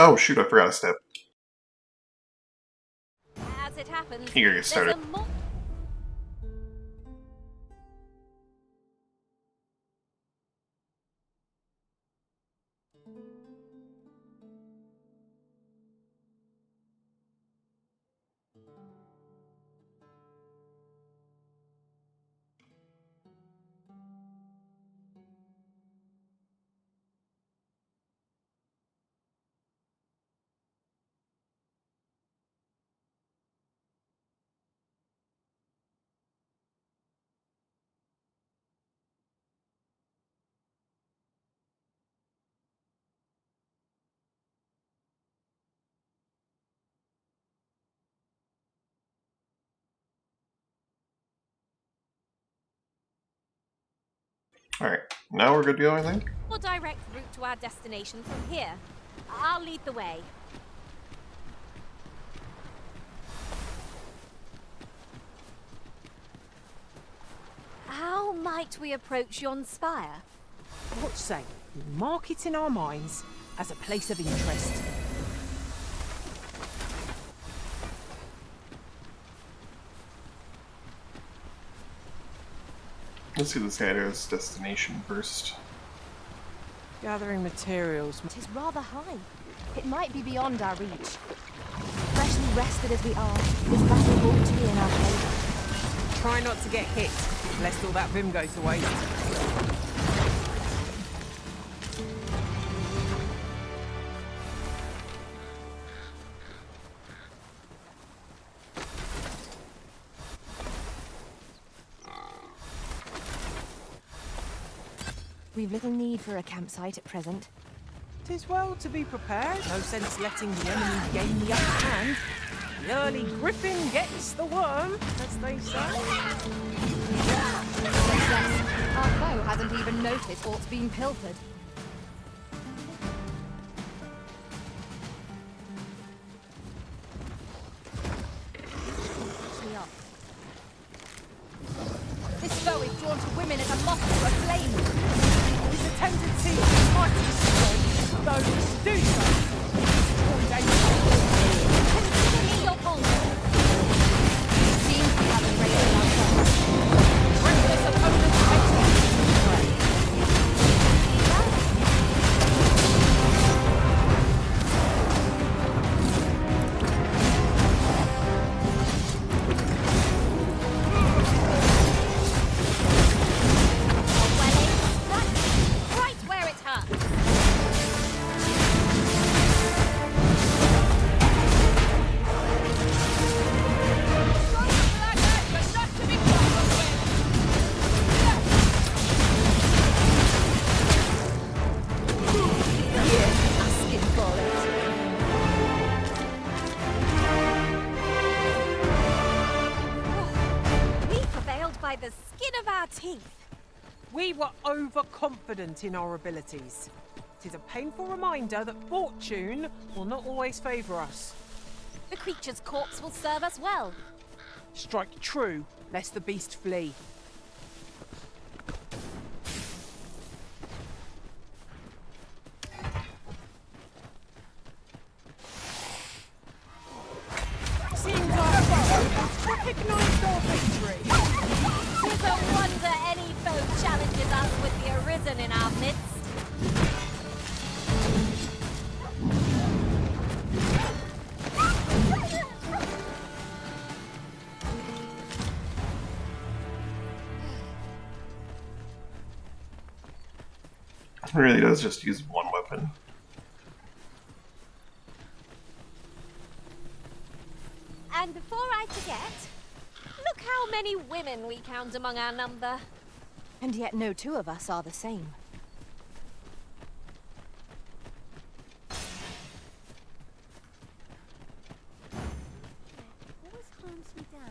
Oh shoot, I forgot a step. As it happens, Here, get started. Alright, now we're good to go, I think? More direct route to our destination from here. I'll lead the way. How might we approach yon spire? What say? We mark it in our minds as a place of interest. Let's see this guy's destination first. Gathering materials. It is rather high. It might be beyond our reach. Freshly rested as we are, this battle ought to be in our favour. Try not to get hit, lest all that vim go to waste. We've little need for a campsite at present. 'Tis well to be prepared. No sense letting the enemy gain the upper hand. The early griffin gets the worm, as they say. Yes, our foe hasn't even noticed what's been pilfered. This foe is drawn to women as a moth to a flame. There's a tendency to fight destroy those who do so. All dangerous. Consider me your pulse. Seems we have a race in our front. Reckless opponents face Right where it hurts. We prevailed by the skin of our teeth. We were overconfident in our abilities. It is a painful reminder that fortune will not always favour us. The creature's corpse will serve us well. Strike true, lest the beast flee. Seems our foe has recognised our victory. 'Tis a wonder any foe challenges us with the arisen in our midst. It really does just use one weapon. And before I forget, look how many women we count among our number. And yet no two of us are the same. Always calms me down.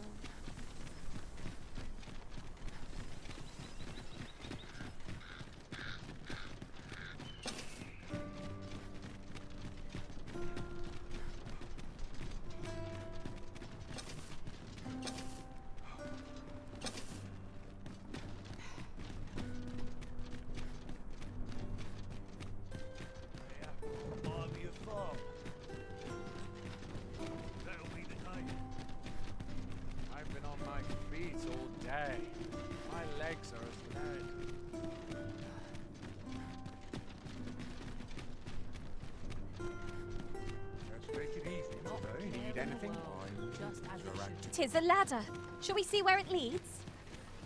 'Tis a ladder. Shall we see where it leads?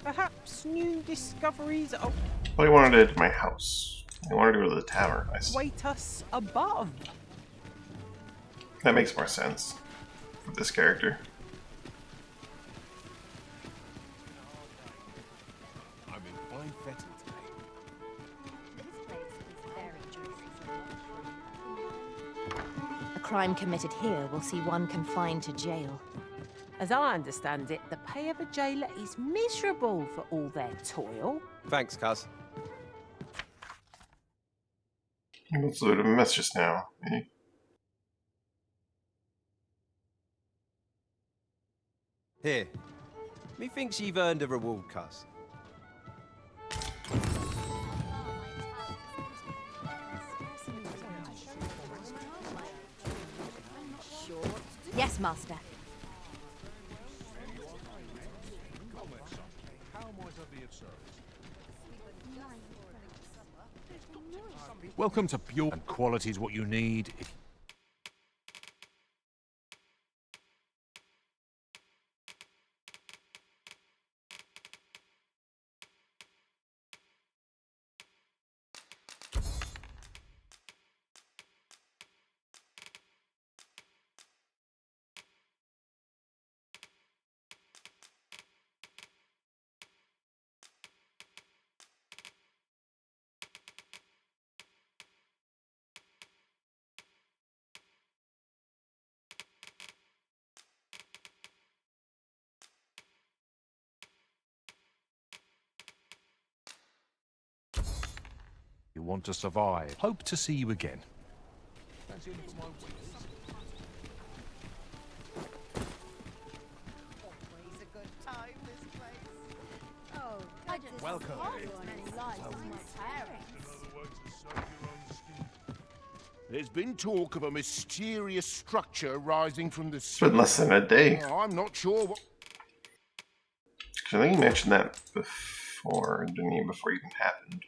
Perhaps new discoveries Well, he wanted to head to my house. He wanted to go to the tavern. await us above. That makes more sense for this character. I'm in fine fettle today. A crime committed here will see one confined to jail. As I understand it, the pay of a jailer is miserable for all their toil. Thanks, cuz. What's a bit of a mess just now? Eh? Here. Methinks you've earned a reward, cuz. Yes, master. Welcome to Pure, and quality is what you need. You want to survive. Hope to see you again. Welcome. There's been talk of a mysterious structure rising from the It's been less than a day. I'm not sure what. I think you mentioned that before, didn't you? Before it even happened.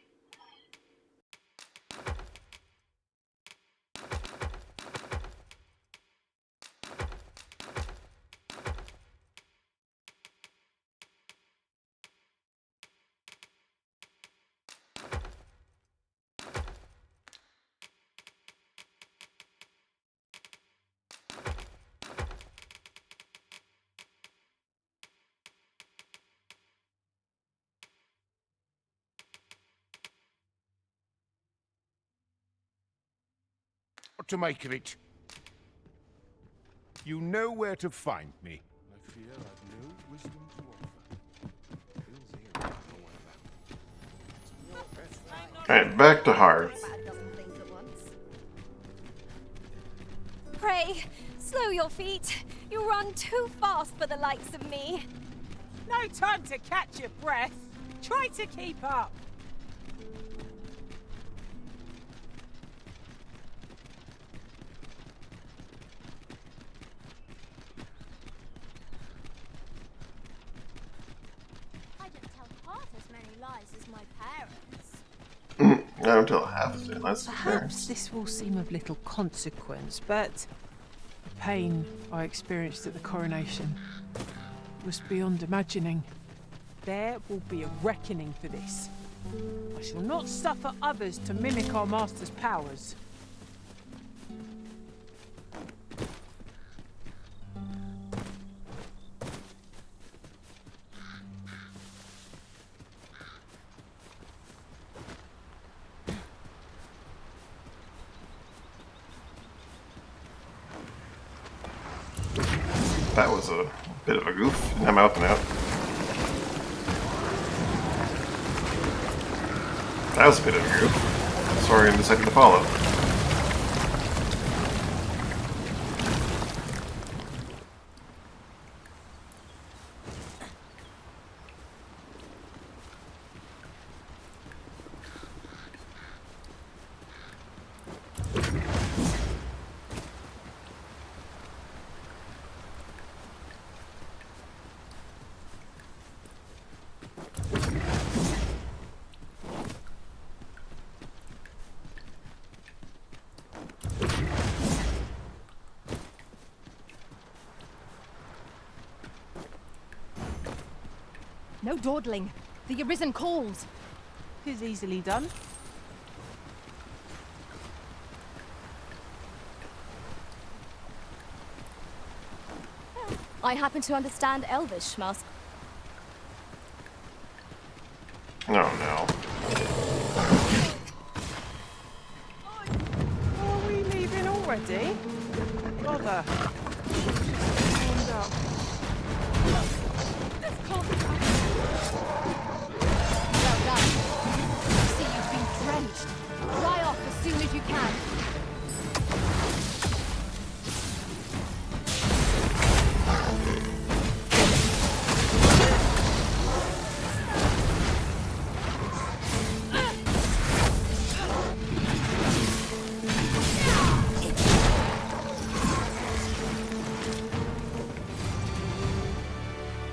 What to make of it. You know where to find me. I fear I've no wisdom to offer. Alright, back to Hearth. Pray, slow your feet. You run too fast for the likes of me. No time to catch your breath. Try to keep up. I didn't tell half as many lies as my parents. I don't tell half of it, that's Perhaps fair. this will seem of little consequence, but the pain I experienced at the coronation was beyond imagining. There will be a reckoning for this. I shall not suffer others to mimic our master's powers. That was a bit of a goof. I'm out and out. That was a bit of a goof. Sorry, I'm deciding to follow. No dawdling. The Arisen calls. Is easily done. I happen to understand Elvish, Master. Oh no. Are we leaving already? Bother. Stand up. Well done. I see you've been drenched. Dry off as soon as you can.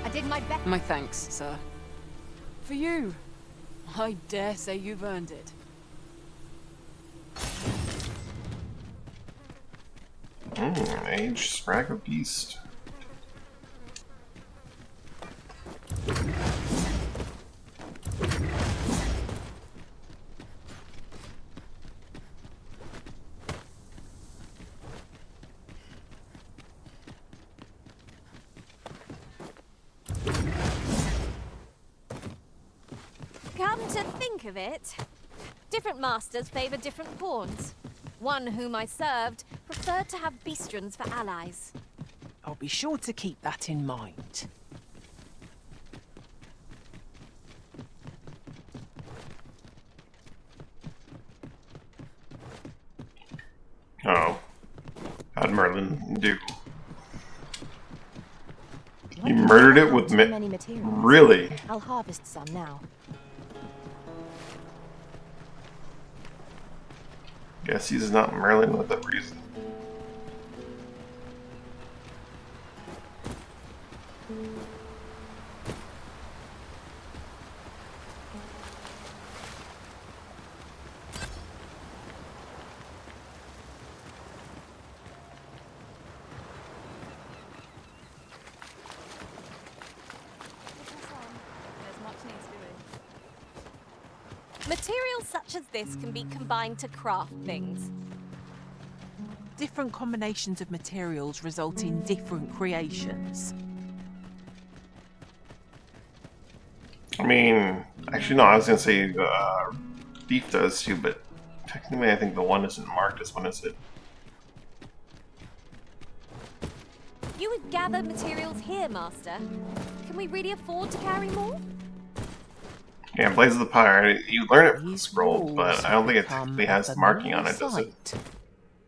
I did my best. My thanks, sir. For you. I dare say you've earned it. Age Sprag of Beast. Come to think of it, different masters favor different pawns. One whom I served preferred to have beastrons for allies. I'll be sure to keep that in mind. Oh. How'd Merlin do? You murdered it with many materials. Really? I'll harvest some now. Guess he's not Merlin with a reason. Materials such as this can be combined to craft things. Different combinations of materials result in different creations. I mean, actually no, I was gonna say Thief does too, but technically I think the one isn't marked as one, is it? You would gather materials here, Master. Can we really afford to carry more? Yeah, Blaze of the Pyre, you learn it from the These scroll, but walls I don't think it become technically a has the marking on it, does it? sight.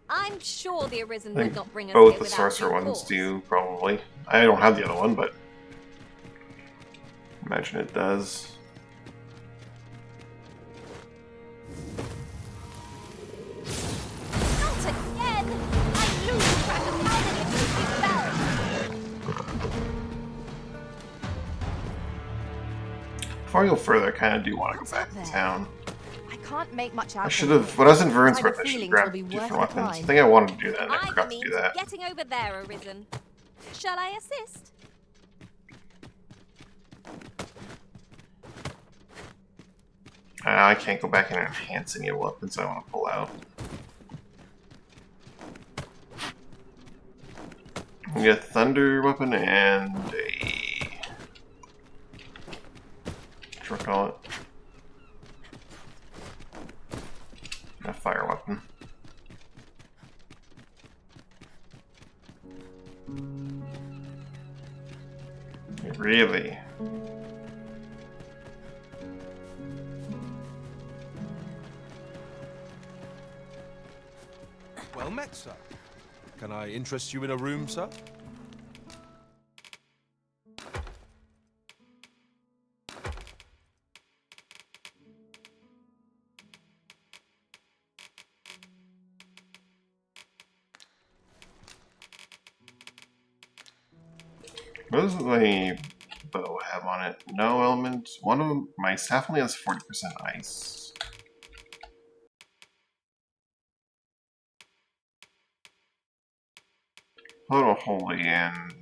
I'm sure the Arisen I would think not bring us both here the without sorcerer due ones cause. do, probably. I don't have the other one, but imagine it does. Not again! I lose track of how many of these we fell! Before I go further, I kind of do want to go What's back up to there? town. I can't make much out I of should it. have, when I was in Vern's Private Worth, I should have feelings grabbed will be worth different the weapons. I climb. think I wanted to do that, and I I've a forgot to means do of that. getting over there, Arisen. Shall I assist? I can't go back and enhance any weapons I want to pull out. We get a thunder weapon and a... what do I call it? A fire weapon. Really? Well met, sir. Can I interest you in a room, sir? What does my bow have on it? No element. One of them, my staff only has 40% ice. Total holy and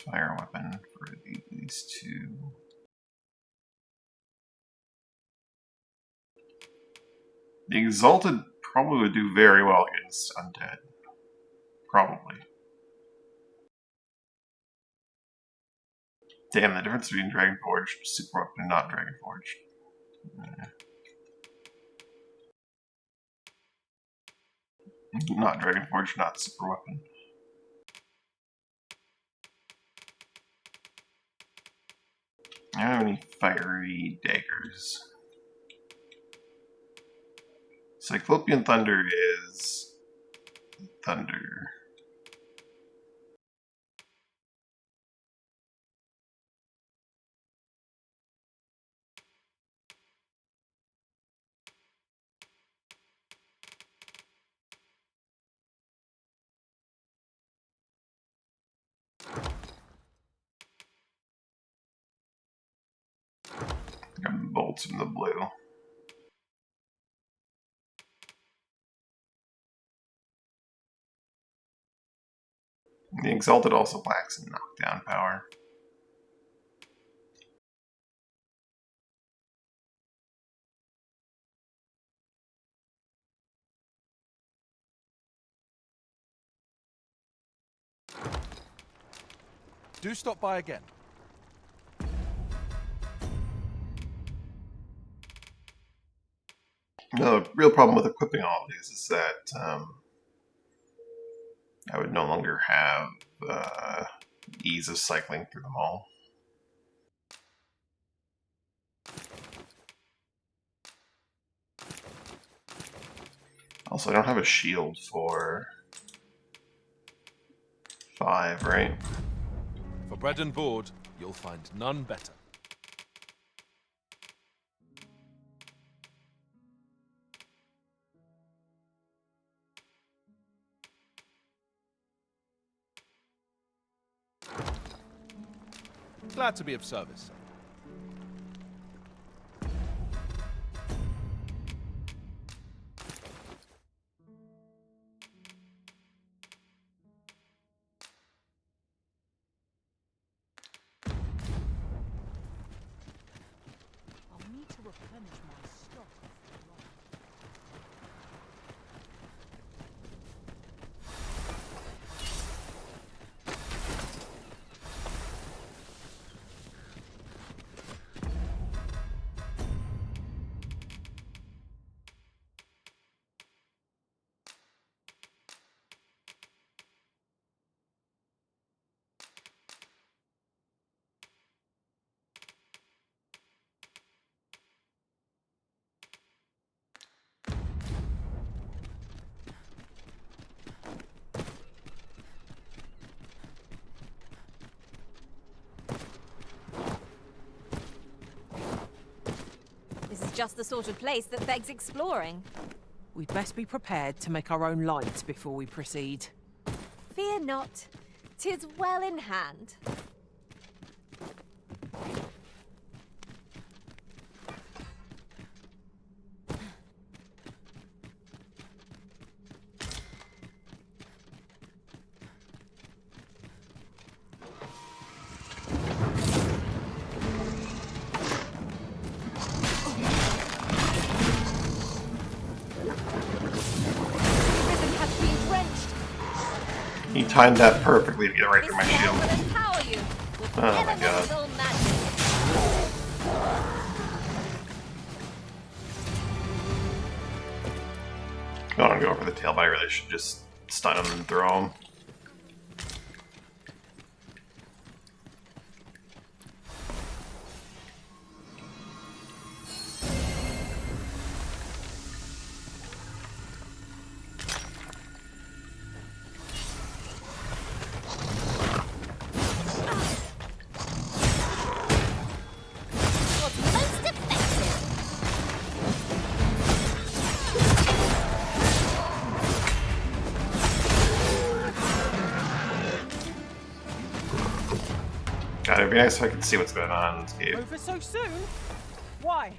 fire weapon for these two. The Exalted probably would do very well against Undead. Probably. Damn, the difference between Dragonforged, Super Weapon, and not Dragonforged. Not Dragonforged, not Super Weapon. I don't have any fiery daggers. Cyclopean Thunder is thunder. Got bolts in the blue. The Exalted also lacks in knockdown power. Do stop by again. The real problem with equipping all of these is that I would no longer have ease of cycling through them all. Also, I don't have a shield for 5, right? For bread and board, you'll find none better. Glad to be of service. I'll need to replenish my stock. This is just the sort of place that begs exploring. We'd best be prepared to make our own light before we proceed. Fear not, 'tis well in hand. Prison has been drenched. He timed that perfectly to get right This through my spell shield. will empower you with Oh my elemental magic. I don't want to go over the tail, but I really should just stun him and throw him. Was most effective. God, it'd be nice if I could see what's going on in this cave. Over so soon? Why?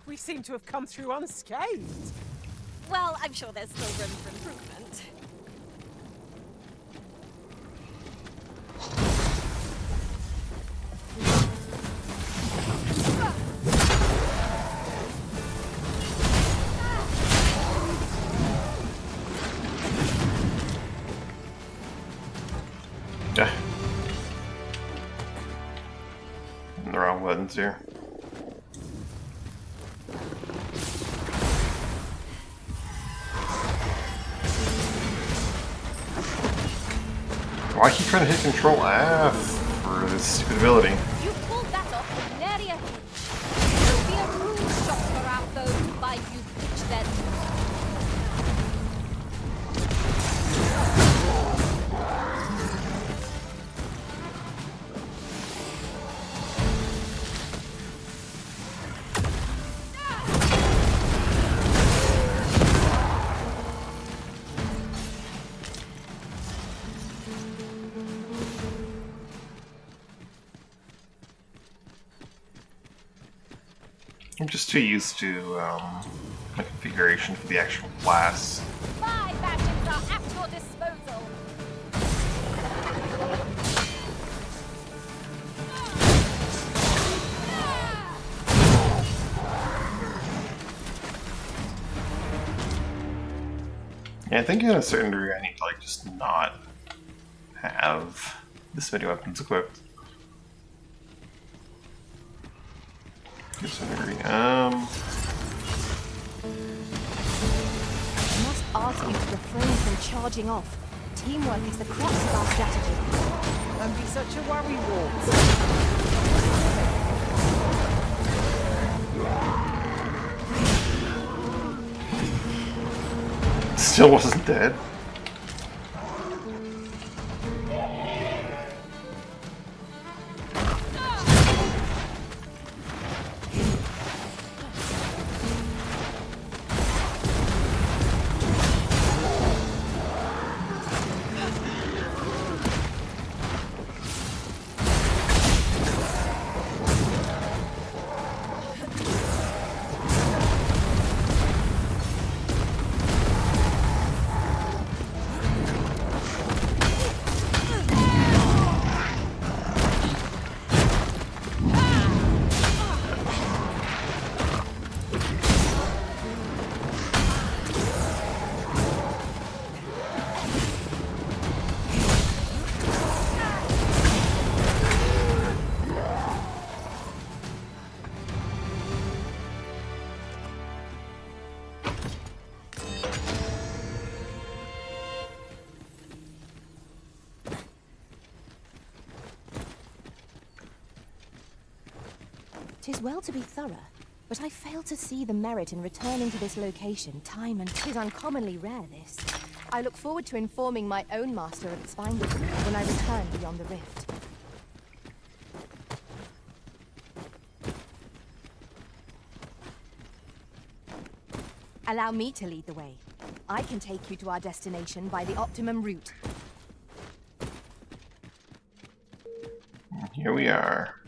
We seem to have come through unscathed. Well, I'm sure there's still room for improvement. Yeah. And the wrong buttons here. Why keep trying to hit Control F for this stupid ability? You pulled that off with nary a hitch. There'll be a rune shot around those who find you pitch then. I'm just too used to my configuration for the actual class. My magics are at your disposal. Yeah, I think in a certain degree I need to like just not have this many weapons equipped. To a certain degree. I must ask you to refrain from charging off. Teamwork is the crux of our strategy. Don't be such a worry, Walt. Still wasn't dead. Tis well to be thorough, but I fail to see the merit in returning to this location time and 'tis uncommonly rare, this. I look forward to informing my own master of its findings when I return beyond the rift. Allow me to lead the way. I can take you to our destination by the optimum route. Here we are.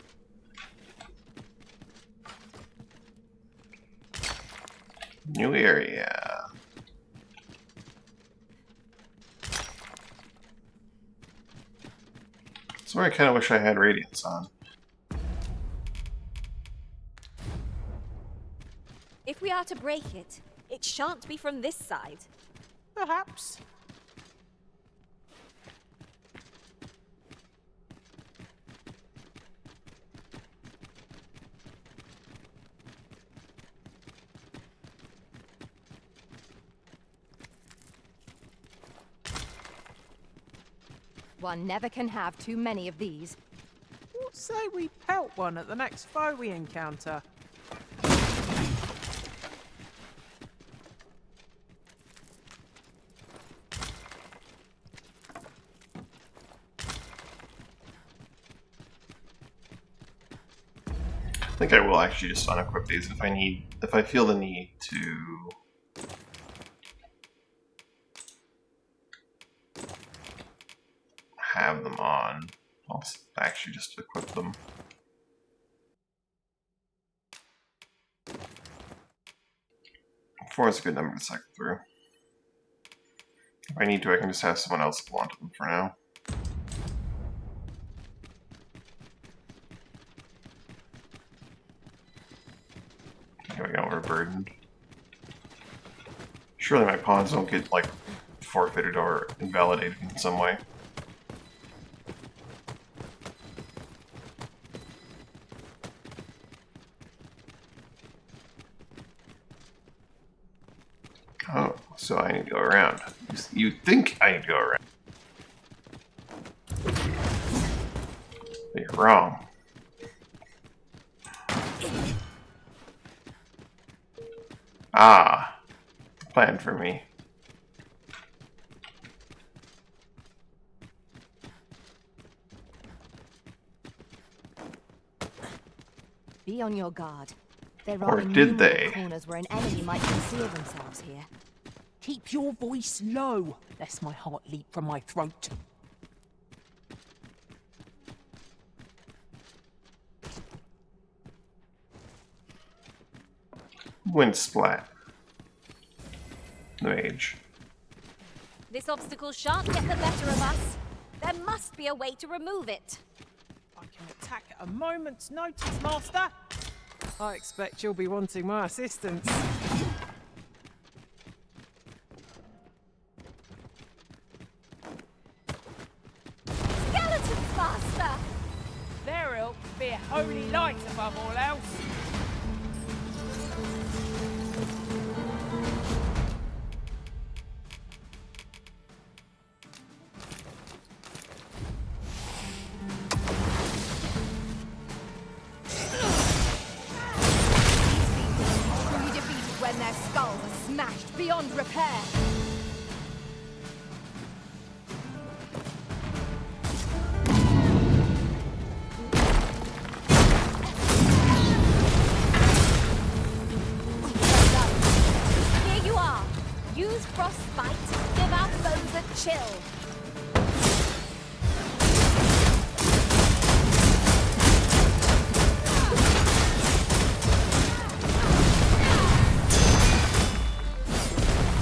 New area. That's where I kind of wish I had Radiance on. If we are to break it, it shan't be from this side. Perhaps. One never can have too many of these. What say we pelt one at the next foe we encounter? I think I will actually just unequip these if I feel the need to have them on. I'll actually just equip them. Four is a good number to cycle through. If I need to, I can just have someone else want them for now. Here we go, overburdened. Surely my pawns don't get, like, forfeited or invalidated in some way. So I need to go around. You think I need to go around. But you're wrong. Ah, plan for me. Be on your guard. There Or are did innumerable they? corners where an enemy might conceal themselves here. Keep your voice low, lest my heart leap from my throat. Wind splat. Mage. This obstacle shan't get the better of us. There must be a way to remove it. I can attack at a moment's notice, Master. I expect you'll be wanting my assistance. Skeletons, Master! Their ilk fear holy light above all else. Who you defeated when their skulls are smashed beyond repair. Here you are. Use frostbite to give our foes a chill.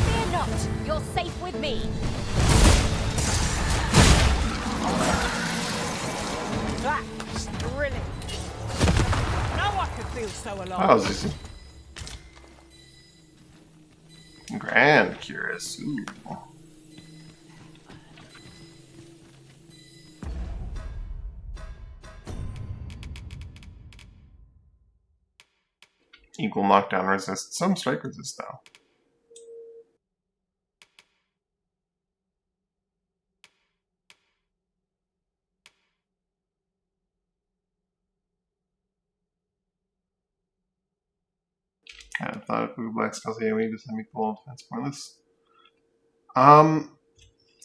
Fear not. You're safe with me. That was thrilling. Now I could feel so alive. That was easy. Grand Curious. Ooh. Equal knockdown resist. Some strike resist though. I thought if Blue Black spells AoE does that make the wall defense pointless?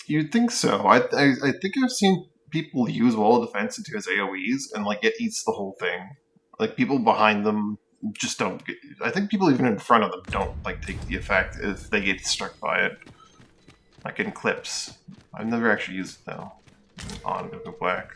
You'd think so. I think I've seen people use wall of defense into his AoEs and like it eats the whole thing. Like people behind them just don't get, I think people even in front of them don't like take the effect if they get struck by it. Like in clips. I've never actually used it though. On Blue Black.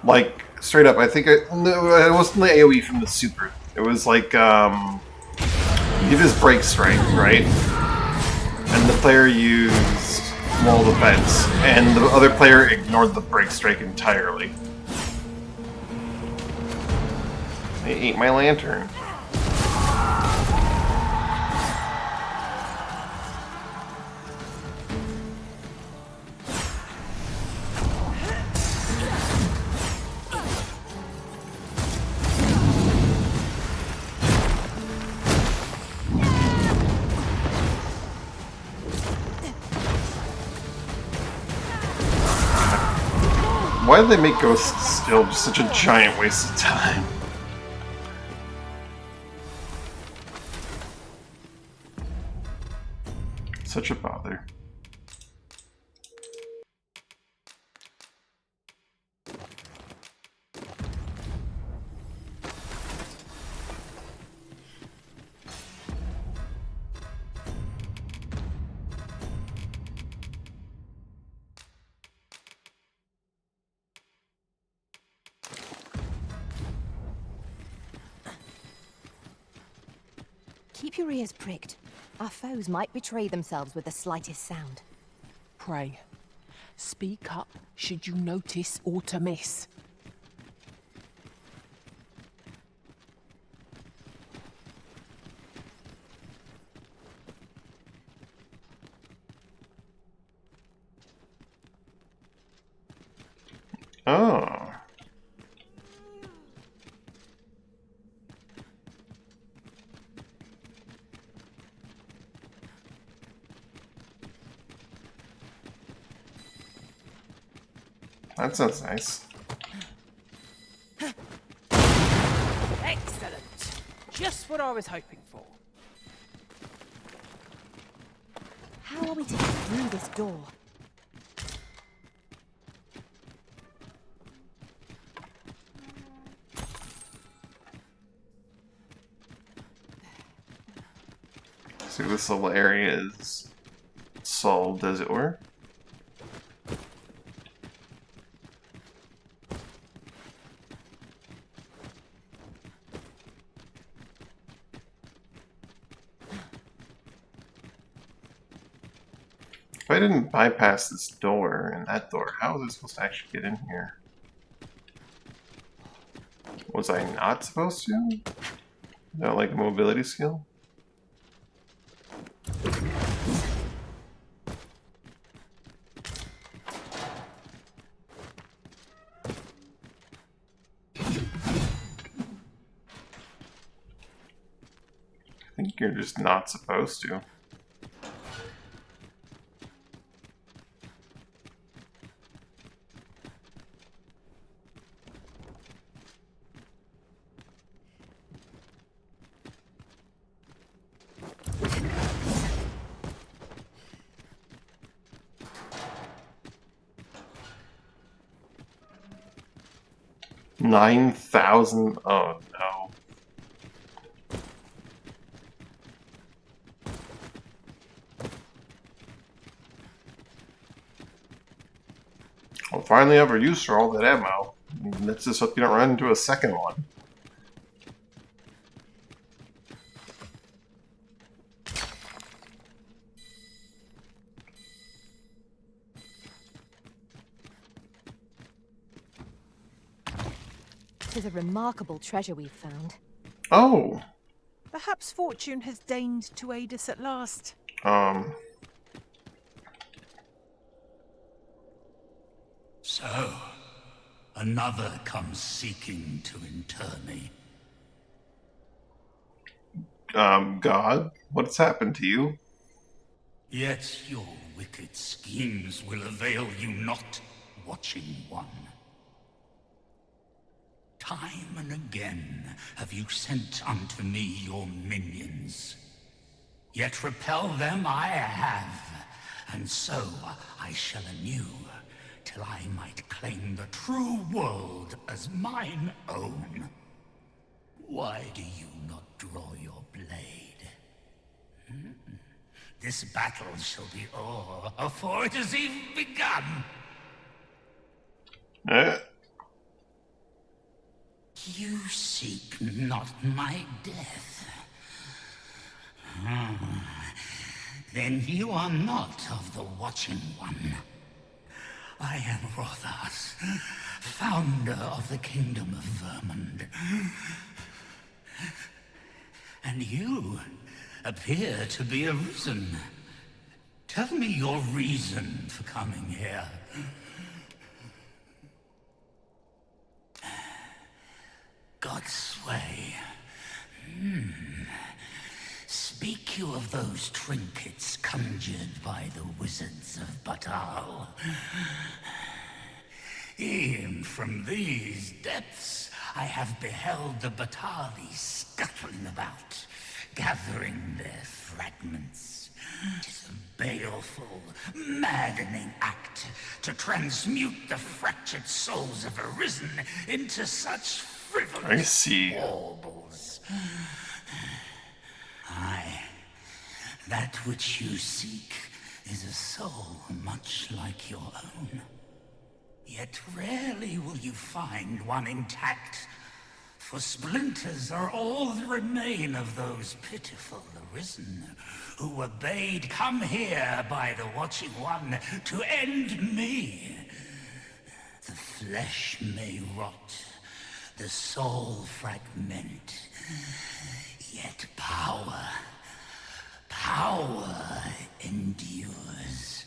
Like straight up, I think no, it wasn't the AoE from the super. It was like he did his break strike, right? And the player used wall defense, and the other player ignored the break strike entirely. They ate my lantern. Why did they make Ghost still just such a giant waste of time? Such a bother. Keep your ears pricked. Our foes might betray themselves with the slightest sound. Pray. Speak up should you notice or to miss. Oh. That sounds nice. Excellent. Just what I was hoping for. How are we to get through this door? So this little area is solved, as it were. If I didn't bypass this door and that door, how was I supposed to actually get in here? Was I not supposed to? Is that like a mobility skill? I think you're just not supposed to. $9,000. Oh no. Well, finally have a use for all that ammo. Let's just hope you don't run into a second one. Tis a remarkable treasure we've found. Oh. Perhaps fortune has deigned to aid us at last. So, another comes seeking to inter me. God, what's happened to you? Yet your wicked schemes will avail you not, Watching One. Time and again have you sent unto me your minions. Yet repel them I have, and so I shall anew, till I might claim the true world as mine own. Why do you not draw your blade? This battle shall be o'er afore it has even begun. You seek not my death. Then you are not of the Watching One. I am Rothas, founder of the Kingdom of Vermund. And you appear to be arisen. Tell me your reason for coming here. God's sway. Speak you of those trinkets conjured by the wizards of Batal? E'en from these depths I have beheld the Batali scuttling about, gathering their fragments. 'Tis a baleful, maddening act to transmute the fractured souls of Arisen into such frivolous baubles. Aye, that which you seek is a soul much like your own. Yet rarely will you find one intact, for splinters are all that remain of those pitiful Arisen who were bade come here by the Watching One to end me. The flesh may rot, the soul fragment, yet power endures.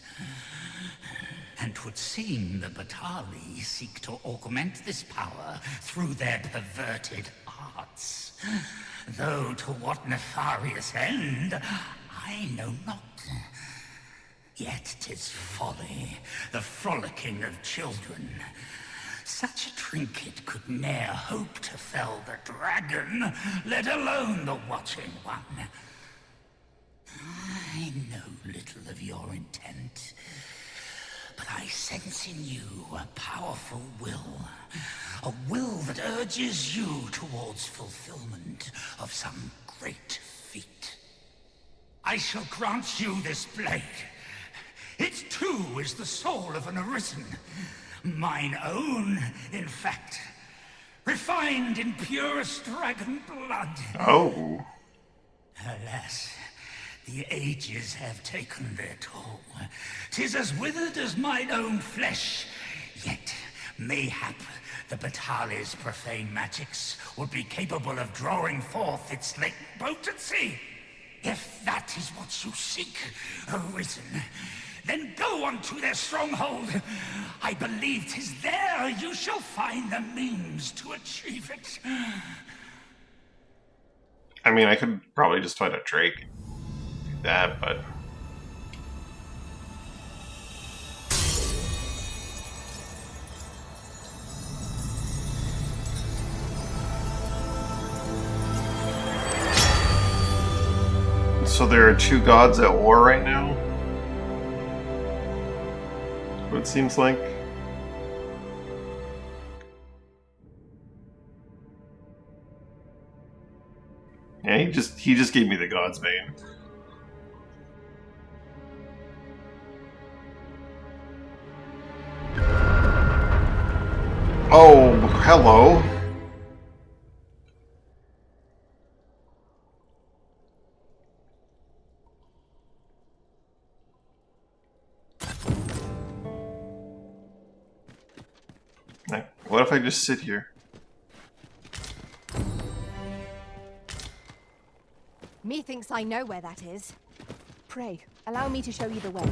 And 'twould seem the Batali seek to augment this power through their perverted arts. Though to what nefarious end, I know not. Yet 'tis folly, the frolicking of children. Such a trinket could ne'er hope to fell the dragon, let alone the watching one. I know little of your intent, but I sense in you a powerful will. A will that urges you towards fulfillment of some great feat. I shall grant you this blade. It too is the soul of an arisen. Mine own, in fact. Refined in purest dragon blood. Oh. Alas, the ages have taken their toll. 'Tis as withered as mine own flesh. Yet, mayhap, the Batali's profane magics would be capable of drawing forth its latent potency. If that is what you seek, Arisen, then go on to their stronghold. I believe 'tis there you shall find the means to achieve it. I mean, I could probably just fight a Drake and do that, but... So there are two gods at war right now? What it seems like. Yeah, he just gave me the God's Bane. Oh, hello. What if I just sit here? Methinks I know where that is. Pray, allow me to show you the way.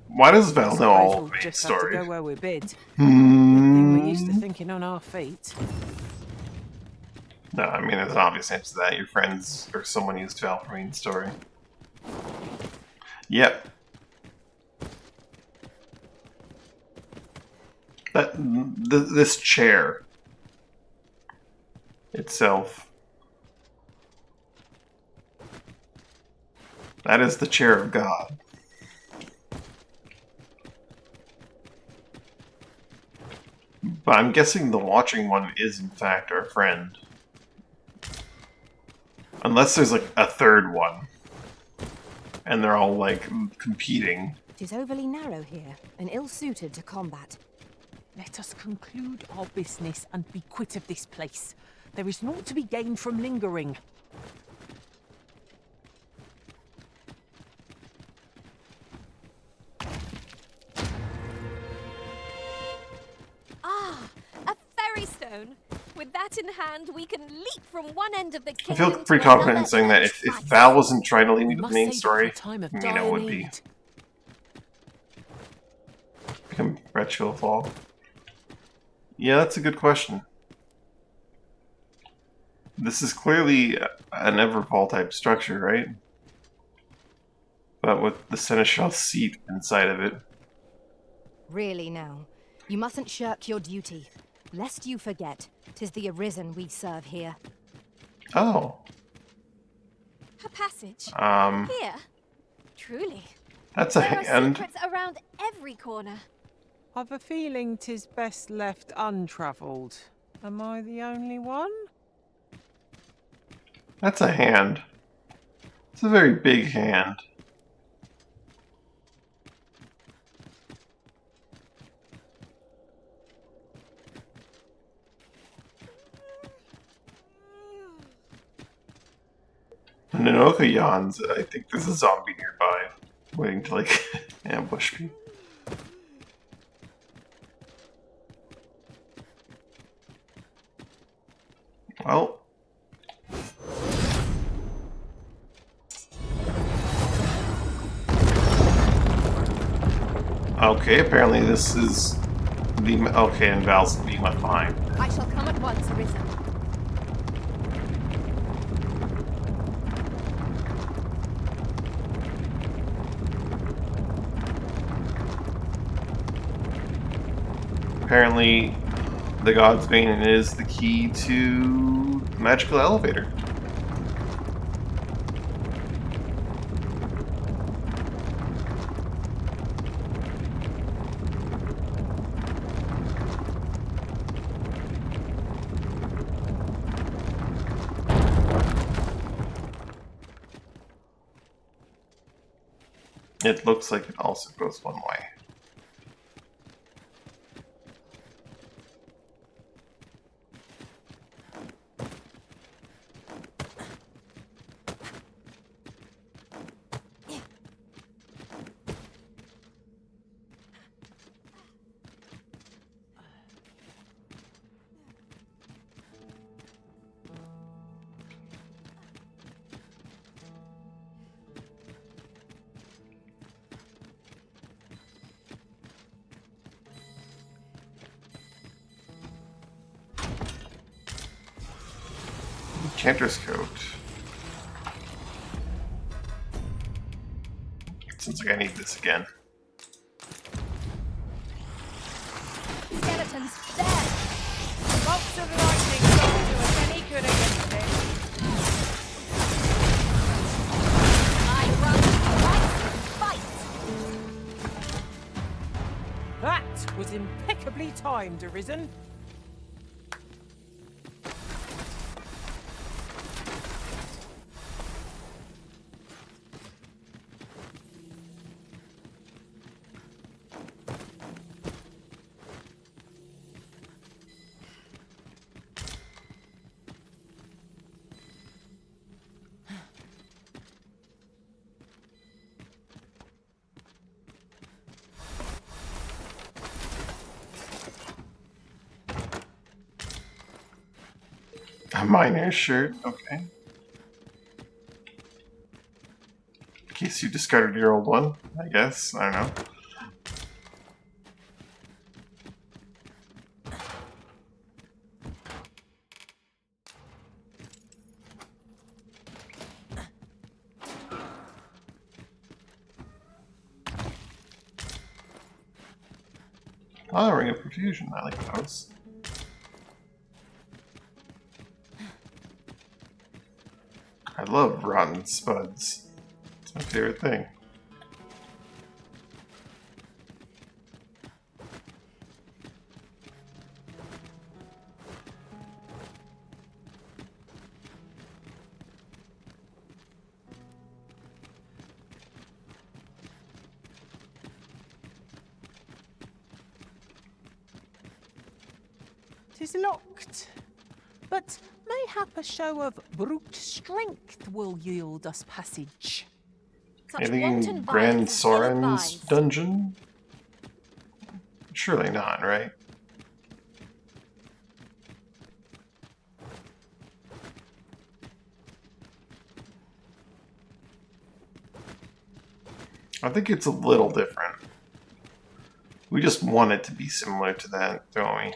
Why does Val know all We'll of the main just have to story? go where we bid. Good thing we're used to thinking on our feet. No, I mean, there's an obvious answer to that. Your friends or someone used Val for main story. Yep. This chair itself. That is the chair of God. But I'm guessing the watching one is in fact our friend. Unless there's like a third one. And they're all like competing. It is overly narrow here, and ill-suited to combat. Let us conclude our business and be quit of this place. There is naught to be gained from lingering. Ah, a ferry stone. With that in hand, we can leap from one end of the I kingdom feel pretty to confident in another saying that if Val wasn't trying to lead me to the Must main save it story, for a time of Mina dire would be. need. Become Retro Fall. Yeah, that's a good question. This is clearly an Everfall type structure, right? But with the Seneschal's seat inside of it. Really now, you mustn't shirk your duty. Lest you forget, 'tis the Arisen we serve here. Oh. A passage. Here. Truly. That's a There are hand. secrets around every corner. I've a feeling 'tis best left untravelled. Am I the only one? That's a hand. It's a very big hand. Nanoka yawns. I think there's a zombie nearby, waiting to like ambush me. Well. Okay, apparently this is the... Okay, and Val's being left behind. I shall come at once, Arisen. Apparently, the God's Bane is the key to the magical elevator. It looks like it also goes one way. Enchanter's Coat. Seems like I need this again. Skeletons, there! Bolts of lightning don't do us any good against it. I run, fight! That was impeccably timed, Arisen. A miner's shirt, okay. In case you discarded your old one, I guess. I don't know. Oh, Ring of Profusion. I like those. I love rotten spuds. It's my favorite thing. Tis locked, but mayhap a show of brute strength will yield us passage. Such Anything wanton in Grand violence is Soren's ill-advised. dungeon? Surely not, right? I think it's a little different. We just want it to be similar to that, don't we?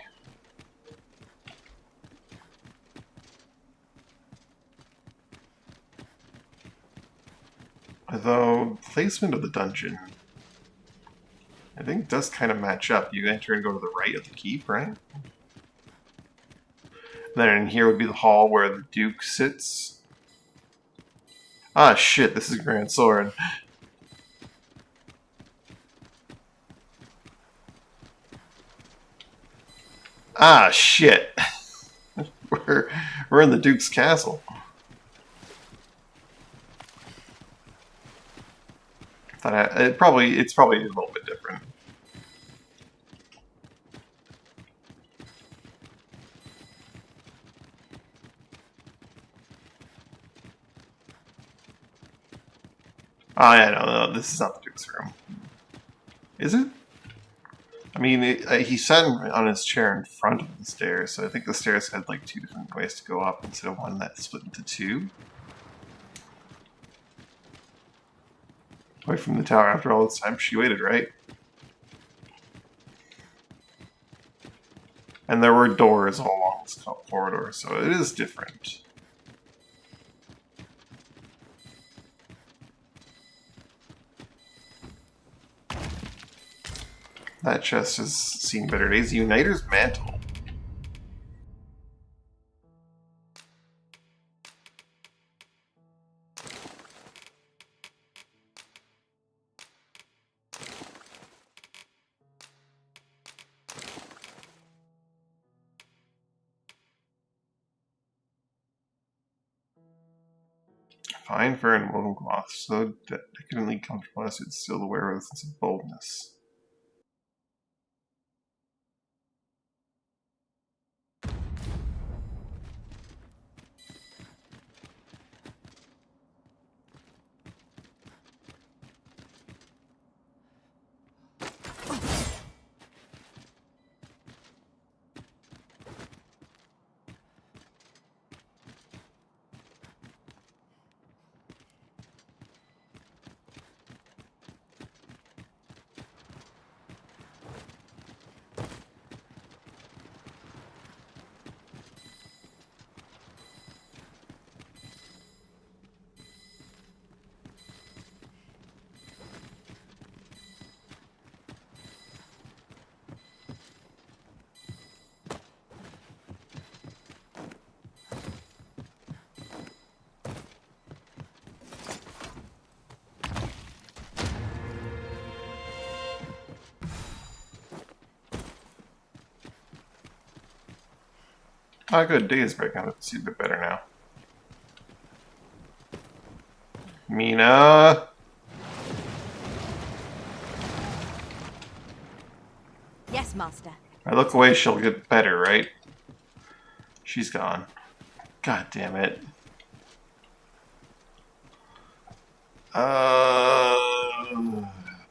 Although, placement of the dungeon, I think does kind of match up. You enter and go to the right of the keep, right? Then in here would be the hall where the Duke sits. Ah, shit, this is Grand Sword. Ah, shit. we're in the Duke's castle. It's probably a little bit different. Oh yeah, no, this is not the Duke's room. Is it? I mean, he sat on his chair in front of the stairs, so I think the stairs had like two different ways to go up instead of one that split into two. Away from the tower after all this time, she waited, right? And there were doors all along this corridor, so it is different. That chest has seen better days. Uniter's Mantle. Fine fur and woven cloth, so decadently comfortable as it's still aware of a sense of boldness. Ah, good. Day is breaking. I see a bit better now. Mina! Yes, Master. I look away, she'll get better, right? She's gone. God damn it.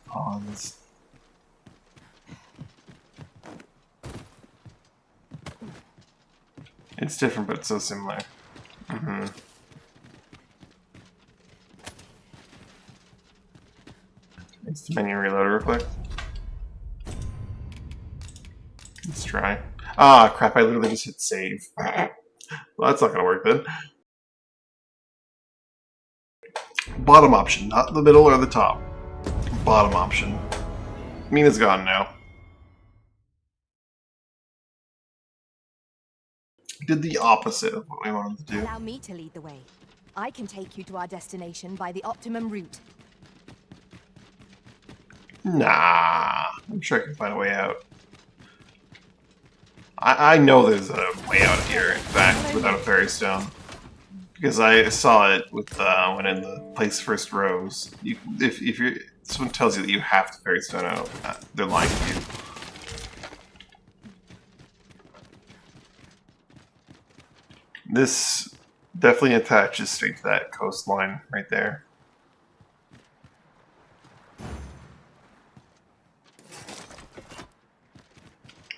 Pawns. It's different, but so similar. Mm-hmm. Let's the menu reload real quick. Let's try. Ah, crap, I literally just hit save. Well, that's not gonna work then. Bottom option, not the middle or the top. Bottom option. Mina's gone now. Did the opposite of what we wanted to do. Allow me to lead the way. I can take you to our destination by the optimum route. Nah, I'm sure I can find a way out. I know there's a way out here, in fact, without a fairy stone. Because I saw it with when in the place first rose. If someone tells you that you have to fairy stone out, they're lying to you. This definitely attaches straight to that coastline right there.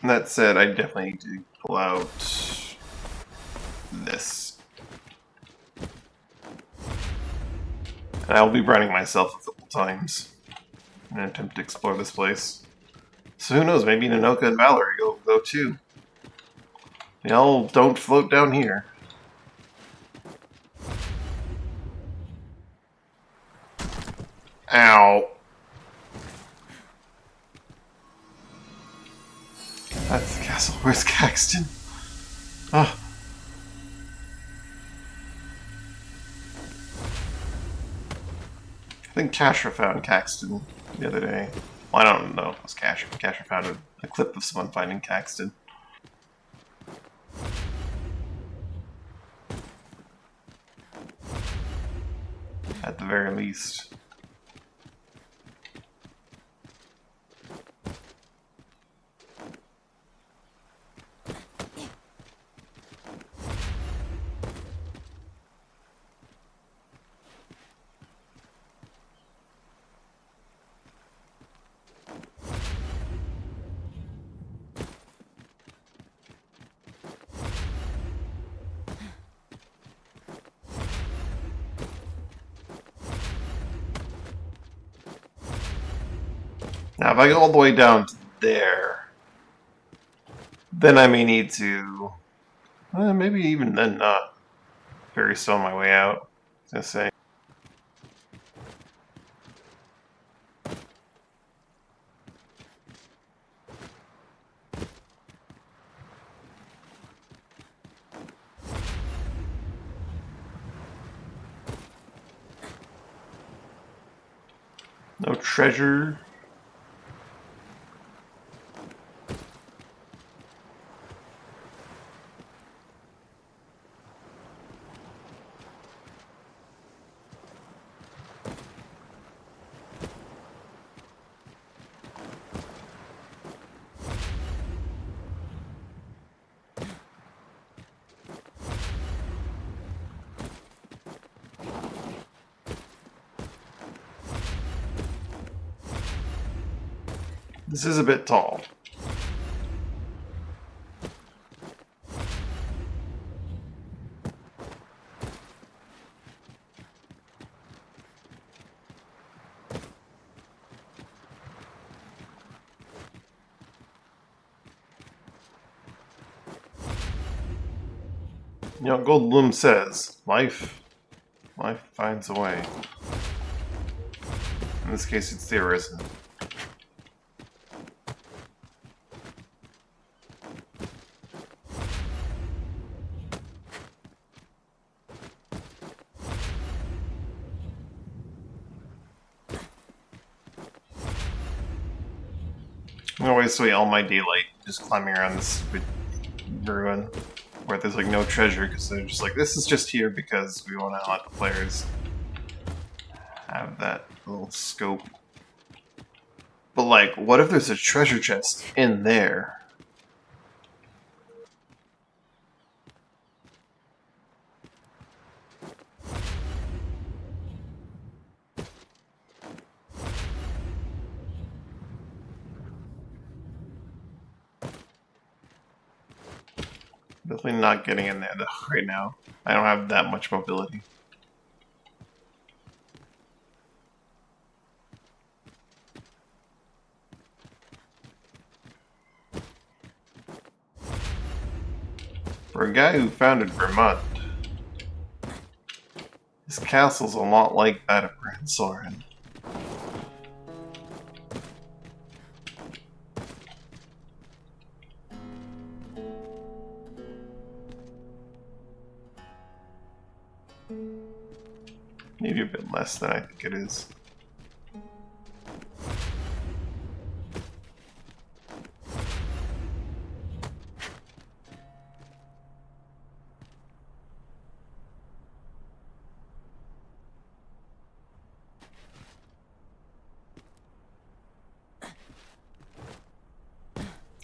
And that said, I definitely need to pull out this. And I will be branding myself a couple times in an attempt to explore this place. So who knows, maybe Nanoka and Valerie will go too. Y'all don't float down here. Ow. That's the castle. Where's Caxton? Ah. I think Kashra found Caxton the other day. Well, I don't know if it was Kashra. Kashra found a clip of someone finding Caxton. At the very least. Now, if I go all the way down to there, then I may need to... maybe even then not. Fairy stone my way out, I was gonna say. No treasure. This is a bit tall. You know, Goldblum says, life finds a way. In this case, it's the Arisen. I'm gonna waste away all my daylight just climbing around this stupid ruin where there's like no treasure because they're just like, this is just here because we want to let the players have that little scope. But like, what if there's a treasure chest in there? Definitely not getting in there though right now. I don't have that much mobility. For a guy who founded Vermont, his castle's a lot like that of Grand Soren. Maybe a bit less than I think it is.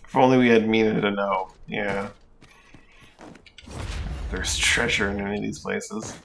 If only we had Mina to know. Yeah. There's treasure in any of these places.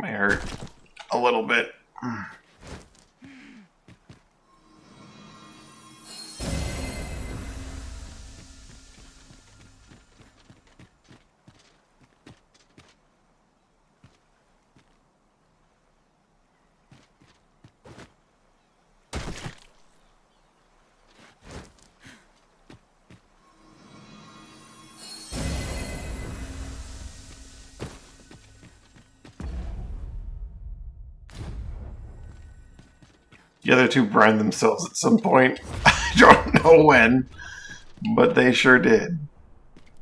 May hurt a little bit. The other two burned themselves at some point. I don't know when, but they sure did.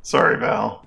Sorry, Val.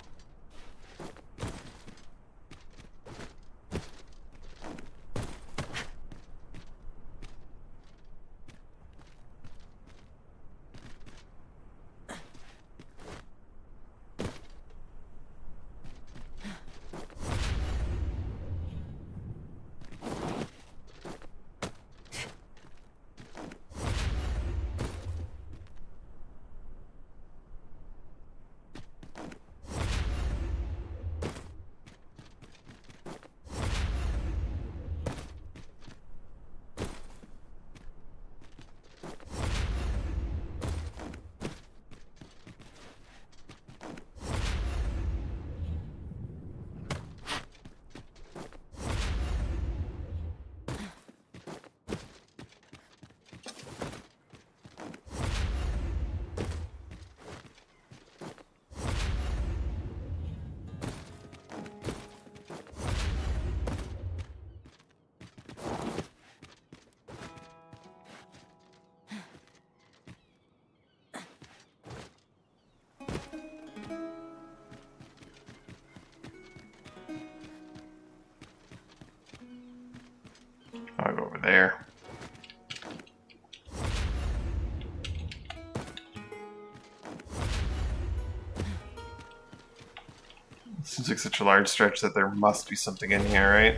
Seems like such a large stretch that there must be something in here, right?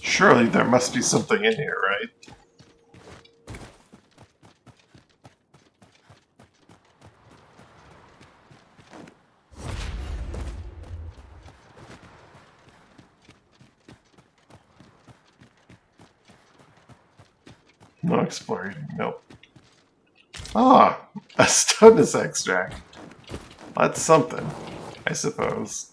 Surely there must be something in here, right? No exploring, nope. Ah, a stonus extract. That's something, I suppose.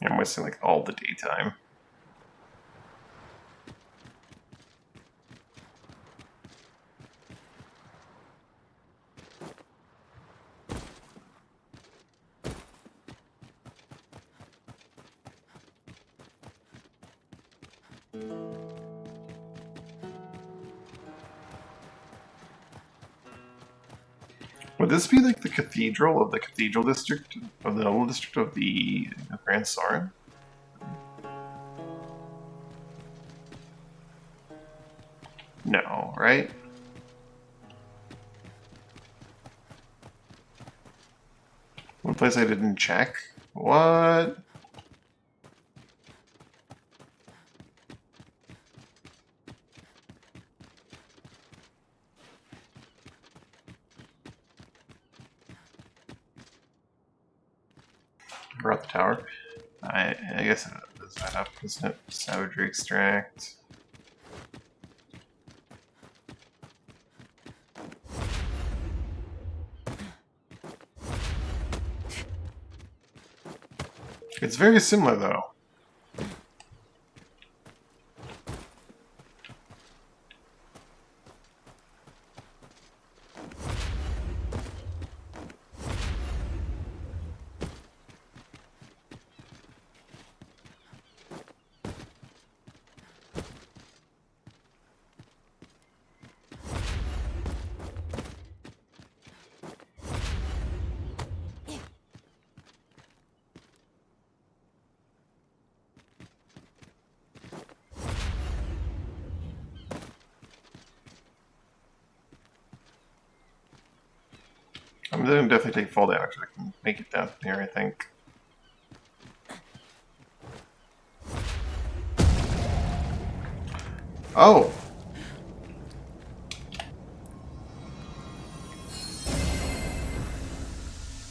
I'm wasting like all the daytime. Would this be like the cathedral of the cathedral district of the noble district of the Grand Sorin? No, right? One place I didn't check? What? We're at the tower. I guess it does that up, doesn't it? Savagery extract. It's very similar though. I'm gonna definitely take fall damage. I can make it down here, I think. Oh!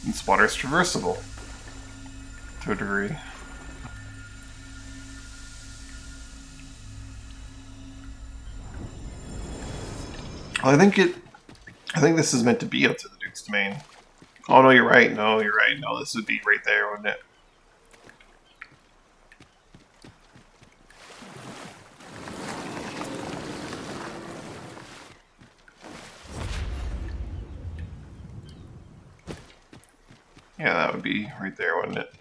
This water's traversable. To a degree. Well, I think this is meant to be up to the Duke's domain. Oh no, you're right. No, you're right. No, this would be right there, wouldn't it? Yeah, that would be right there, wouldn't it?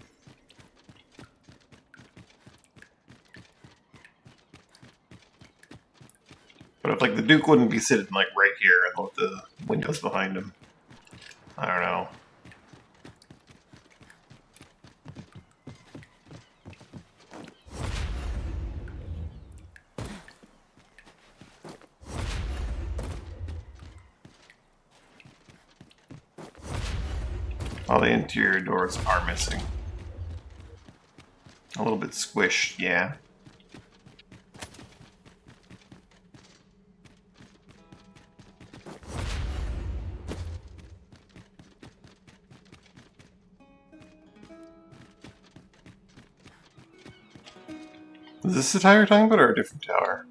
But if like the Duke wouldn't be sitting like right here and with the windows behind him. I don't know. All the interior doors are missing. A little bit squished, yeah. Is this the tower you're talking about, or a different tower?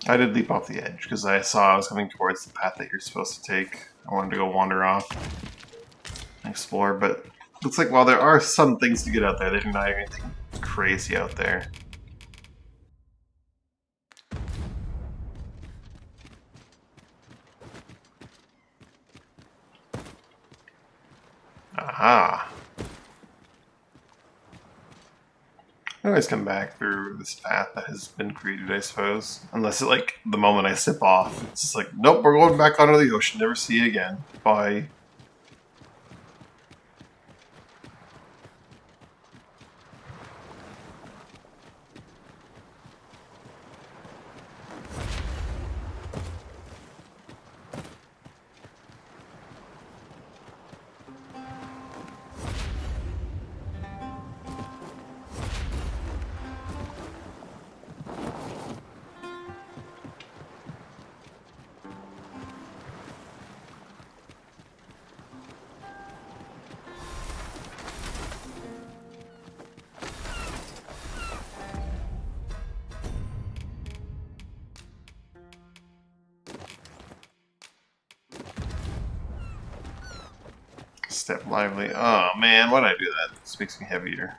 I did leap off the edge because I saw I was coming towards the path that you're supposed to take. I wanted to go wander off and explore, but looks like while there are some things to get out there, they're not anything crazy out there. Aha! I always come back through this path that has been created, I suppose. Unless, like, the moment I step off, it's just like, nope, we're going back onto the ocean, never see you again. Bye. Step lively. Oh man, why'd I do that? This makes me heavier.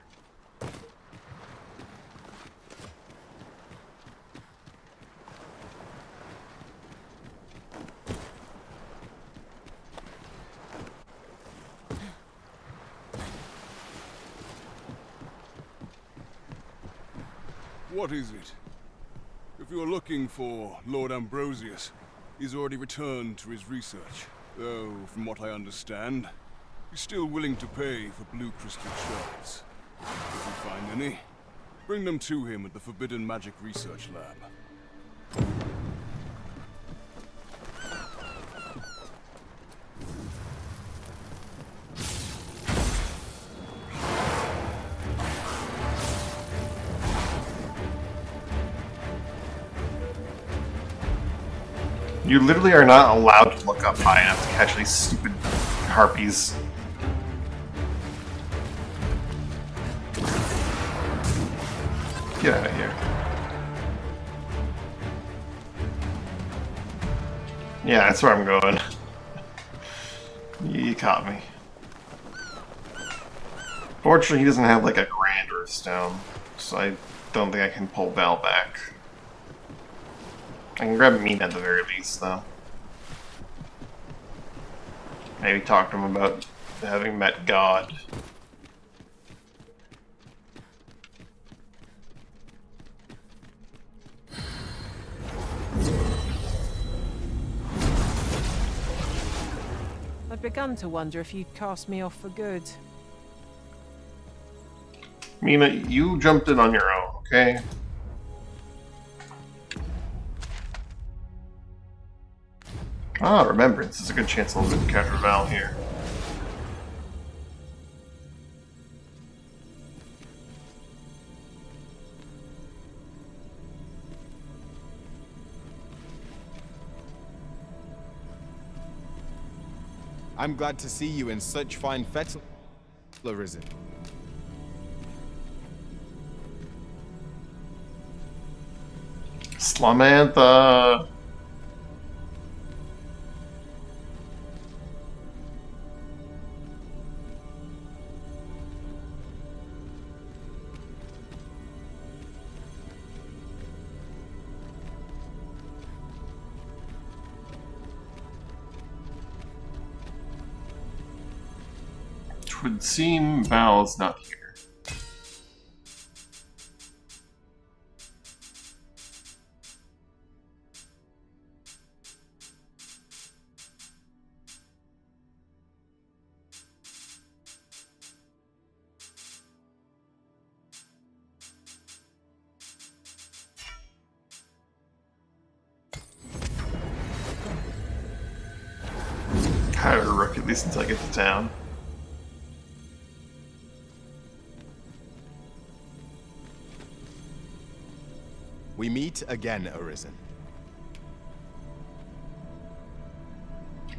What is it? If you're looking for Lord Ambrosius, he's already returned to his research. Though, from what I understand, he's still willing to pay for blue crystal shards. If you find any, bring them to him at the Forbidden Magic Research Lab. You literally are not allowed to look up high enough to catch these stupid harpies. Get out of here. Yeah, that's where I'm going. You caught me. Fortunately, he doesn't have like a grand earthstone, so I don't think I can pull Val back. I can grab Mina at the very least, though. Maybe talk to him about having met God. I'd begun to wonder if you'd cast me off for good. Mina, you jumped in on your own, okay? Ah, Remembrance. It's a good chance I'll get to capture Val here. I'm glad to see you in such fine fettle, Arisen. Slamantha! It would seem Val's not here. at least until I get to town. We meet again, Arisen.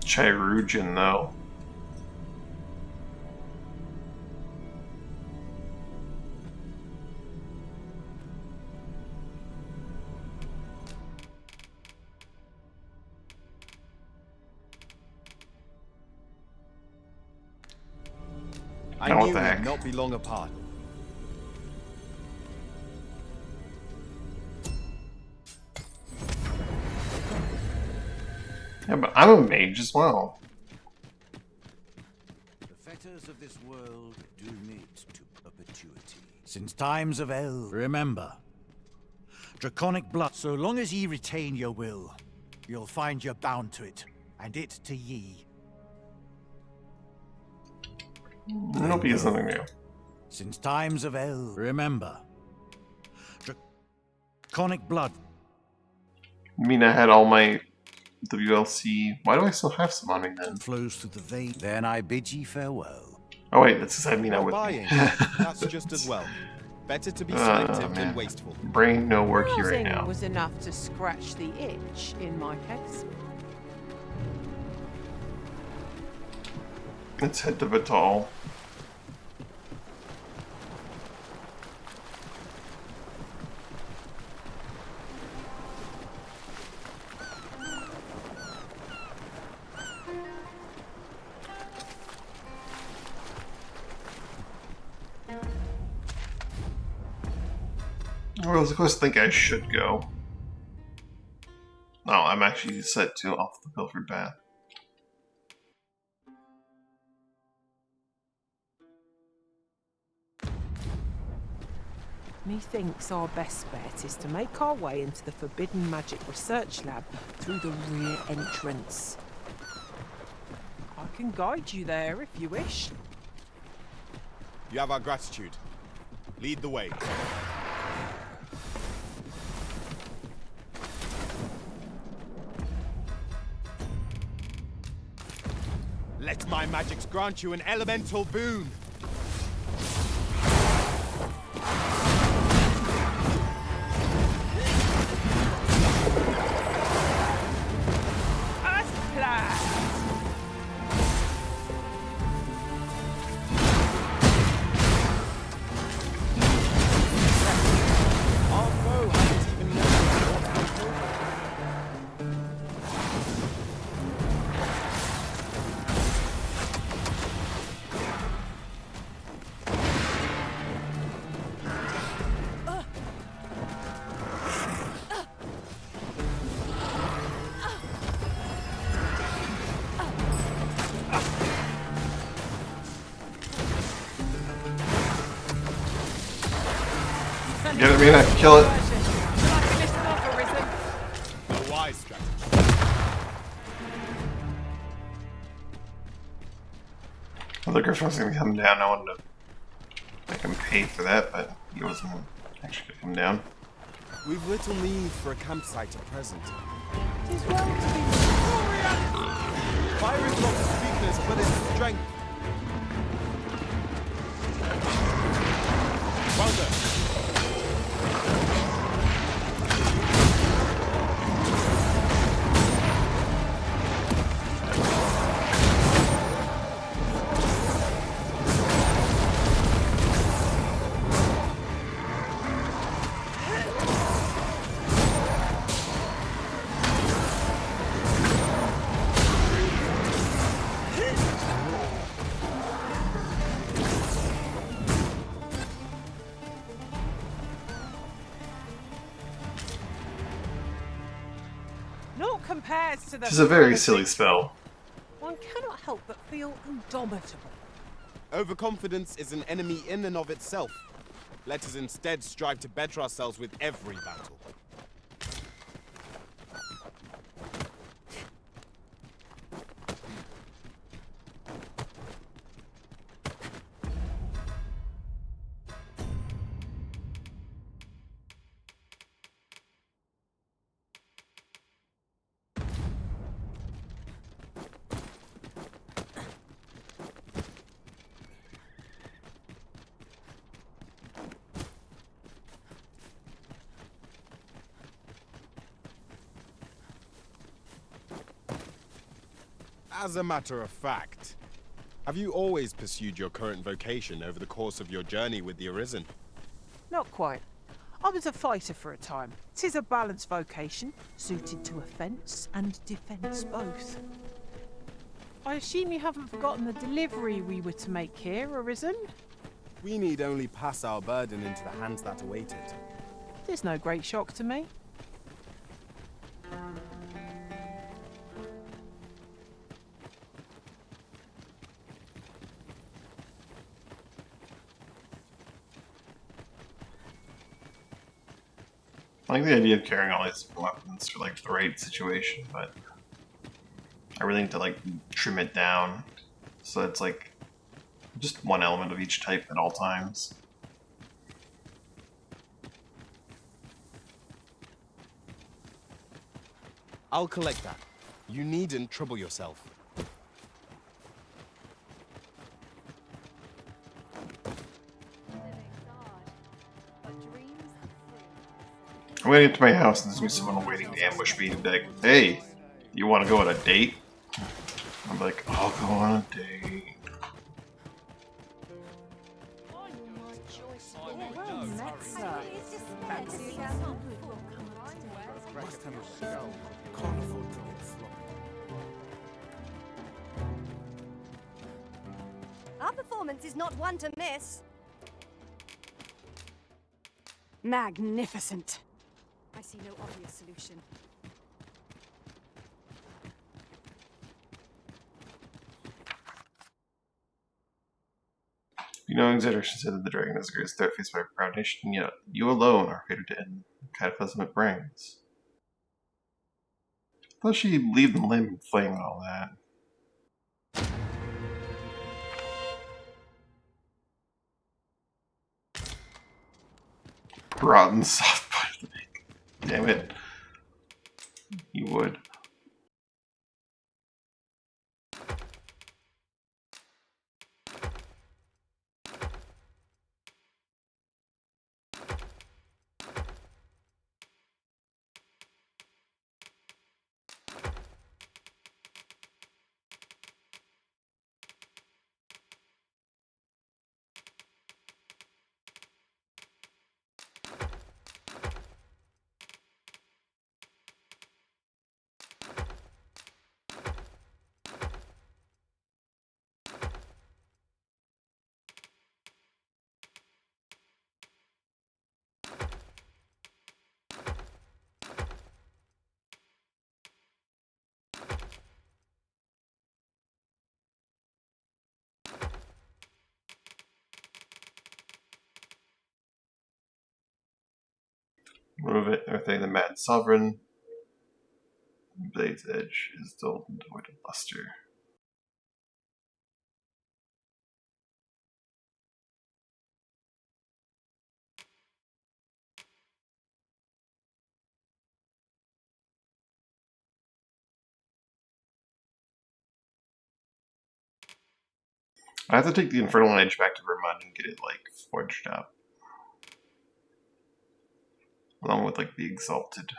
Chirurgeon, though. I Now what knew the we'd heck? not be long apart. Yeah, but I'm a mage as well. The fetters of this world do knit to perpetuity. Since times of El, remember. Draconic blood, so long as ye retain your will, you'll find you're bound to it, and it to ye. It'll be something new. Since times of El, remember. Draconic blood. I mean, I had all my WLC. Why do I still have some on me then? Flows through the vein. Then I bid ye farewell. Oh wait, that's because I mean I While would. buying, that's just as well. Better to be selective than man. wasteful. Brain no work here right Browsing now. was enough to scratch the itch in my case. Let's head to Vital. I was supposed to think I should go. No, I'm actually set to off the Pilfered Path. Methinks our best bet is to make our way into the Forbidden Magic Research Lab through the rear entrance. I can guide you there if you wish. You have our gratitude. Lead the way. Let my magics grant you an elemental boon. As planned. Our foe hasn't even noticed what we've Get it, Mina? Kill it. A wise strategy. Well, the Griffin was gonna come down. I wanted to make him pay for that, but he wasn't actually gonna come down. We've little need for a campsite at present. Tis well to be victorious. Fire is not its weakness, but its strength. Well done. Naught compares to the. This is a very silly spell. One cannot help but feel indomitable. Overconfidence is an enemy in and of itself. Let us instead strive to better ourselves with every battle. As a matter of fact, have you always pursued your current vocation over the course of your journey with the Arisen? Not quite. I was a fighter for a time. 'Tis a balanced vocation, suited to offence and defence both. I assume you haven't forgotten the delivery we were to make here, Arisen? We need only pass our burden into the hands that await it. There's no great shock to me. I like the idea of carrying all these weapons for like the right situation, but I really need to like trim it down so it's like just one element of each type at all times. I'll collect that. You needn't trouble yourself. I'm gonna get to my house and there's gonna be someone waiting to ambush me and be like, hey, you wanna go on a date? I'm like, I'll go on a date. Our performance is not one to miss. Magnificent. I see no obvious solution. You know, Exeter said that the dragon is the greatest threat faced by our proud nation, yet you alone are fated to end the cataclysm it brings. I thought she'd leave them limb and flame and all that. Rotten soft bite. Damn it. You would. Remove it, everything the Mad Sovereign. Blade's edge is dull and devoid of luster. I have to take the Infernal Edge back to Vermont and get it, like, forged up. Along with, like, the Exalted.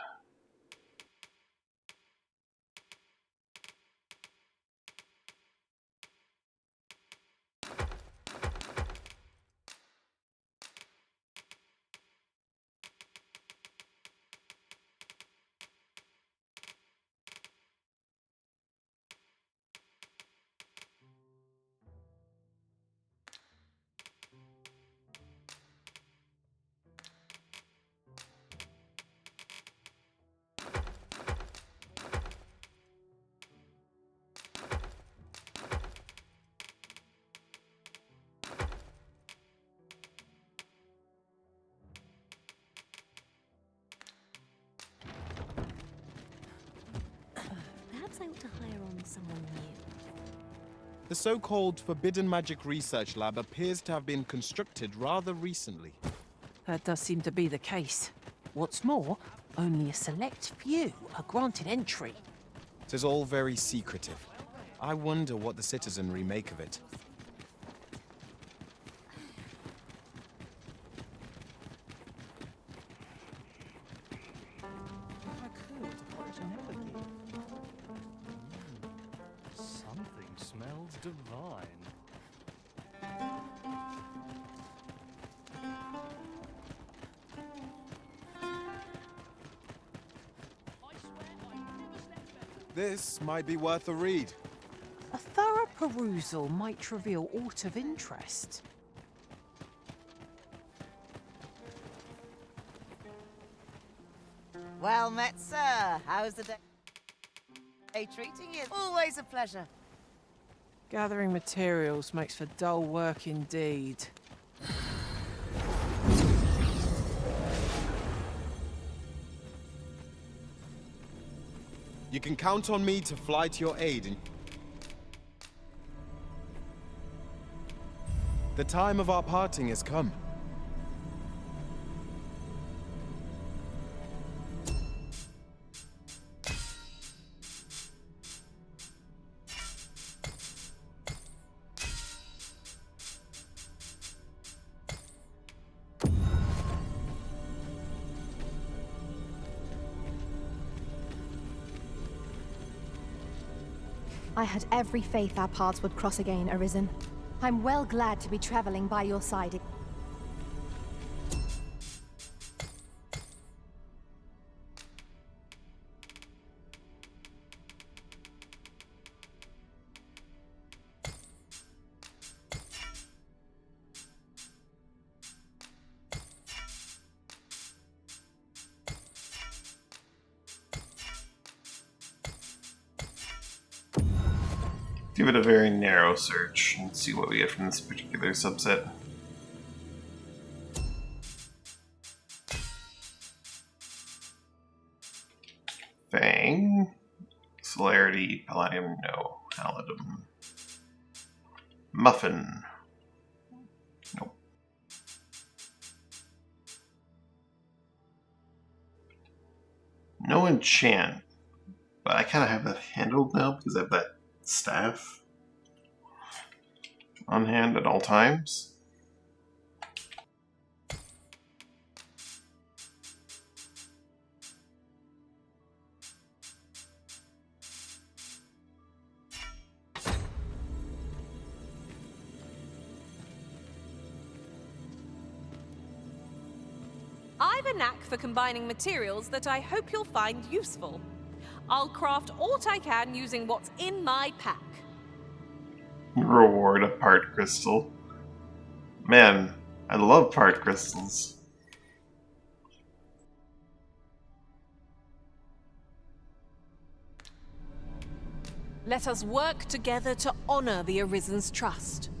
Perhaps I ought to hire on someone new. The so-called Forbidden Magic Research Lab appears to have been constructed rather recently. That does seem to be the case. What's more, only a select few are granted entry. It is all very secretive. I wonder what the citizenry make of it. If I could, I would never give. This might be worth a read. A thorough perusal might reveal aught of interest. Well met, sir. How's the day treating you? Always a pleasure. Gathering materials makes for dull work indeed. You can count on me to fly to your aid and... The time of our parting has come. I had every faith our paths would cross again, Arisen. I'm well glad to be traveling by your side. Give it a very narrow search and see what we get from this particular subset. Fang. Celerity, Palladium, no. Halidum. Muffin. Nope. No enchant. But I kind of have that handled now because I have that staff on hand at all times. I've a knack for combining materials that I hope you'll find useful. I'll craft all I can using what's in my pack. Reward a part crystal. Man, I love part crystals. Let us work together to honor the Arisen's trust.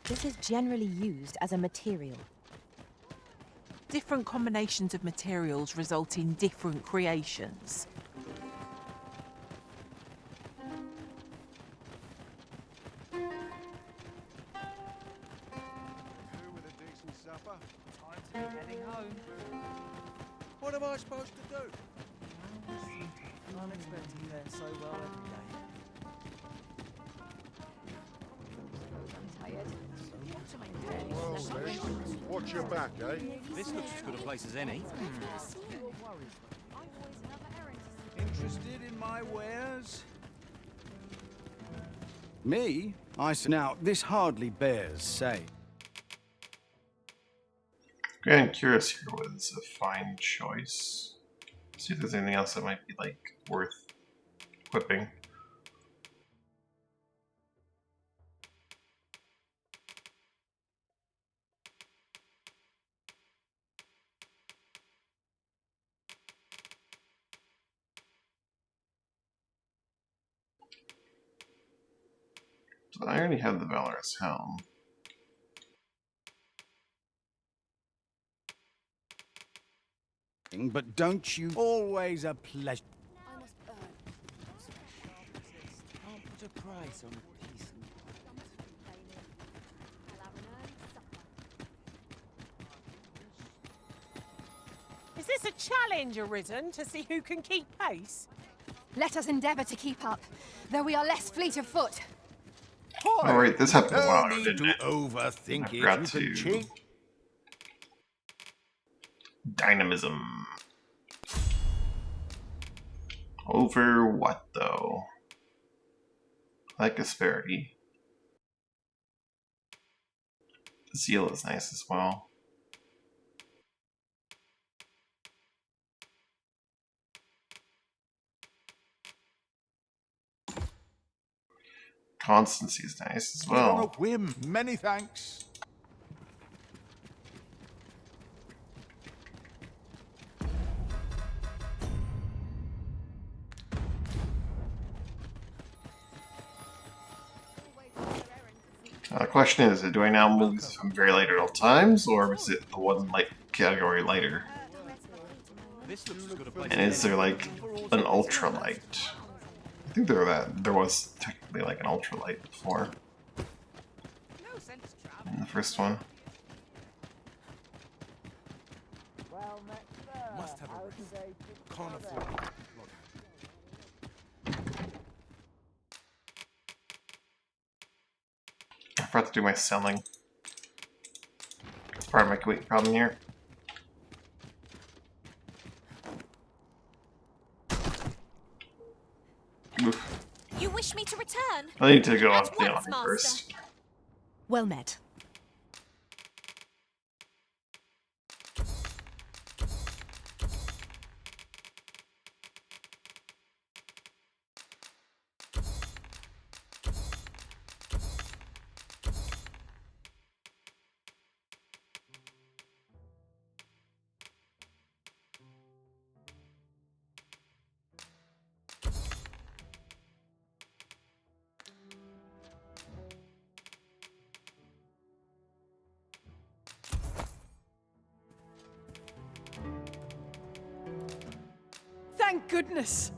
This is generally used as a material. Different combinations of materials result in different creations. With a decent supper, time to be heading home. What am I supposed to do? Can't expect to fare so well every day. I'm tired. Watch your back, eh? This looks as good a place as any. Interested in my wares? Me? I see. Now, this hardly bears say. Grand Curious here was a fine choice. See if there's anything else that might be like worth equipping. So I already have the Valorous Helm. But don't you always a pleasure? I must earn. Can't put a price on a piece of... Is this a challenge, Arisen, to see who can keep pace? Let us endeavor to keep up, though we are less fleet of foot. Oh right, this happened a while No ago, need didn't to it? overthink I it. forgot You to can cheat. Dynamism. Over what though? I like asperity. Zeal is nice as well. Constancy is nice as On a well. whim. Many thanks. The question is, do I now move if I'm very light at all times, or is it the one light category lighter? And is there like an ultralight? I think there was technically like an ultralight before. In the first one. Must have a rest. Can't afford it. I forgot to do my selling. It's part of my weight problem here. Oof. You wish me to return? I need to go At off the once, honor Master. first. Well met. Thank goodness!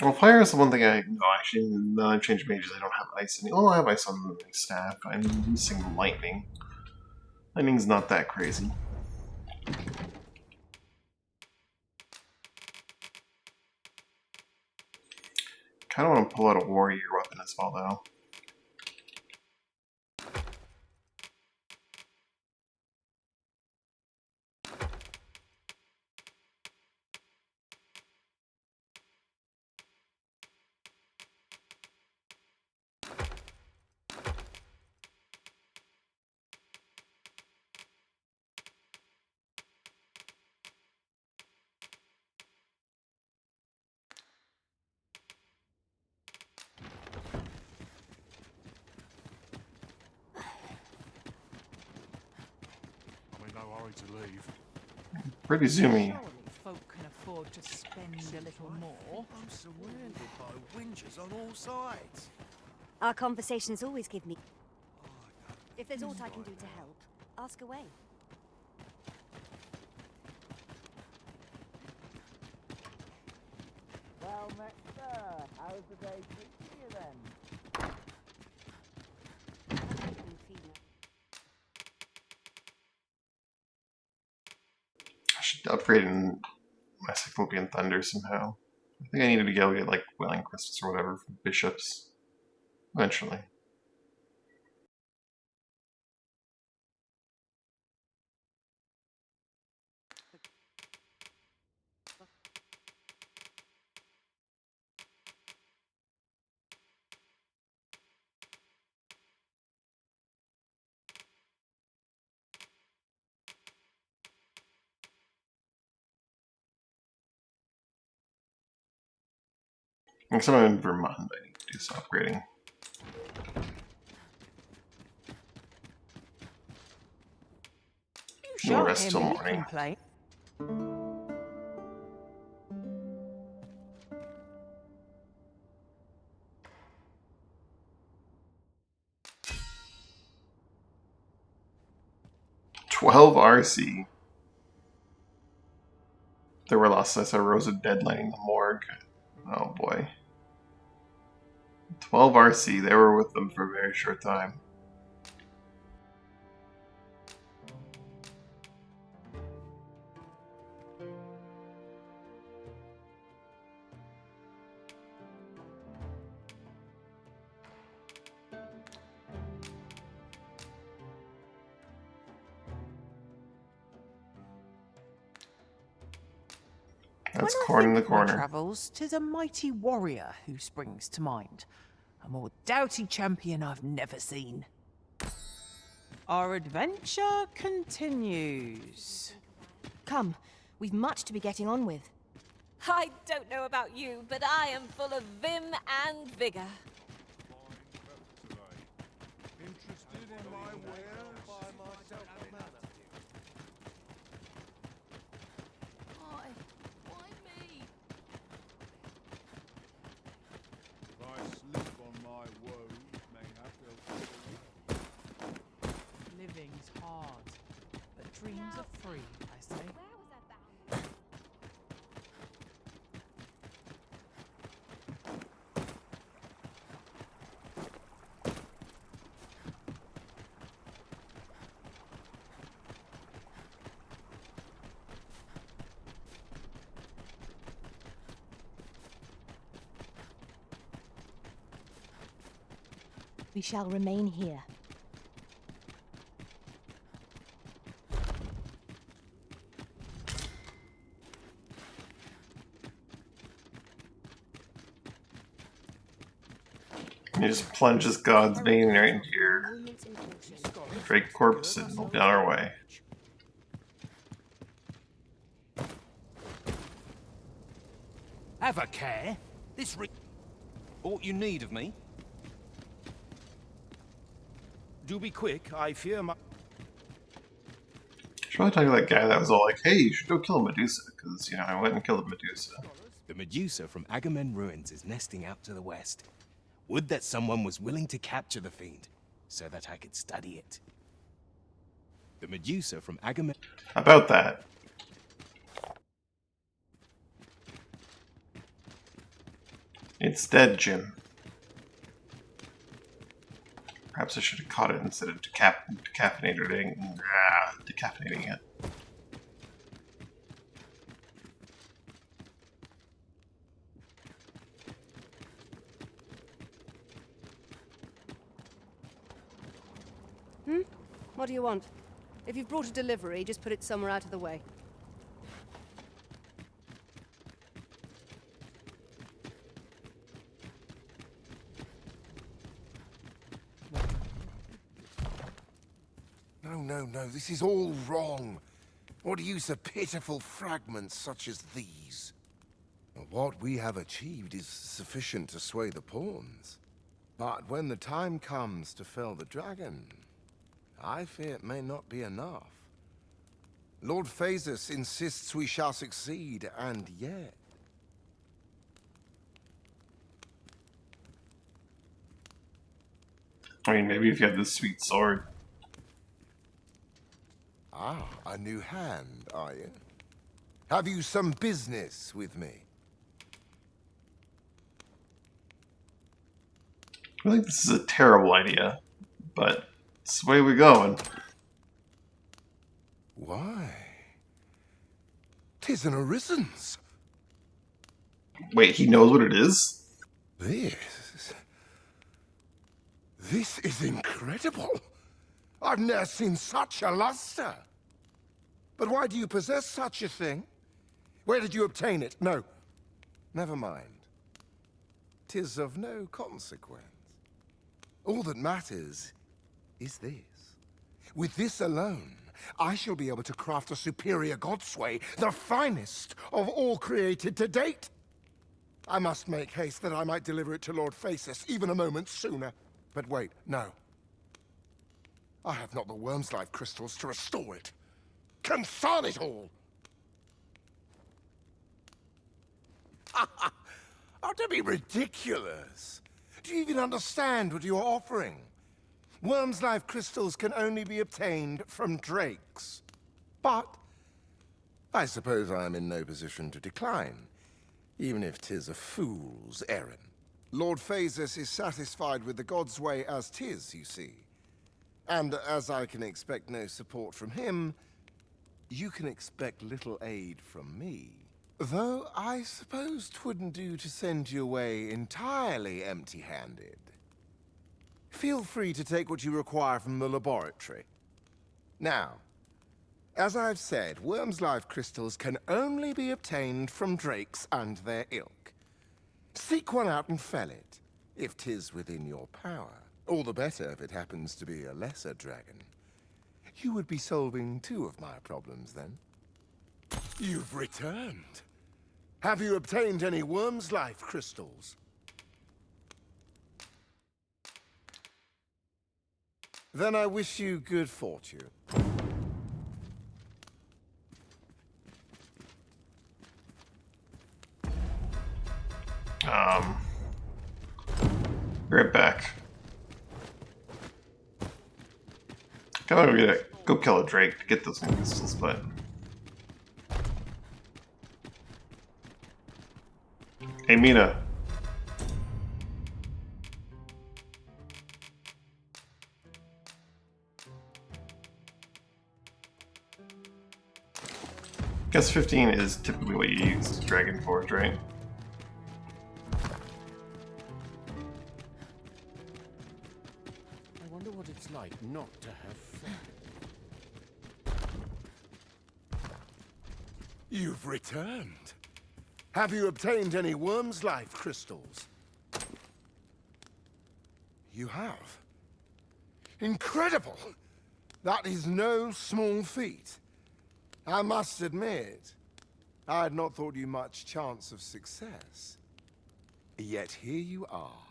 Well, fire is the one thing I no actually now I've changed mages. I don't have ice anymore. Oh, I have ice on my staff. I'm missing lightning. Lightning's not that crazy. Kind of want to pull out a warrior weapon as well, though. I'm in no hurry to leave. Pretty zoomy. Surely folk can afford to spend a little more. I'm surrounded by whingers on all sides. Our conversations always give me... If there's aught I can do to help, ask away. Well met, sir. How's the day treating you then? I should upgrade in my Cyclopean Thunder somehow. I think I needed to go get like Welling Crystals or whatever from bishops. Eventually. I'm somewhere in Vermont, I need to do some upgrading. No rest till morning. Complaint. 12 RC. There were lost. I saw rows of dead lining the morgue. Oh boy. 12 RC. They were with them for a very short time. That's When I corn in the think of my corner. travels, 'tis a mighty warrior who springs to mind. A more doughty champion I've never seen. Our adventure continues. Come, we've much to be getting on with. I don't know about you, but I am full of vim and vigor. Interested in my wares? Buy myself a manor. Why me? If I sleep on my woes, mayhap they'll Living's hard, but dreams are free, I say. We shall remain here. You just plunge this god's vein right into your Drake corpse and we'll be on our way. Have a care. This Aught you need of me? Do be quick, I fear my... Should probably talk to that guy that was all like, hey, you should go kill Medusa, because, you know, I went and killed Medusa. The Medusa from Agamemnon Ruins is nesting out to the west. Would that someone was willing to capture the fiend, so that I could study it. The Medusa from Agamemnon... About that. It's dead, Jim. Perhaps I should have caught it instead of decaffeinating it. What do you want? If you've brought a delivery, just put it somewhere out of the way. No, this is all wrong. What use of pitiful fragments such as these? What we have achieved is sufficient to sway the pawns. But when the time comes to fell the dragon, I fear it may not be enough. Lord Phasus insists we shall succeed, and yet... I mean, maybe if you had this sweet sword. Ah, a new hand, are you? Have you some business with me? I think this is a terrible idea, but it's the way we're going. Why? 'Tis an orisons. Wait, he knows what it is? This is incredible. I've never seen such a luster. But why do you possess such a thing? Where did you obtain it? No, never mind. 'Tis of no consequence. All that matters is this. With this alone, I shall be able to craft a superior godsway, the finest of all created to date. I must make haste that I might deliver it to Lord Phasus even a moment sooner. But wait, no. I have not the worm's life crystals to restore it. Consign it all! Oh, don't be ridiculous. Do you even understand what you are offering? Worm's life crystals can only be obtained from drakes. But I suppose I am in no position to decline, even if 'tis a fool's errand. Lord Phasus is satisfied with the god's way as 'tis, you see. And as I can expect no support from him, you can expect little aid from me. Though I suppose 'twouldn't do to send you away entirely empty-handed. Feel free to take what you require from the laboratory. Now, As I've said, worms' life crystals can only be obtained from drakes and their ilk. Seek one out and fell it, if 'tis within your power. All the better if it happens to be a lesser dragon. You would be solving 2 of my problems then. You've returned. Have you obtained any worms' life crystals? Then I wish you good fortune. Be right back. Go kill a drake to get those new crystals, but hey, Mina. Guess 15 is typically what you use Dragon Forge, right? I wonder what it's like not to have fun. You've returned. Have you obtained any worms' life crystals? You have. Incredible! That is no small feat. I must admit, I had not thought you much chance of success. Yet here you are,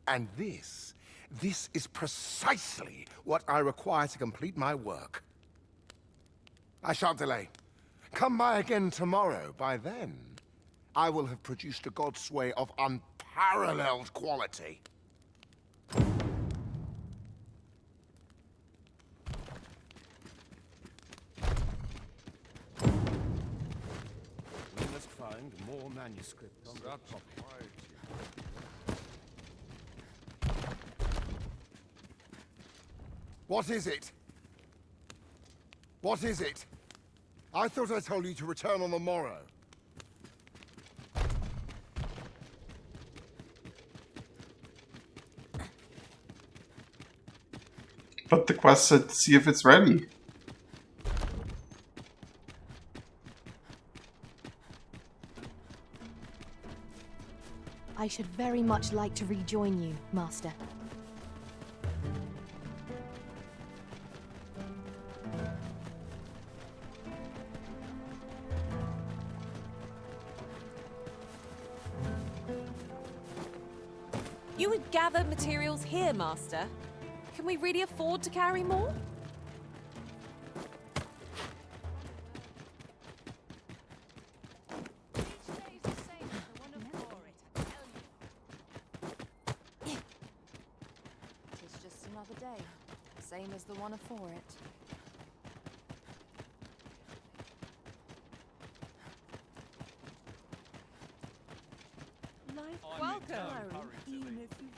and this is precisely what I require to complete my work. I shan't delay. Come by again tomorrow. By then, I will have produced a godsway of unparalleled quality. We must find more manuscripts on that topic. What is it? What is it? I thought I told you to return on the morrow. But the quest said to see if it's ready. I should very much like to rejoin you, Master. You would gather materials here, Master. Can we really afford to carry more? It's just another day, same as the one afore it. Welcome.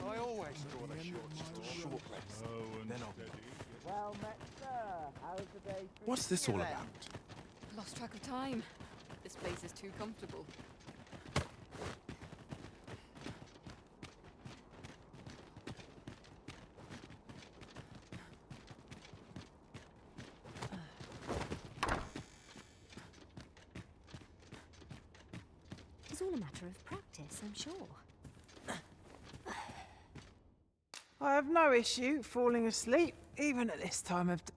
I always thought I should just a short rest. Then I'll be... Well met, sir. How's the day? What's this all about? Lost track of time. This place is too comfortable. It's all a matter of practice, I'm sure. I have no issue falling asleep, even at this time of day.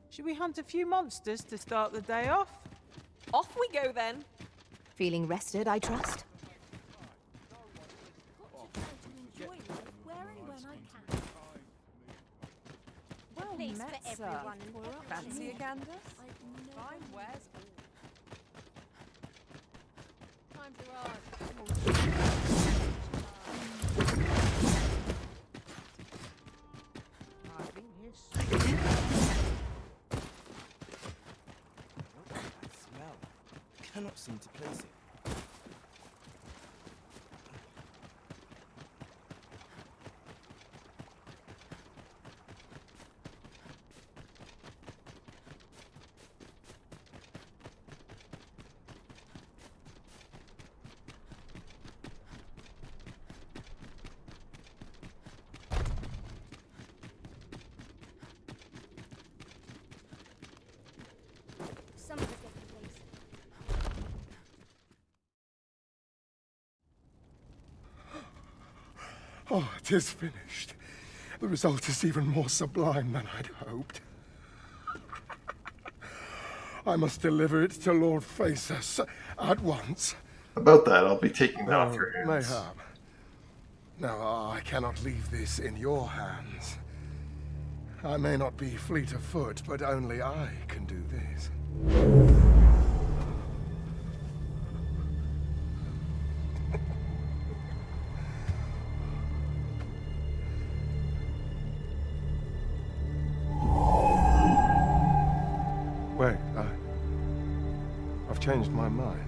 Should we hunt a few monsters to start the day off? Off we go then. Feeling rested, I trust? Well met, for sir. everyone. Fancy a gander? Fine, where's time to run? I've been here so That smell. Cannot seem to place it. Oh, it is finished. The result is even more sublime than I'd hoped. I must deliver it to Lord Phaesus at once. About that, I'll be taking that off your hands. Mayhap. Now, I cannot leave this in your hands. I may not be fleet of foot, but only I can do this. Wait, I've changed my mind.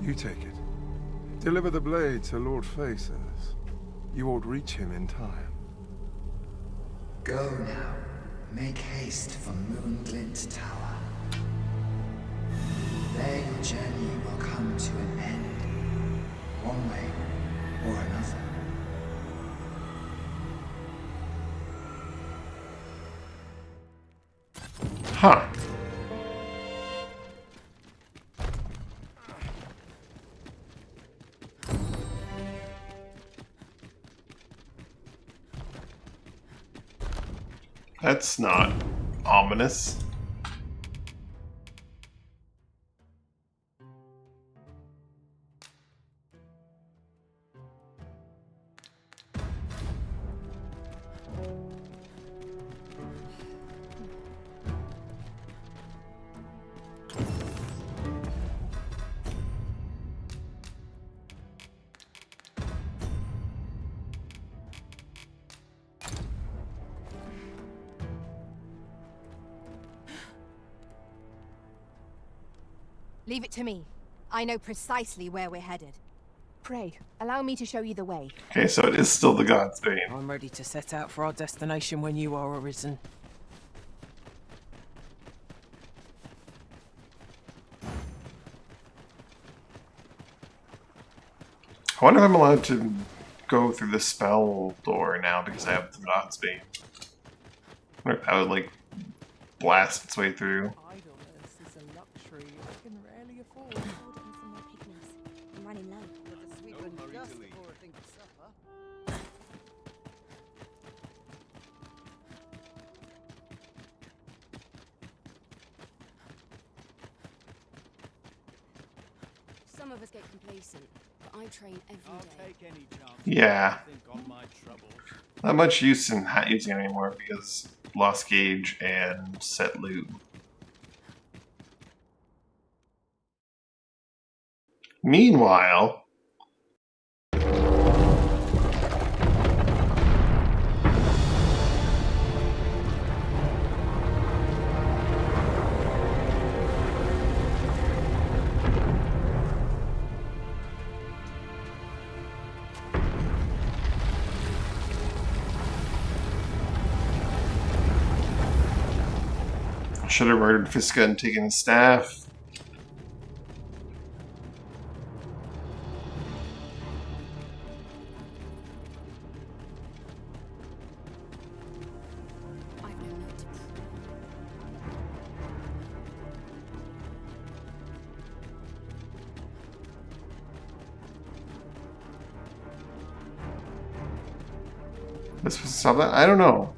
You take it. Deliver the blade to Lord Phaesus. You ought reach him in time. Go now. Make haste for Moonglint Tower. There your journey will come to an end, one way or another. Huh. That's not ominous. Leave it to me. I know precisely where we're headed. Pray, allow me to show you the way. Okay, so it is still the God's Bane. I'm ready to set out for our destination when you are arisen. I wonder if I'm allowed to go through the spell door now because I have the God's Bane. I wonder if that would, like, blast its way through. Idleness is a luxury I can rarely afford. I'm running low. With a sweet and dust before I think of supper. Some of us get complacent, but I train every day. I'll take any chance. Yeah. Think on my troubles. Not much use in using it anymore because Lost Gauge and Set Loot. Meanwhile, I should have murdered Fiska and taken his staff. Am I supposed to stop that? I don't know.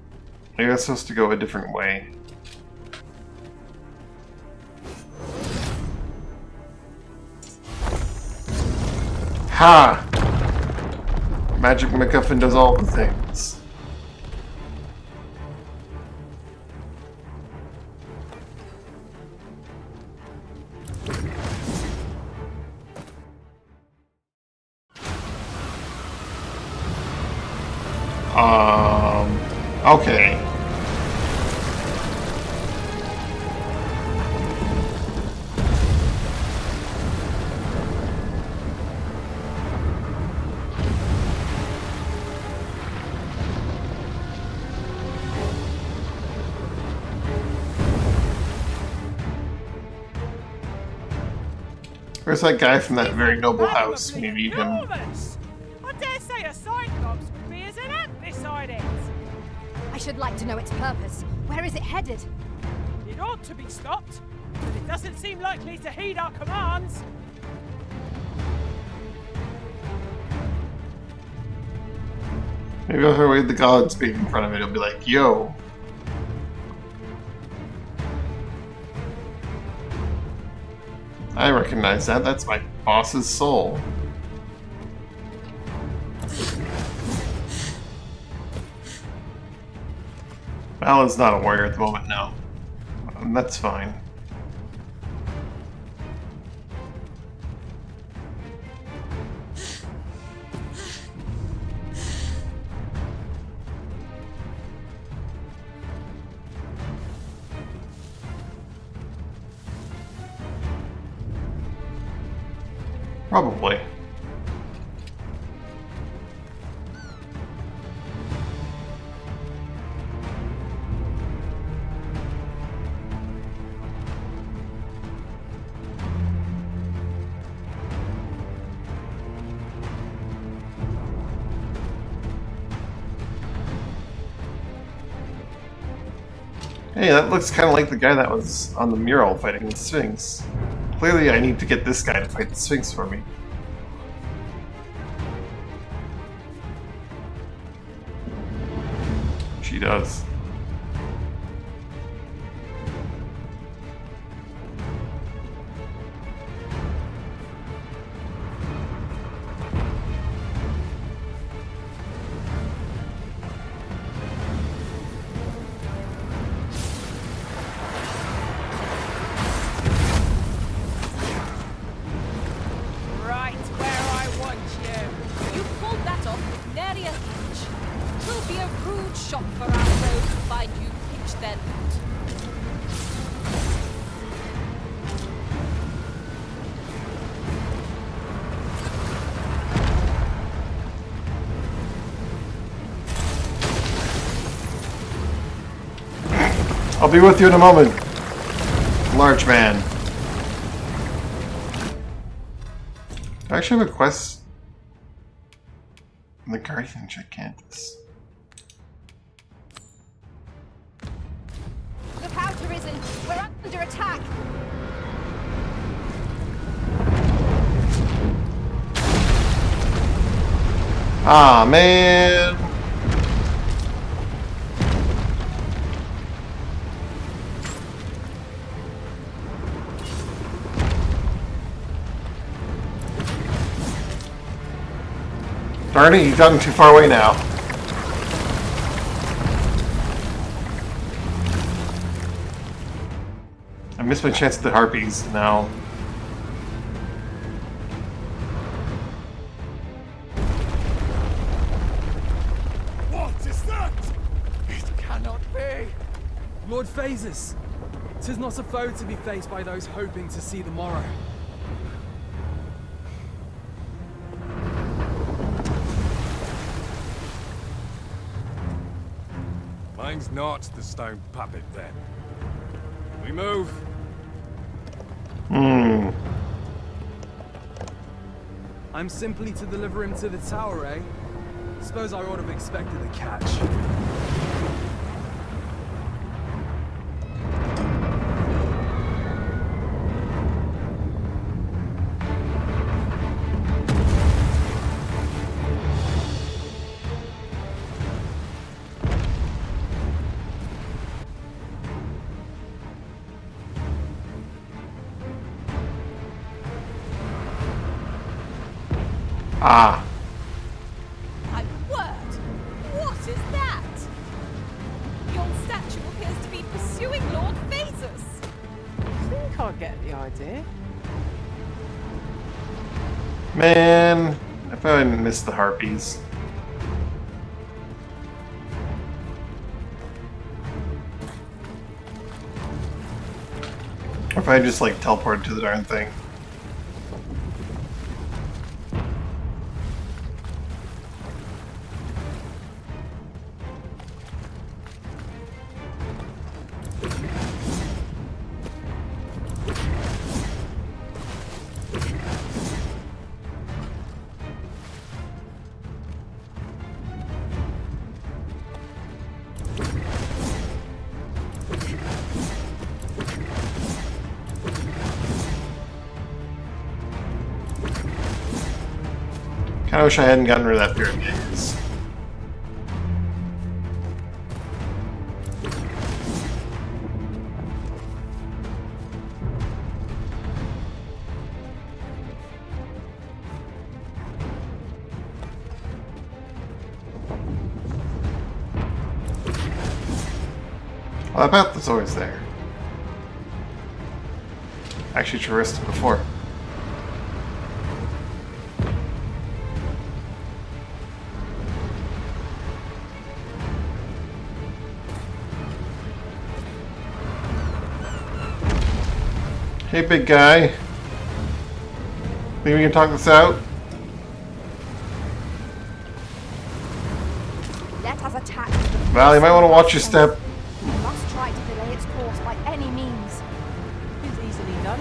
Maybe I'm supposed to go a different way. Ha! Magic MacGuffin does all the things. Okay. Where's that guy from that very noble house when you need him? Enormous! I dare say a Cyclops would be as an ant beside it. I should like to know its purpose. Where is it headed? It ought to be stopped, but it doesn't seem likely to heed our commands. Maybe if I wave the god speed in front of it, it'll be like, yo. I recognize that. That's my boss's soul. Alan's not a warrior at the moment, no. That's fine. Probably. Hey, that looks kind of like the guy that was on the mural fighting the Sphinx. Clearly I need to get this guy to fight the Sphinx for me. She does. Right where I want you. You pulled that off with nary a hitch. 'Twill be a rude shock for our foes to find you pitched their net. I'll be with you in a moment, large man. I actually have a quest in the Guardian Gigantus. Look out, Arisen! We're under attack! Ah, man! Darn it, you've gotten too far away now. I missed my chance at the harpies now. What is that? It cannot be! Lord Phases! 'Tis not a foe to be faced by those hoping to see the morrow. Mine's not the stone puppet, then. We move. I'm simply to deliver him to the tower, eh? Suppose I ought to have expected a catch. Ah. My word! What is that? Your statue appears to be pursuing Lord Phases. I think I get the idea. Man, if I hadn't missed the harpies. Or if I just like teleported to the darn thing. I wish I hadn't gotten rid of that pyramid. Well, I bet that's always there. Actually traversed it before. Hey, big guy. Think we can talk this out? Let us attack. Val, you might want to watch your step. We must try to delay its course by any means. It's easily done.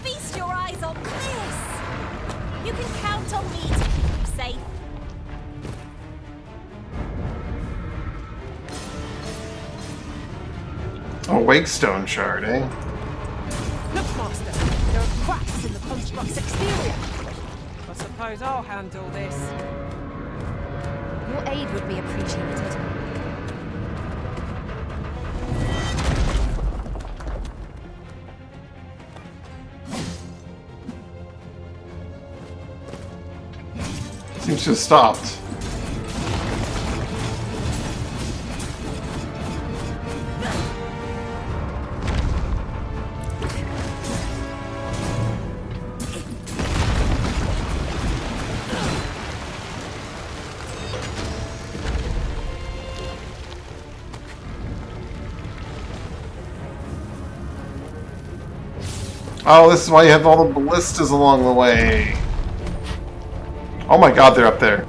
Feast your eyes on this! You can count on me to keep you safe. Oh, Wakestone shard, eh? Look, Master, there are cracks in the construct's exterior. I suppose I'll handle this. Your aid would be appreciated. Seems to have stopped. Oh, this is why you have all the ballistas along the way. Oh my god, they're up there.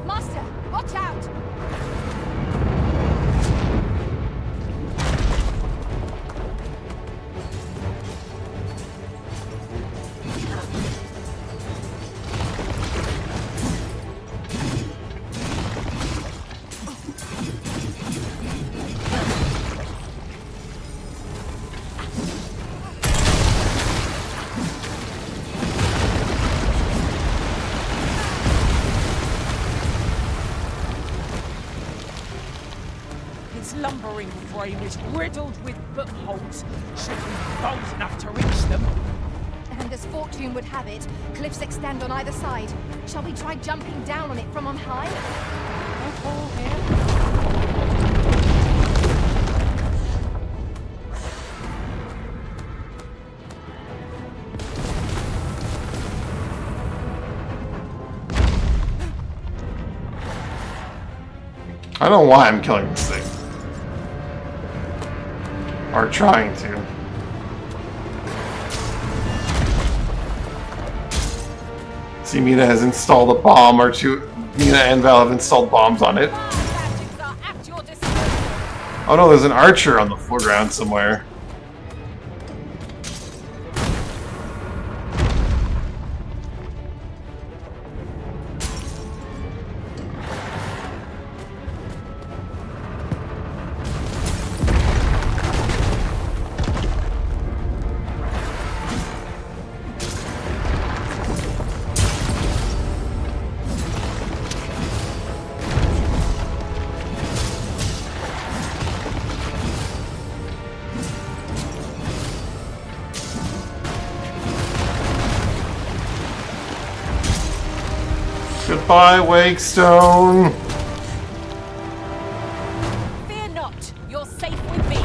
Master, watch out! Its lumbering frame is riddled with footholds. Should we be bold enough to reach them? And as fortune would have it, cliffs extend on either side. Shall we try jumping down on it from on high? I don't know why I'm killing this thing. Or trying to. See, Mina has installed a bomb or two. Mina and Val have installed bombs on it. Oh no, there's an archer on the foreground somewhere. Goodbye, Wakestone. Fear not, you're safe with me.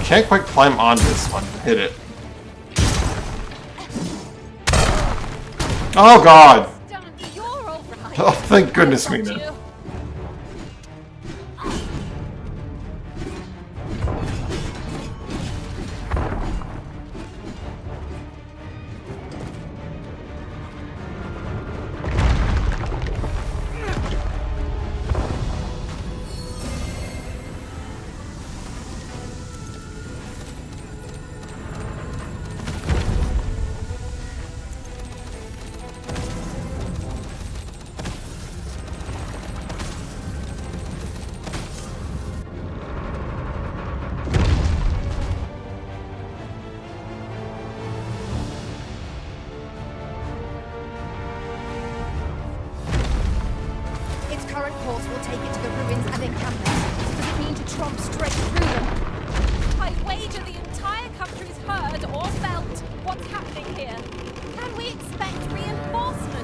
can't quite climb on this one to hit it. Oh god! Oh, thank goodness, Mina. Its current course will take it to the ruins and encampment. Does it mean to tromp straight through them? I wager the entire country's heard or felt what's happening here. Can we expect reinforcements?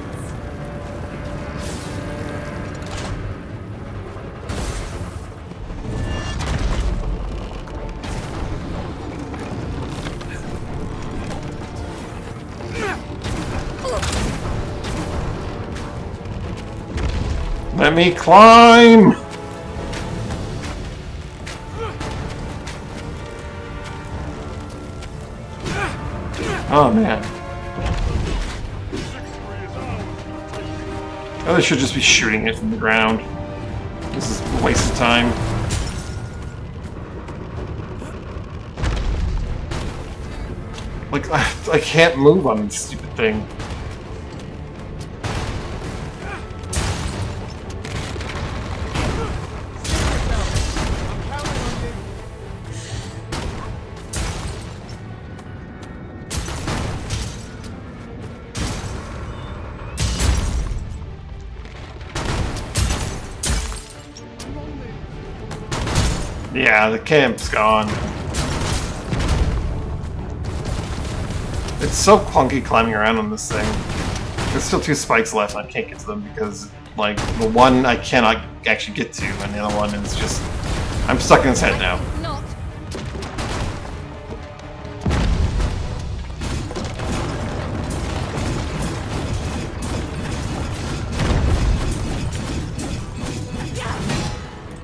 Let me climb! Oh man. Oh, they should just be shooting it from the ground. This is a waste of time. Like, I can't move on this stupid thing. Yeah, the camp's gone. It's so clunky climbing around on this thing. There's still 2 spikes left and I can't get to them because, like, the one I cannot actually get to and the other one is just... I'm stuck in his head now.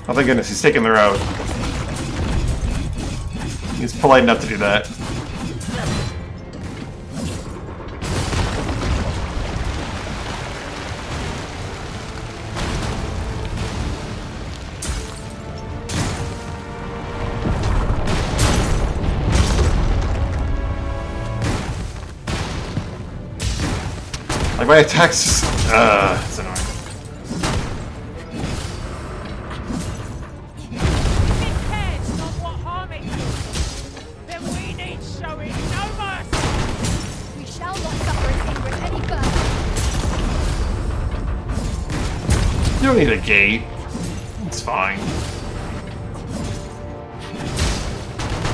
Oh thank goodness, he's taking the road. He's polite enough to do that. Like my attacks just it's annoying. You don't need a gate. It's fine.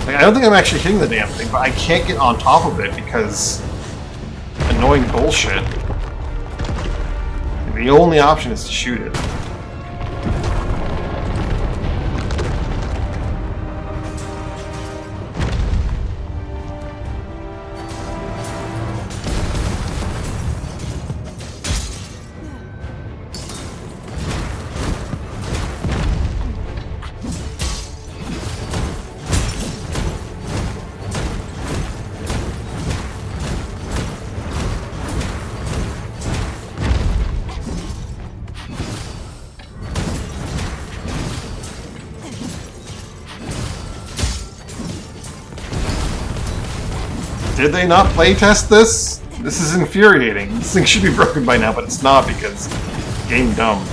Like, I don't think I'm actually hitting the damn thing, but I can't get on top of it because annoying bullshit. The only option is to shoot it. Did they not playtest this? This is infuriating. This thing should be broken by now, but it's not because game dumb.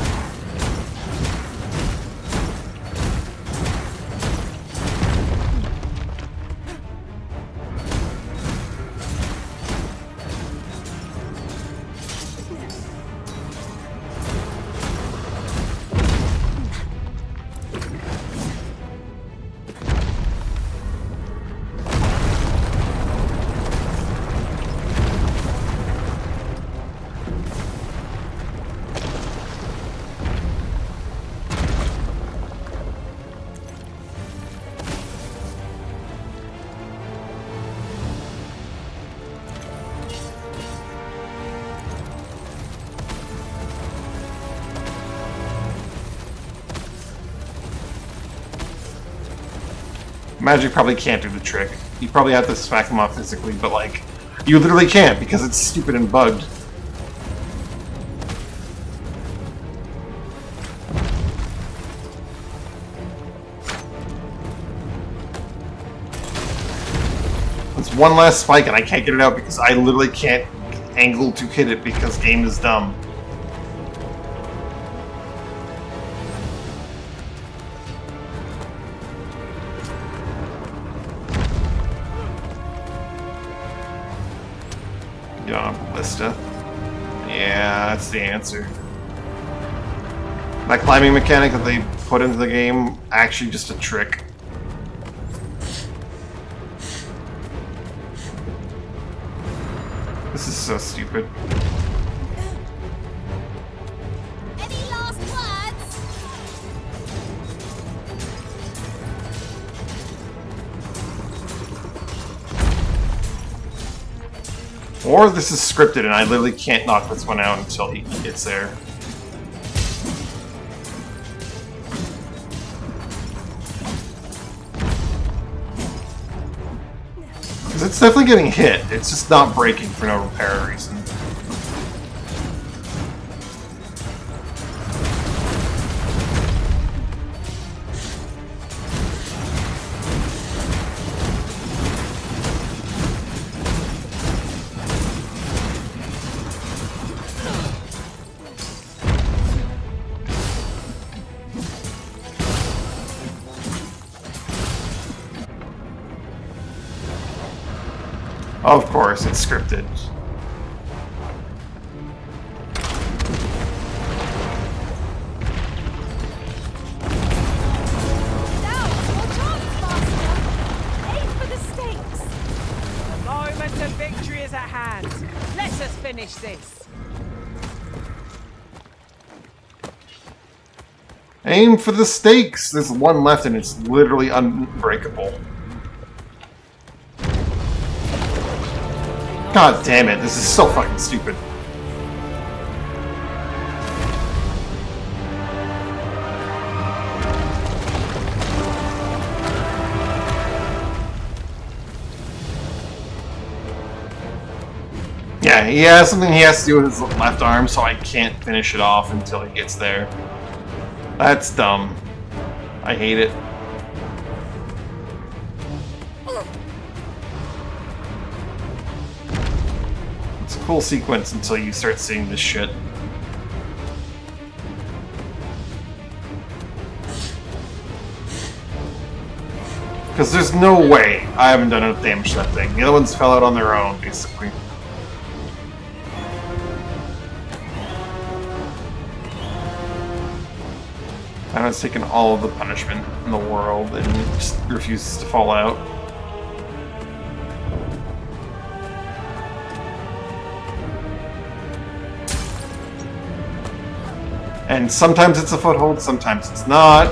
Magic probably can't do the trick. You probably have to smack them off physically, but like, you literally can't because it's stupid and bugged. It's one last spike and I can't get it out because I literally can't angle to hit it because game is dumb. Get on a ballista. Yeah, that's the answer. That climbing mechanic that they put into the game, actually just a trick. This is so stupid. Any last words? Or this is scripted and I literally can't knock this one out until he gets there. Because it's definitely getting hit, it's just not breaking for no apparent reason. Of course, it's scripted. The moment of victory is at hand. Let us finish this. Aim for the stakes! There's one left and it's literally unbreakable. God damn it, this is so fucking stupid. Yeah, he has something he has to do with his left arm, so I can't finish it off until he gets there. That's dumb. I hate it. It's a cool sequence until you start seeing this shit. Because there's no way I haven't done enough damage to that thing. The other ones fell out on their own, basically. And it's taken all of the punishment in the world and just refuses to fall out. And sometimes it's a foothold, sometimes it's not.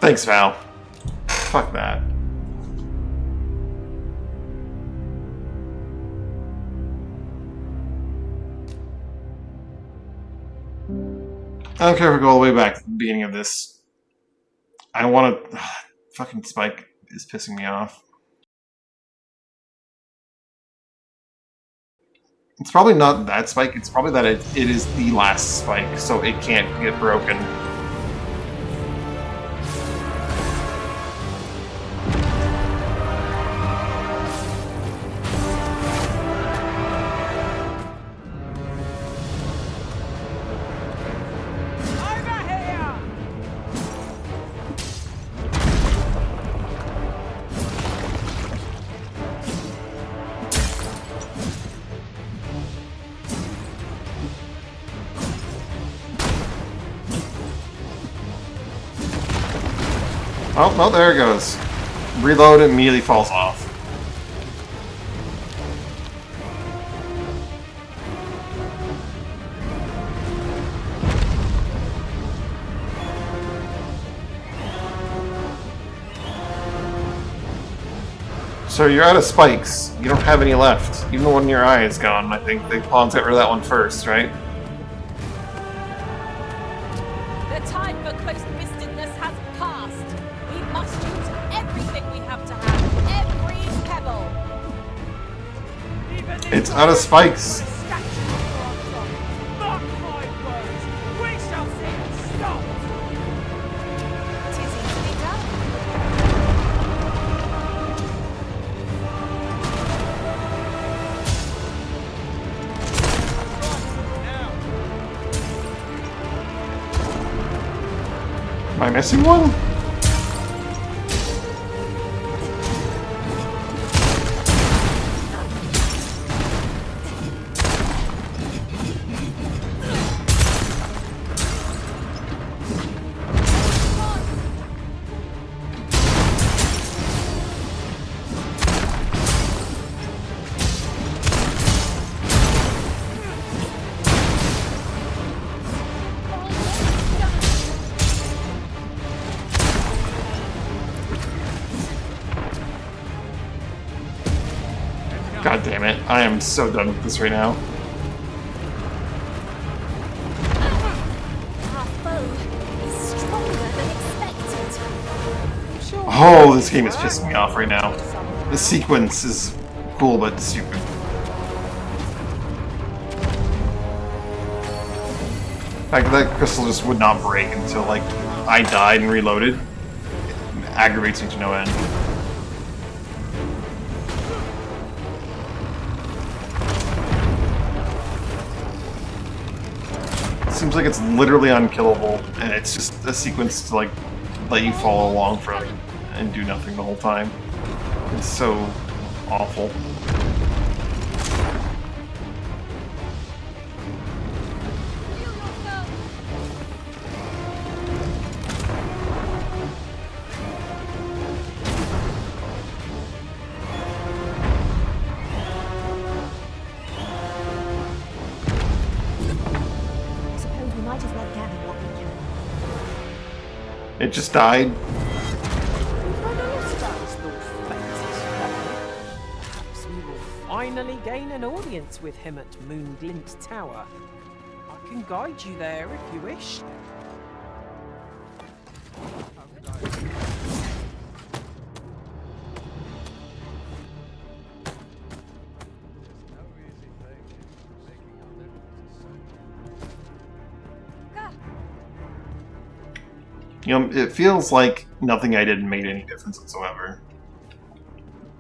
Thanks, Val. Fuck that. I don't care if we go all the way back to the beginning of this. I don't want to... Fucking Spike is pissing me off. It's probably not that Spike, it's probably that it is the last Spike, so it can't get broken. Oh, well, there it goes. Reload, it immediately falls off. So you're out of spikes. You don't have any left. Even the one in your eye is gone. I think the pawns got rid of that one first, right? The time for close-fistedness has passed. We must use everything we have to have. Every pebble. It's out of spikes. Mark my words. We shall see it stop. Tis easily done. Am I missing one? God damn it. I am so done with this right now. Our foe is stronger than expected. Oh, this game is pissing me off right now. The sequence is cool but stupid. The fact that that crystal just would not break until, like, I died and reloaded aggravates me to no end. Seems like it's literally unkillable, and it's just a sequence to, like, let you follow along for and do nothing the whole time. It's so awful. Suppose we might as well gather what we can. It just died. Perhaps we will finally gain an audience with him at Moonglint Tower. I can guide you there if you wish. You know, it feels like nothing I did made any difference whatsoever.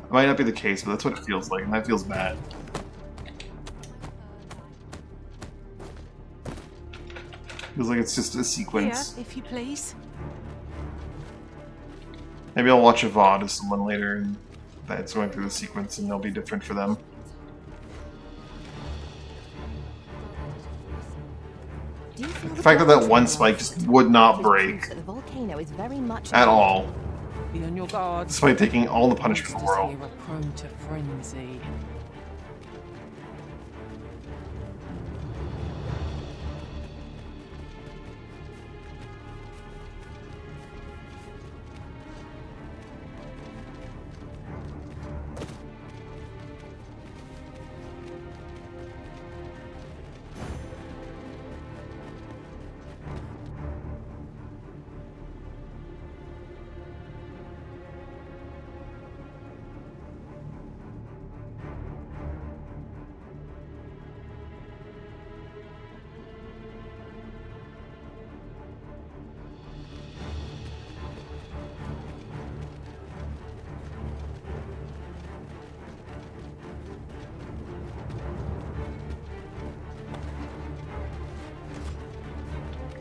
It might not be the case, but that's what it feels like, and that feels bad. Feels like it's just a sequence. Here, if you please. Maybe I'll watch a VOD of someone later and that's going through the sequence and it'll be different for them. The fact that that one spike just would not break The volcano is very much at all, Be on your guard. despite taking all the punishment in the world. Monsters here are prone to frenzy.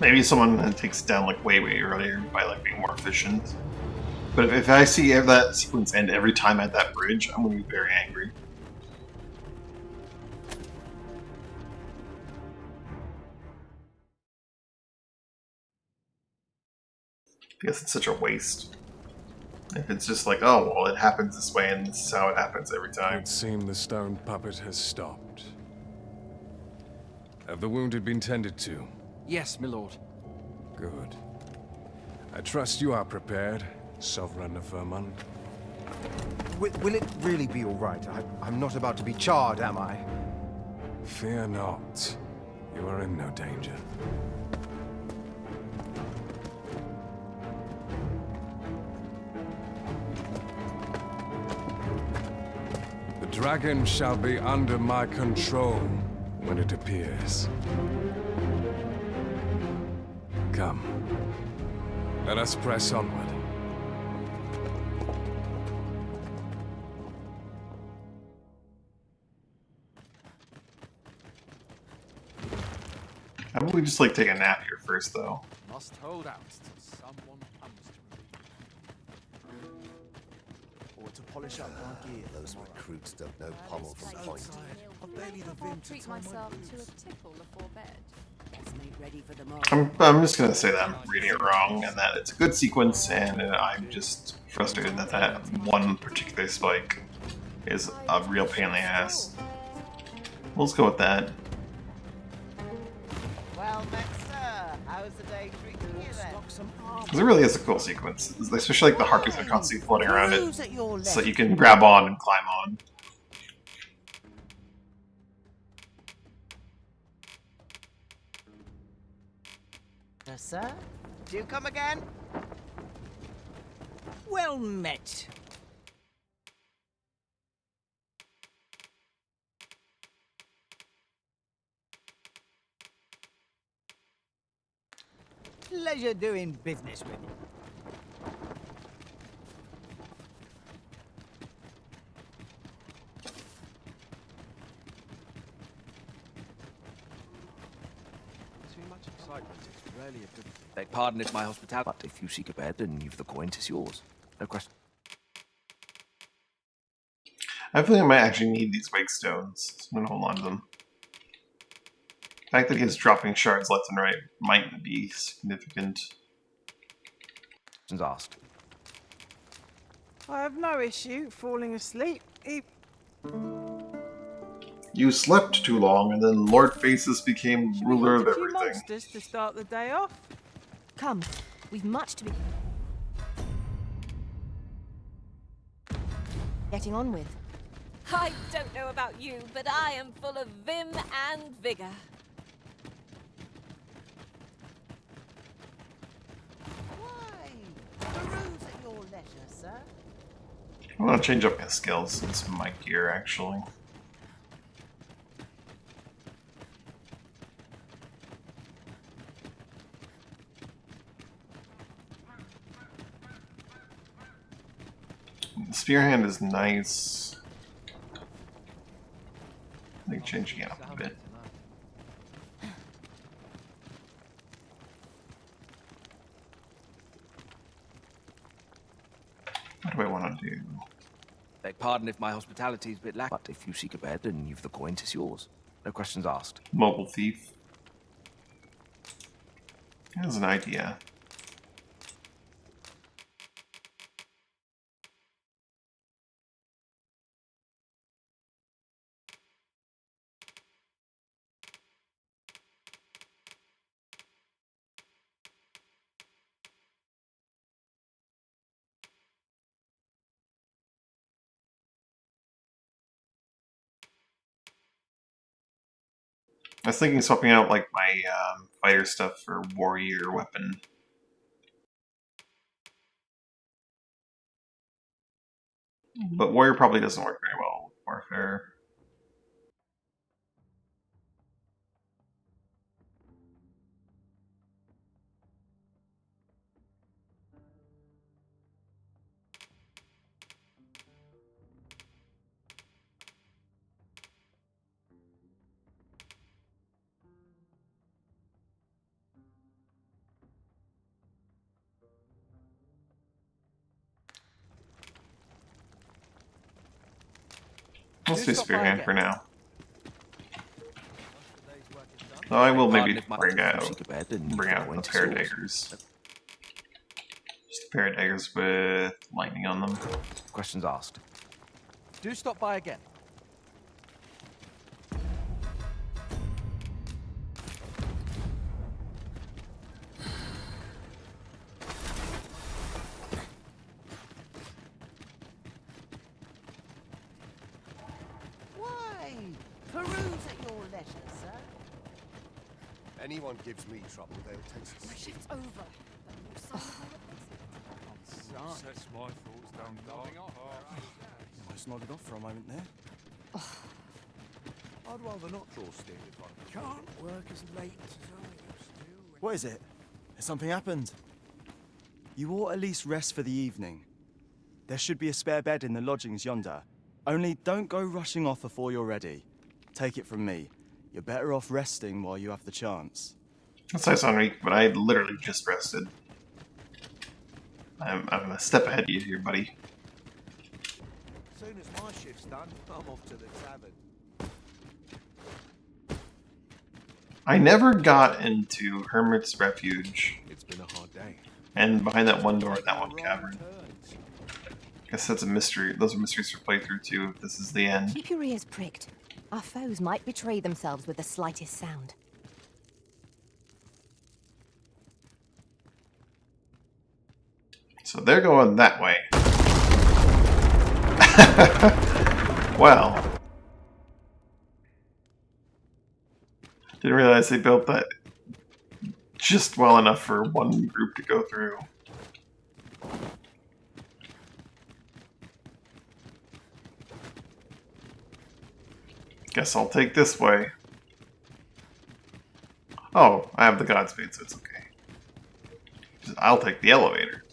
Maybe someone takes it down like way earlier by like being more efficient. But if I see that sequence end every time at that bridge, I'm gonna be very angry. Because it's such a waste. If it's just like, oh well, it happens this way and this is how it happens every time. It seems the stone puppet has stopped. Have the wounded been tended to? Yes, my lord. Good. I trust you are prepared, Sovereign of Vermund. Will it really be all right? I'm not about to be charred, am I? Fear not. You are in no danger. The dragon shall be under my control when it appears. Come. Let us press onward. How about we just like take a nap here first, though? Must hold out till someone comes to relieve. Or to polish up our gear. Those recruits don't know pommel from point. I've barely the vim to treat myself to a tipple before bed. Best made ready for the I'm just gonna say that I'm reading it wrong, and that it's a good sequence, and I'm just frustrated that that one particular spike is a real pain in the ass. Let's go with that. Well met, sir. How's the day treating you then? Because it really is a cool sequence, especially like the Harkers I can't see floating around it, so that you can grab on and climb on. Sir, do you come again? Well met. Pleasure doing business with you. Too much excitement is rarely a good thing. Beg pardon if my hospitality, but if you seek a bed and you've the coin, 'tis yours. No question. I feel like I might actually need these wake stones, so I'm gonna hold on to them. The fact that he's dropping shards left and right might be significant. Questions asked. I have no issue falling asleep. You slept too long, and then Lord Faces became ruler of A few everything. monsters to start the day off. Come, we've much to be getting on with. I don't know about you, but I am full of vim and vigor. Why? Peruse at your leisure, sir. I want to change up my skills and some of my gear, actually. The spear hand is nice. I think changing it up a bit. What do I want to do? Beg pardon if my hospitality's a bit lack, but if you seek a bed and you've the coin, 'tis yours. No questions asked. Mobile thief. Here's an idea. I was thinking swapping out like my fighter stuff for warrior weapon. But warrior probably doesn't work very well with warfare. Let's do spear hand for now. So I will maybe bring out a pair of daggers. Just a pair of daggers with lightning on them. Questions asked. Do stop by again. Aye, peruse at your leisure, sir. Anyone gives me trouble, they'll take us. My shift's over. Sets my thoughts down nothing off. Almost nodded off for a moment there. I'd rather not draw steel if I Can't work as late as I used to. What is it? Has something happened? You ought at least rest for the evening. There should be a spare bed in the lodgings yonder. Only don't go rushing off before you're ready. Take it from me. You're better off resting while you have the chance. That's nice, Henrique, but I literally just rested. I'm a step ahead of you here, buddy. As soon as my shift's done, I'm off to the tavern. I never got into Hermit's Refuge. It's been a hard day. And behind that one door in that one cavern. Guess that's a mystery. Those are mysteries for playthrough too, if this is the end. Keep your ears pricked. Our foes might betray themselves with the slightest sound. So they're going that way. Well. Didn't realize they built that just well enough for one group to go through. Guess I'll take this way. Oh, I have the Godspeed, so it's okay. I'll take the elevator.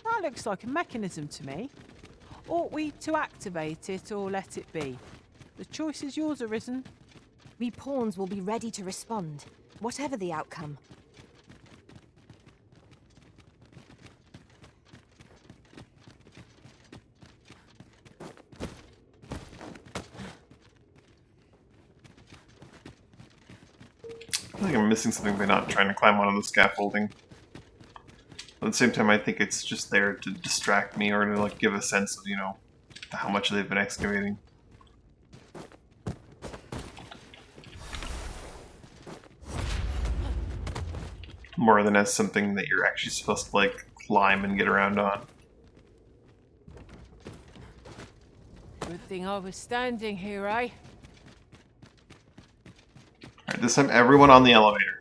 That looks like a mechanism to me. Ought we to activate it or let it be? The choice is yours, Arisen. We pawns will be ready to respond, whatever the outcome. I think I'm missing something by not trying to climb onto the scaffolding. At the same time, I think it's just there to distract me or to like give a sense of, you know, how much they've been excavating. More than as something that you're actually supposed to like climb and get around on. Good thing I was standing here, eh? Alright, this time everyone on the elevator.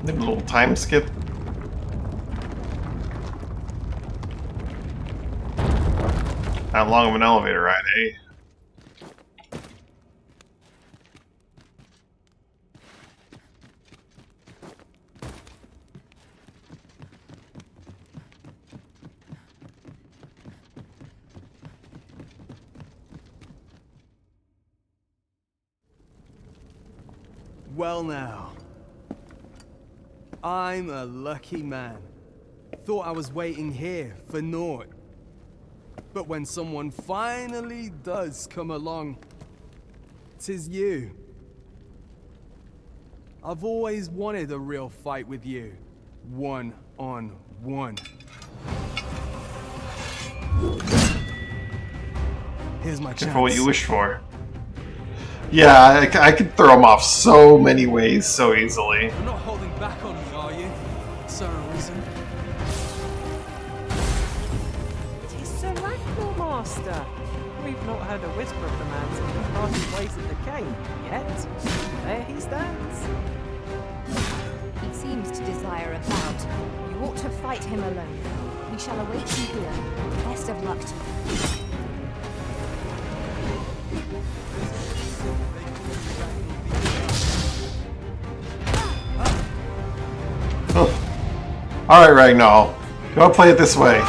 A little time skip. How long of an elevator ride, eh? Well now. I'm a lucky man. Thought I was waiting here for naught. But when someone finally does come along, 'tis you. I've always wanted a real fight with you. One-on-one. Here's my chance. Careful what you wish for. Yeah, I could throw him off so many ways so easily. You're not holding back on me, are you, Sir Arisen? Tis Sir Ragnar, Master. We've not heard a whisper of the man's departed ways at the cave yet. There he stands. He seems to desire a bout. You ought to fight him alone. We shall await you here. Best of luck to you. Alright, Ragnar. You want to play it this way?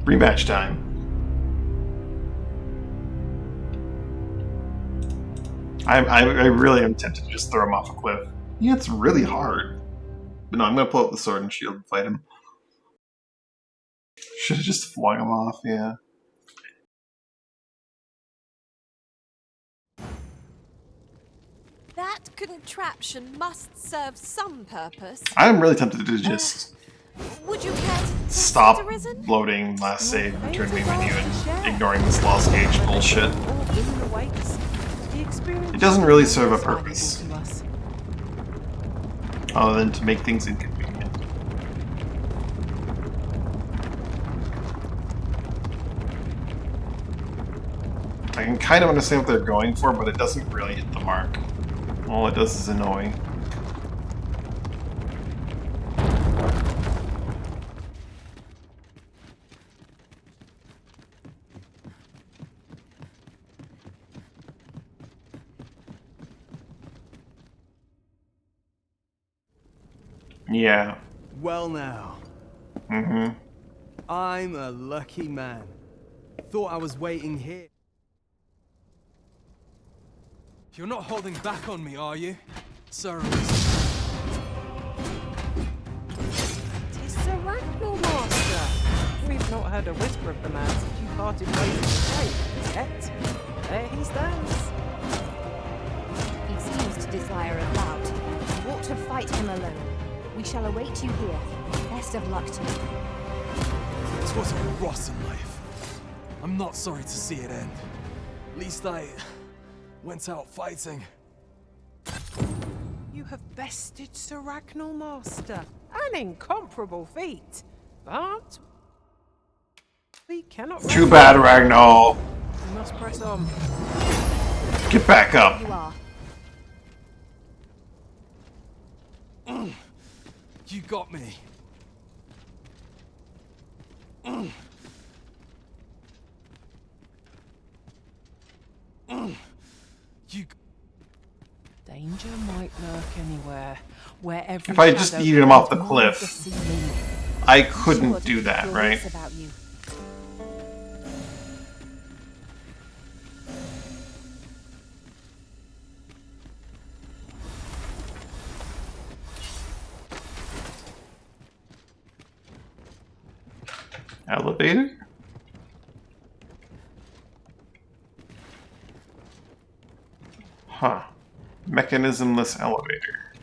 Rematch time. I really am tempted to just throw him off a cliff. Yeah, it's really hard. But no, I'm gonna pull out the sword and shield and fight him. Should have just flung him off, yeah. That contraption must serve some purpose. I'm really tempted to just Would you care to stop sit arisen? loading last save, return me menu, and ignoring this lost gauge bullshit. It doesn't really serve a purpose. Other than to make things inconvenient. I can kind of understand what they're going for, but it doesn't really hit the mark. All it does is annoy. Yeah. Well now. Mm-hmm. I'm a lucky man. Thought I was waiting here. You're not holding back on me, are you? Sir. Tis Sir Ragnall, Master. We've not heard a whisper of the man since you parted ways in the cave, yet there he stands. He seems to desire a bout. You ought to fight him alone. We shall await you here. Best of luck to you. It was a rotten life. I'm not sorry to see it end. At least I went out fighting. You have bested Sir Ragnall, Master. An incomparable feat. But we cannot. Too bad, Ragnall. We must press on. Get back up. You are. You got me. You. Danger might lurk anywhere. Where every If I just shadow yeeted him off the comes cliff, the ceiling. I couldn't do that, right? About you. Elevator? Huh. Mechanismless elevator.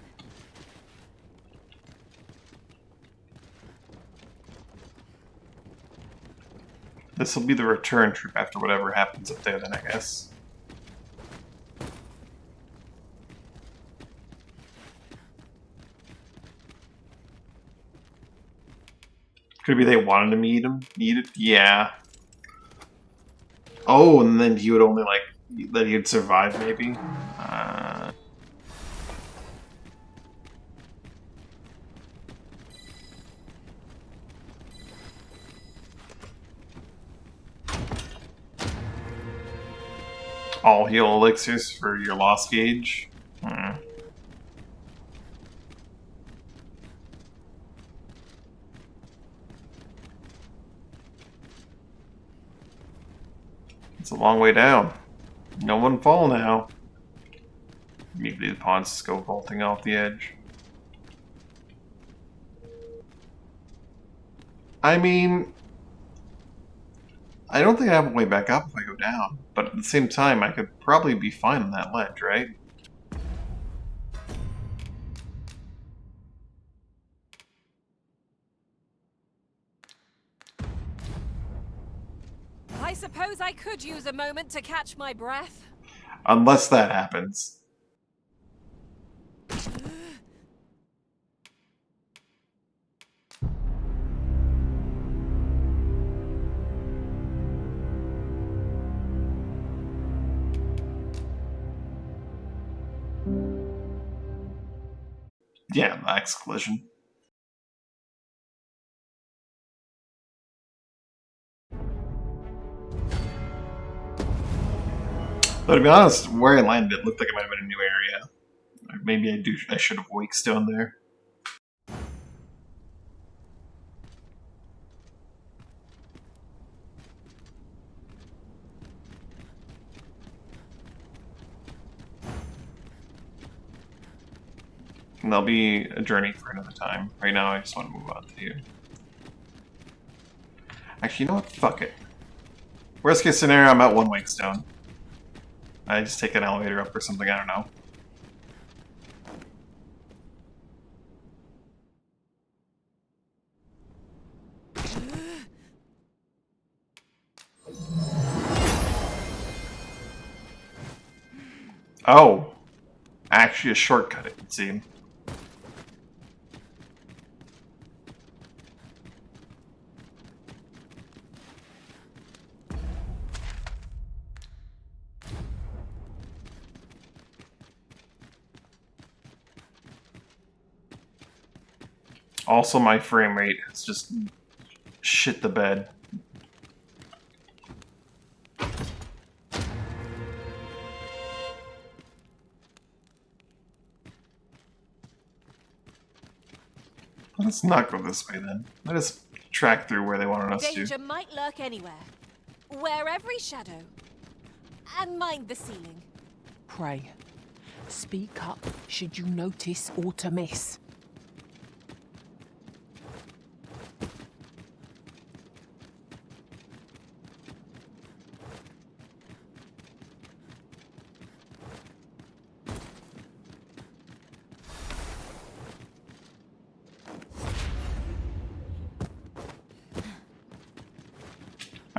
This will be the return trip after whatever happens up there then, I guess. Could be they wanted to meet him? Need it? Yeah. Oh, and then he would only like that he'd survive maybe. All heal elixirs for your lost gauge. It's a long way down. No one fall now. Maybe the pawns just go vaulting off the edge. I mean, I don't think I have a way back up if I go down, but at the same time, I could probably be fine on that ledge, right? I suppose I could use a moment to catch my breath. Unless that happens. Yeah, max collision. Though to be honest, where I landed, it looked like it might have been a new area. Or maybe I should have wake stone there. And there'll be a journey for another time. Right now, I just want to move on to here. Actually, you know what? Fuck it. Worst case scenario, I'm at 1 wake stone. I just take an elevator up or something, I don't know. Oh. Actually a shortcut, it would seem. Also, my frame rate has just shit the bed. Let's not go this way then. Let us track through where they wanted us Danger to. might lurk anywhere. Wear every shadow. And mind the ceiling. Pray. Speak up should you notice or to miss.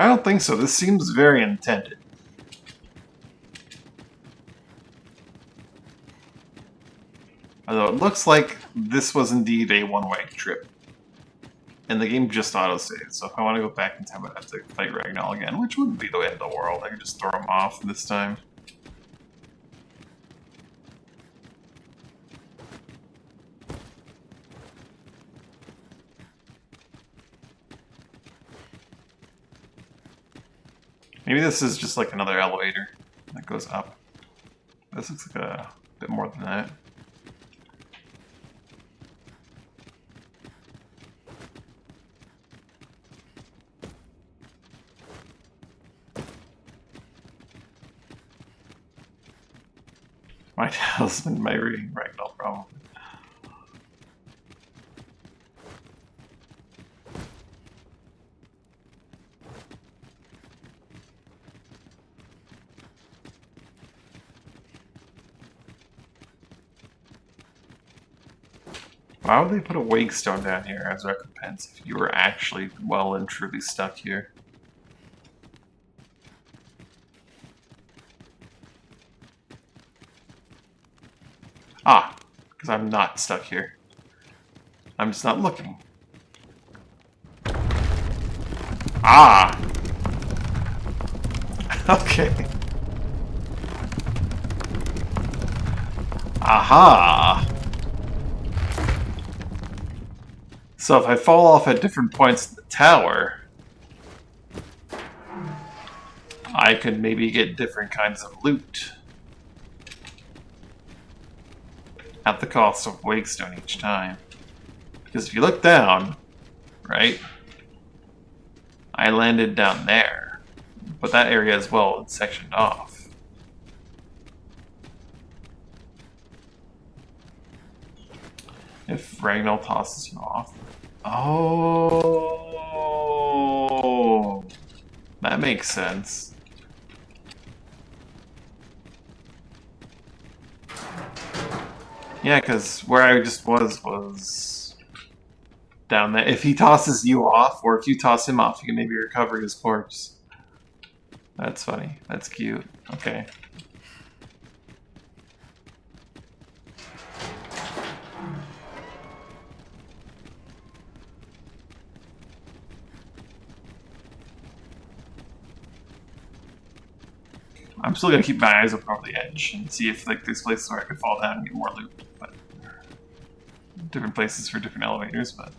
I don't think so. This seems very intended. Although it looks like this was indeed a one-way trip. And the game just autosaves, so if I want to go back in time, I'd have to fight Ragnar again, which wouldn't be the end of the world. I could just throw him off this time. Maybe this is just like another elevator that goes up. This looks like a bit more than that. My husband, my reading Ragnar, probably. Why would they put a wake stone down here as recompense if you were actually well and truly stuck here? Ah, because I'm not stuck here. I'm just not looking. Ah! Okay. Aha! So if I fall off at different points in the tower, I could maybe get different kinds of loot. At the cost of Wakestone each time. Because if you look down, right, I landed down there. But that area as well is sectioned off. If Ragnar tosses you off. Oh, that makes sense. Yeah, because where I just was down there. If he tosses you off, or if you toss him off, you can maybe recover his corpse. That's funny. That's cute. Okay. I'm still gonna keep my eyes open over the edge and see if like there's places where I could fall down and get more loot. But different places for different elevators, but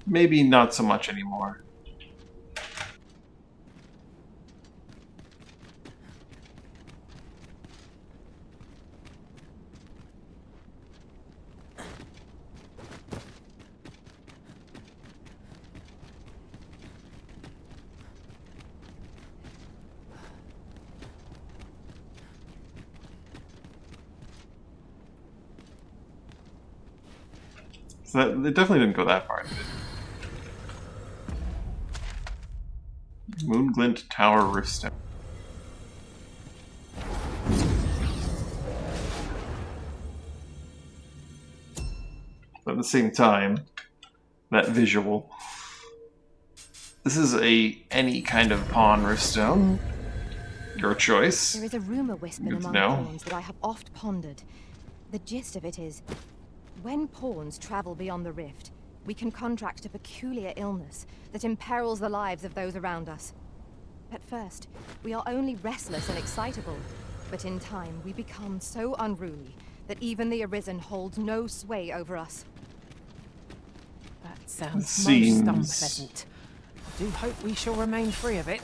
maybe not so much anymore. So that, it definitely didn't go that far, did it? Moonglint Tower Riftstone. But at the same time, that visual. This is any kind of pawn riftstone. Your choice. There is a rumor whispered Good to among know. pawns that I have oft pondered. The gist of it is, when pawns travel beyond the rift, we can contract a peculiar illness that imperils the lives of those around us. At first, we are only restless and excitable, but in time we become so unruly that even the Arisen holds no sway over us. That sounds Seems most unpleasant. I do hope we shall remain free of it.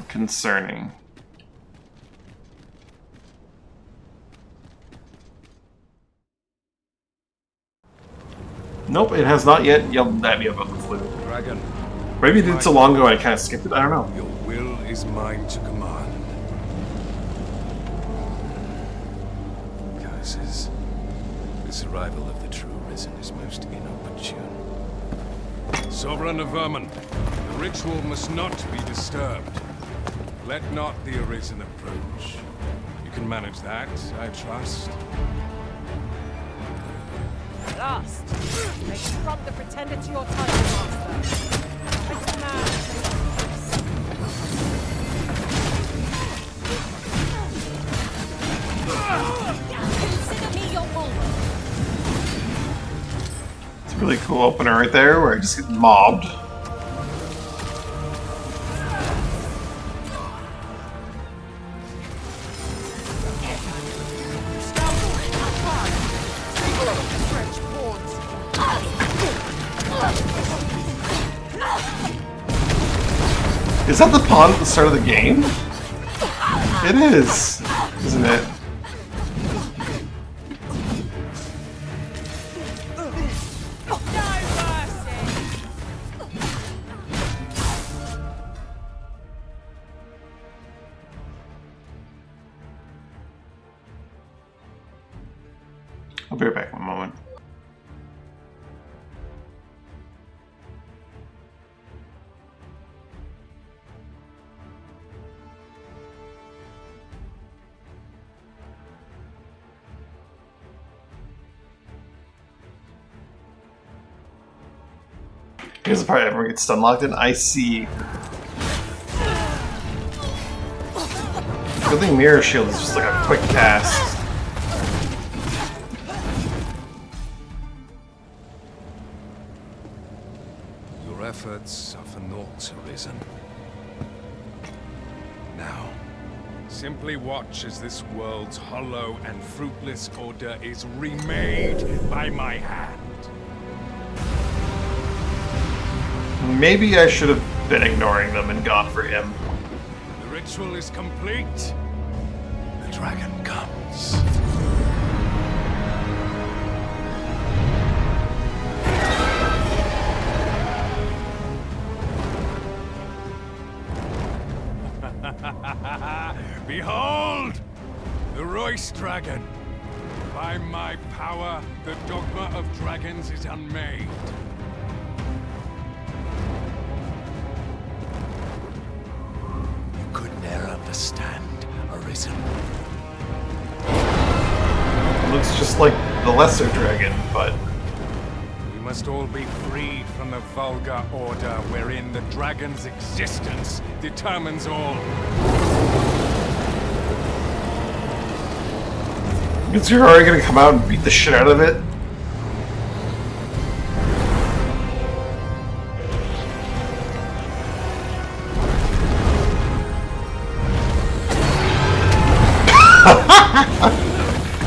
Concerning. Nope, it has not yet yelled at me about the flu. Dragon. Maybe it did so long ago I kind of skipped it, I don't know. Your will is mine to command. Curses. This arrival of the true Risen is most inopportune. Sovereign of Vermin, the ritual must not be disturbed. Let not the Arisen approach. You can manage that, I trust. At last, you may confront the pretender to your title, Master. Better man consider me your bulwark. It's a really cool opener right there where I just get mobbed. Is that the pawn at the start of the game? It is, isn't it? I'll be right back in a moment. Here's the part everyone gets stun locked in. I see. Good thing Mirror Shield is just like a quick cast. Your efforts are for naught, Arisen. Now, simply watch as this world's hollow and fruitless order is remade by my hand. Maybe I should have been ignoring them and gone for him. The ritual is complete. The dragon comes. Behold! The Royce Dragon. By my power, the Dogma of Dragons is unmade. You could ne'er understand, Arisen. It looks just like the Lesser Dragon, but... We must all be freed from the vulgar order wherein the dragon's existence determines all. Is you're already gonna come out and beat the shit out of it?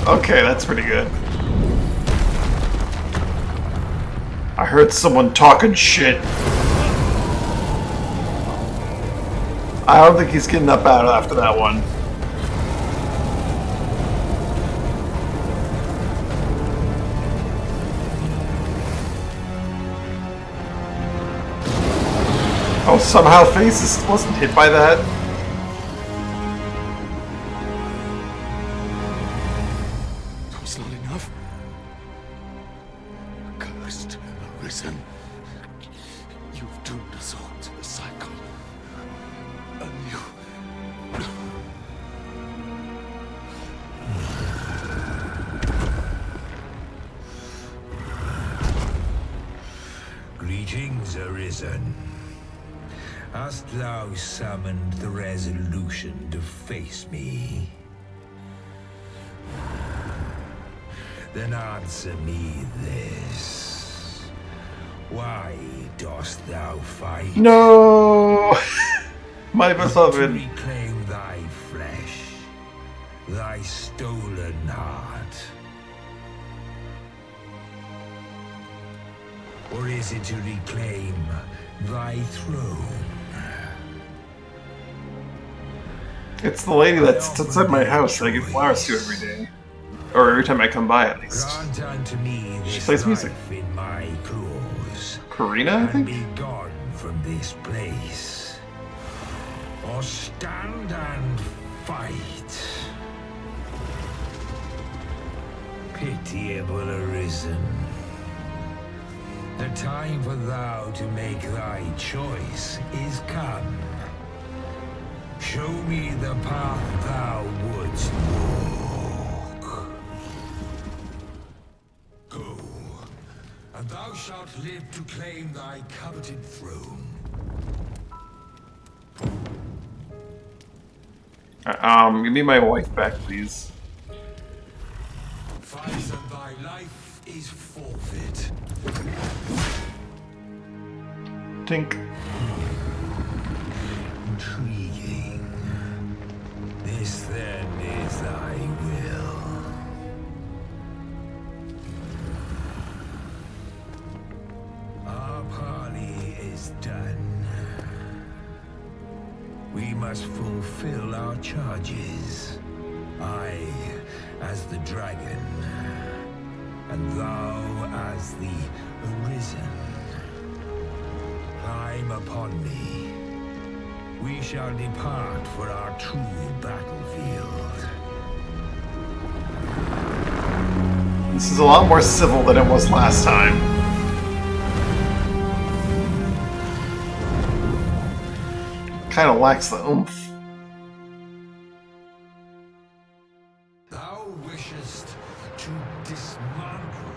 Okay, that's pretty good. I heard someone talking shit. I don't think he's getting up out after that one. Oh, somehow Faces wasn't hit by that. That was not enough. Christ, arisen. You've doomed us all to the cycle. And you... Greetings, Arisen. Hast thou summoned the resolution to face me? Then answer me this. Why dost thou fight? No! My beloved. To reclaim thy flesh, thy stolen heart. Or is it to reclaim thy throne? It's the lady that's outside my house that I give flowers to every day. Or every time I come by, at least. Grant unto me She this plays music. life in my claws. Karina, I think? And be gone from this place. Or stand and fight. Pitiable Arisen. The time for thou to make thy choice is come. Show me the path thou wouldst walk. Go, and thou shalt live to claim thy coveted throne. Give me my wife back, please. Fight and thy life is forfeit. Tink. Intriguing. This then is thy will. Our parley is done. We must fulfill our charges. I, as the dragon, and thou as the Arisen. Climb upon me. We shall depart for our true battlefield. This is a lot more civil than it was last time. Kinda lacks the oomph. Thou wishest to dismantle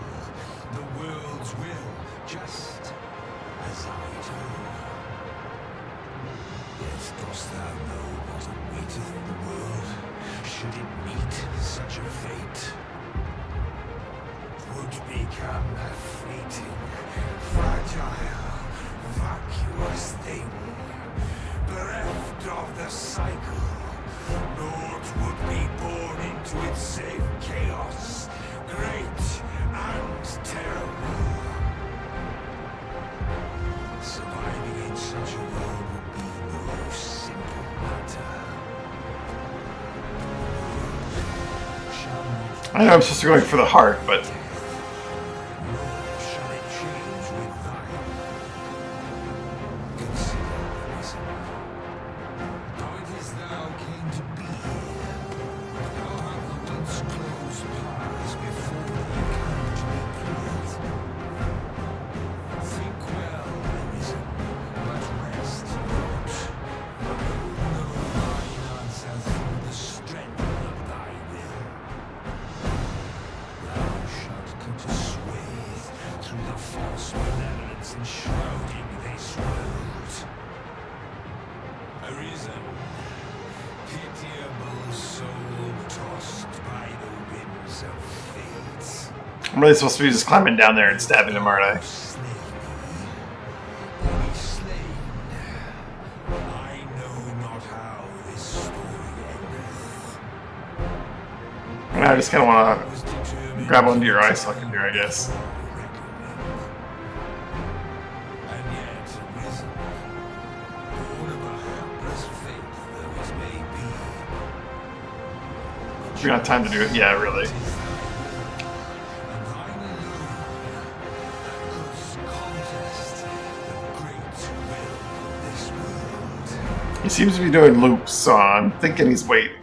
the world's will, just as I do. Yet dost thou know what awaiteth the world, should it meet such a fate? 'Twould become a fleeting, fragile, vacuous thing, bereft of the cycle. Naught would be born into its safe chaos, great and terrible. Surviving in such a world would be no simple matter. I know I'm supposed to be going for the heart, but... Shall it change with thine? Consider, listen. How it is thou came to be. How have the once closed paths before thee come to be cleared? Think well, Arisen, but rest not. Know thine answer through the strength of thy will. Thou shalt come to swathe through the false benevolence enshrouding this world. Arisen, pitiable soul tossed by the winds of fate. I'm really supposed to be just climbing down there and stabbing him, aren't I? Be slain. I know not how this story endeth. I just kinda wanna grab onto your eye socket here, I guess. And yet arisen, born of a hapless faith though it may be. We got time to do it? Yeah, really. And thine alone that couldst contest the great will of this world. He seems to be doing loops, so I'm thinking he's waiting.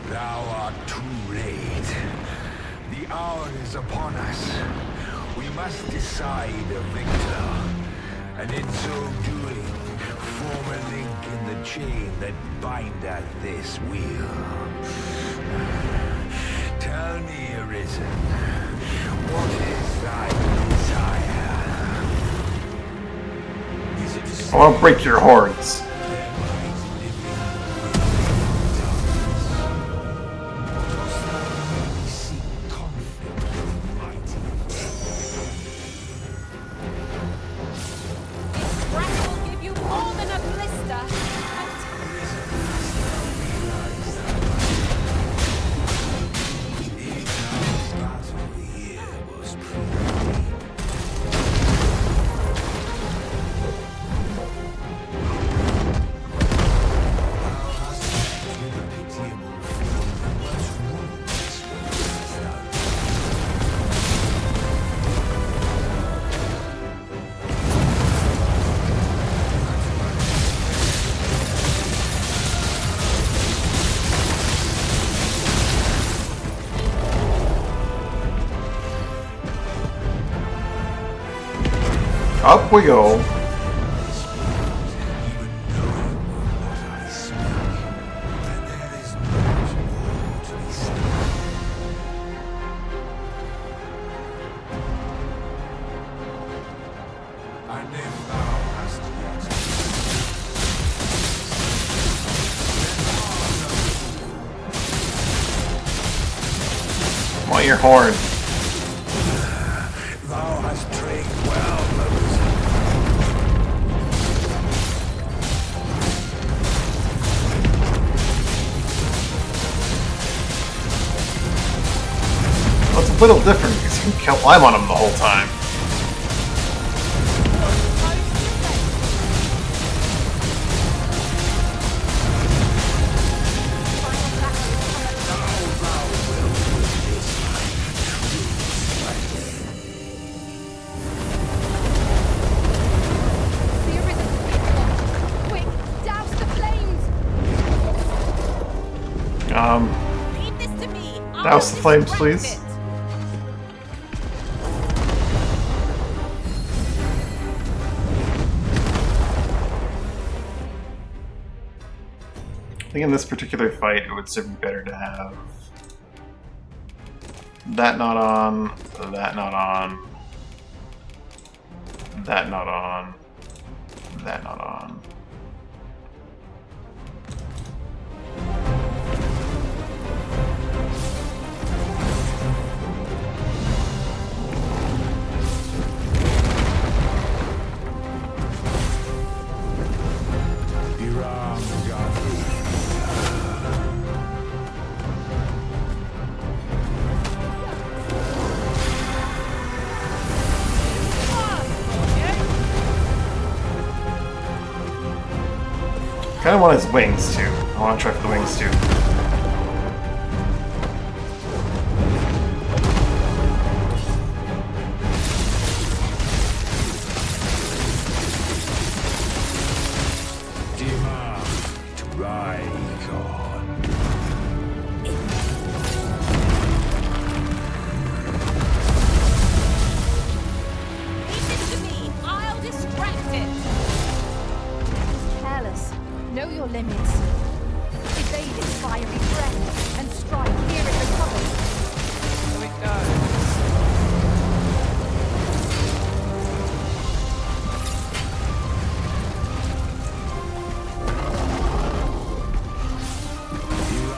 Thou art too late. The hour is upon us. We must decide a victor, and in so doing, form a link in the chain that bindeth this wheel. Tell me, Arisen, what is thy desire? Is it I want to break your horns. Up we go. Want your horn. Thou hast trained well, Well, it's a little different because you can climb on him the whole time. Douse the flames, please. I think in this particular fight, it would serve me better to have that not on, that not on, that not on, that not on. I kind of want his wings too. I want to try for the wings too. Know your limits. Evade its fiery breath and strike here it recovers. So it goes.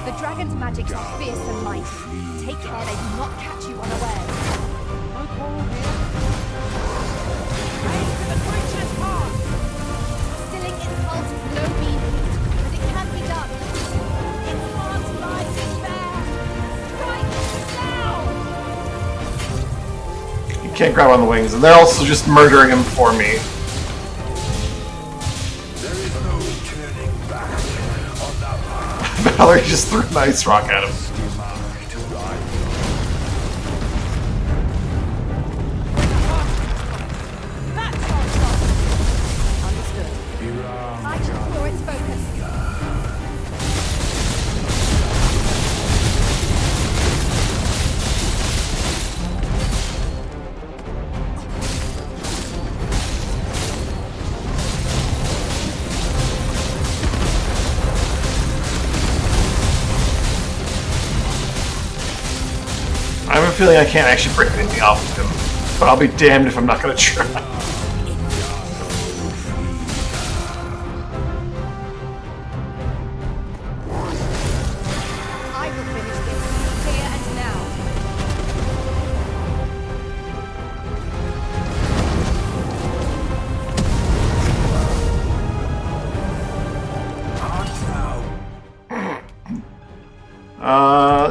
The dragon's magics are fierce and mighty. Take care they do not catch you unawares. No quarrel here. Aim for the creature's heart. Stilling its pulse with no mean feat, but it can be done. Its heart lies in there. Strike now! You can't grab on the wings, and they're also just murdering him for me. There is no turning back on that path. Valerie just threw an ice rock at him. I can explore its focus. a feeling I can't actually break anything off of him, but I'll be damned if I'm not gonna try. I will finish this here and now.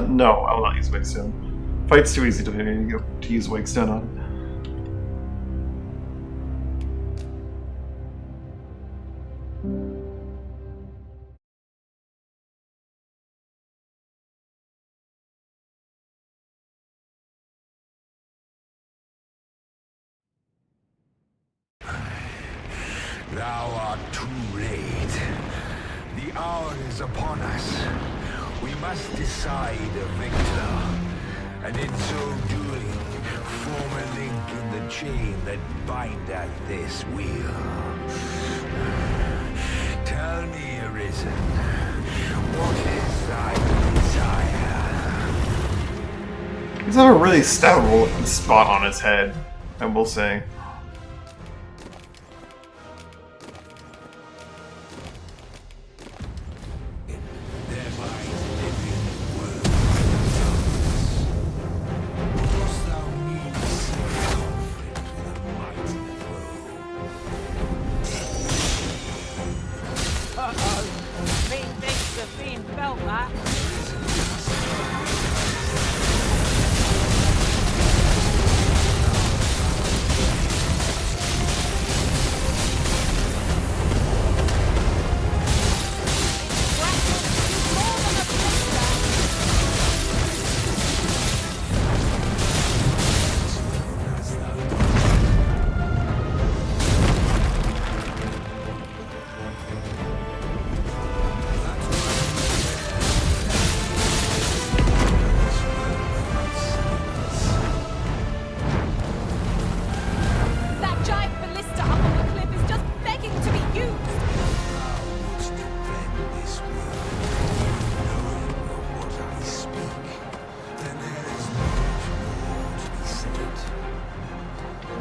No, I will not use Wake Stone. Fight's too easy to use Wake Stone on. Thou art too late. The hour is upon us. We must decide a victor, and in so doing, form a link in the chain that bindeth this wheel. Tell me, Arisen, what is thy desire? He's got a really stout looking spot on his head, I will say.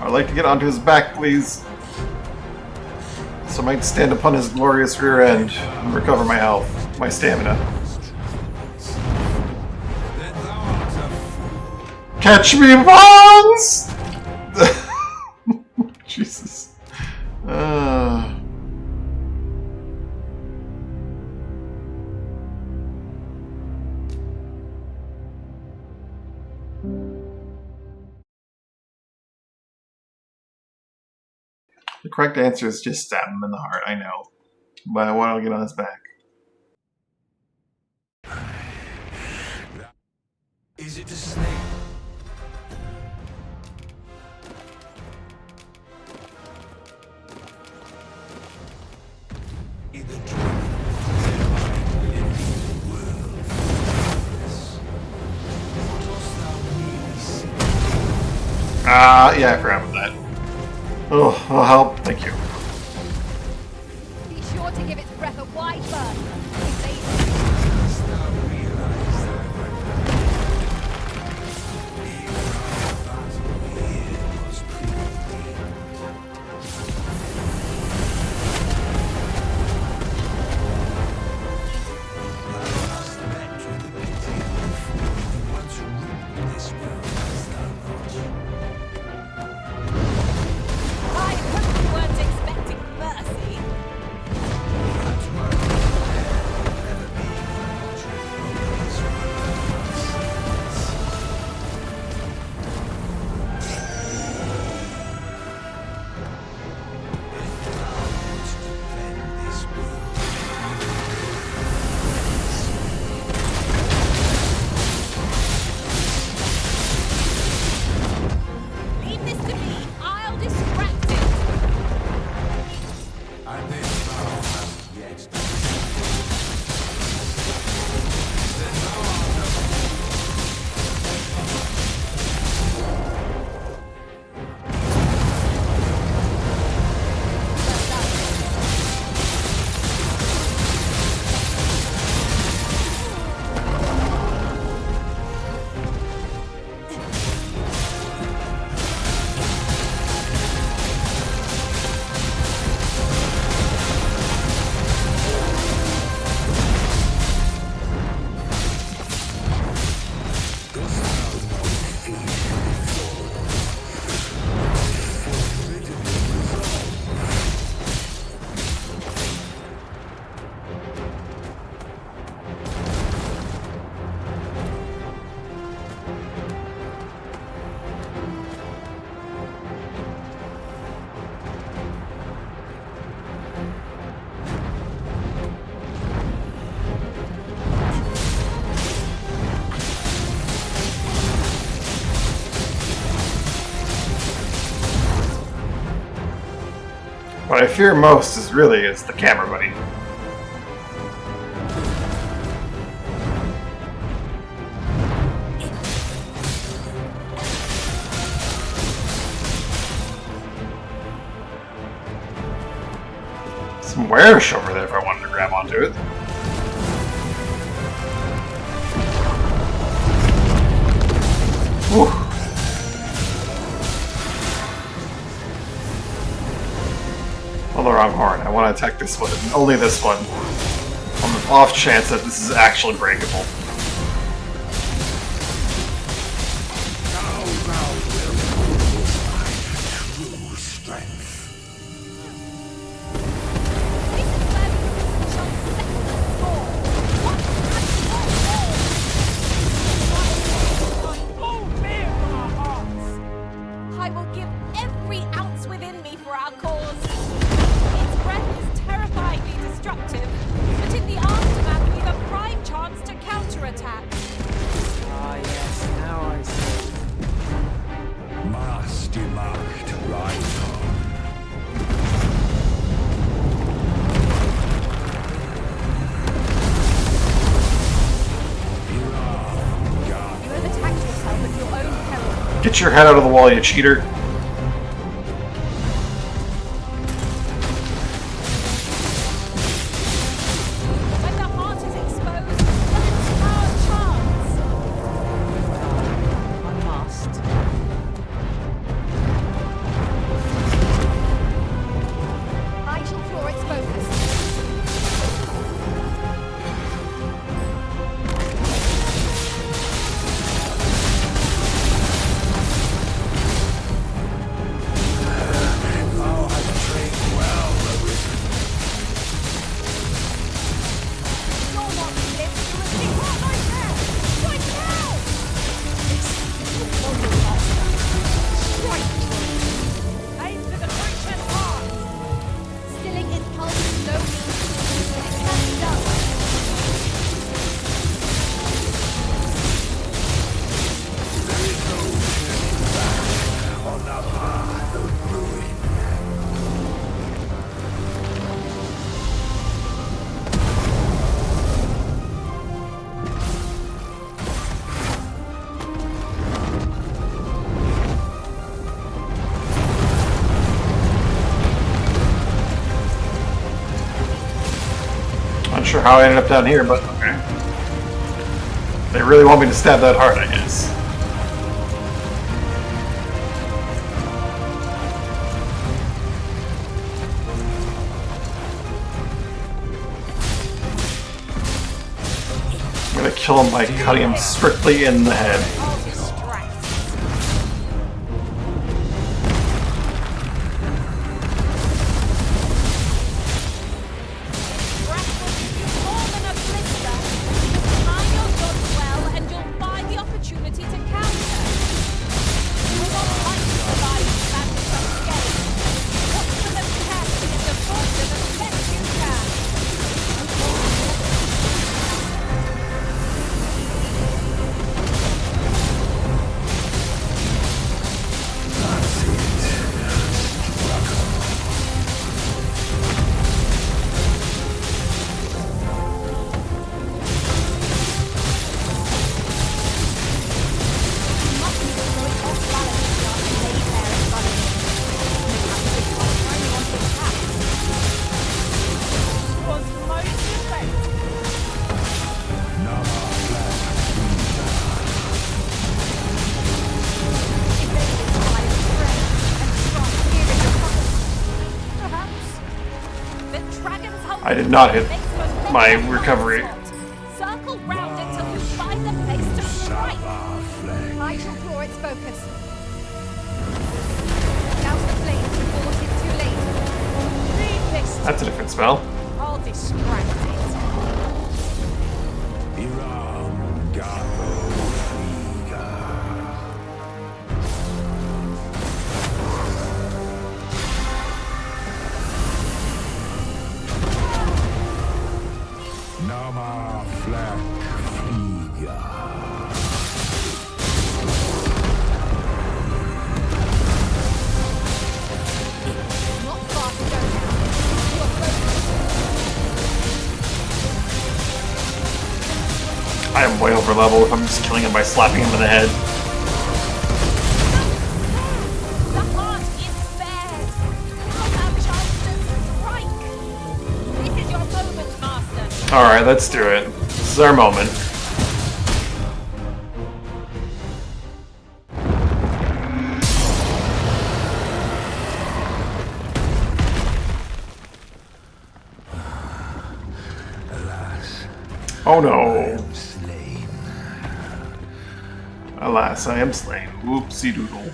I'd like to get onto his back, please. So I might stand upon his glorious rear end and recover my health, my stamina. Catch me, Bonds! Jesus. The correct answer is just stab him in the heart, I know. But I want to get on his back. Is it the snake? Yeah, I forgot about that. Oh, I'll help. Thank you. Be sure to give its breath a wide berth. I hope you weren't expecting mercy. What I fear most is the camera buddy. Some warish over there if I wanted to grab onto it. Whew. On the wrong horn. I want to attack this one, only this one. On the off chance that this is actually breakable. I will give every ounce within me for our cause. Its breath is terrifyingly destructive, but in the aftermath we've a prime chance to counterattack. Ah, yes, now I see. Mars die Macht rise on. You have attacked yourself at your own peril. Get your head out of the wall, you cheater. When the heart is exposed, then it's our chance. I must. I shall floor its focus. Aim for the creature's heart! Stilling its pulse is no means feat, but it can be done. There is no turning back on the path of ruin. Not sure how I ended up down here, but okay. They really want me to stab that hard, I guess. I'm gonna kill him by cutting him strictly in the head. I'll distract. Breath will give you more than a blister. Time your dodge well, and you'll find the opportunity to counter. You will not like to survive this madness unscathed. Watch for them casting in the fortune as best you can. Was most effective. I did not hit my recovery. Circle round it till you find the place to strike. I shall floor its focus. Douse the flames before it is too late. Read this. That's a different spell. I'll distract it. Iram Garo Friga. Nama Flak Fliga. Not far to go now. I am way over level if I'm just killing him by slapping him in the head. The heart is spared. Now thou shalt strike. This is your moment, Master. Alright, let's do it. This is our moment. Oh no. Alas, I am slain. Whoopsie doodle.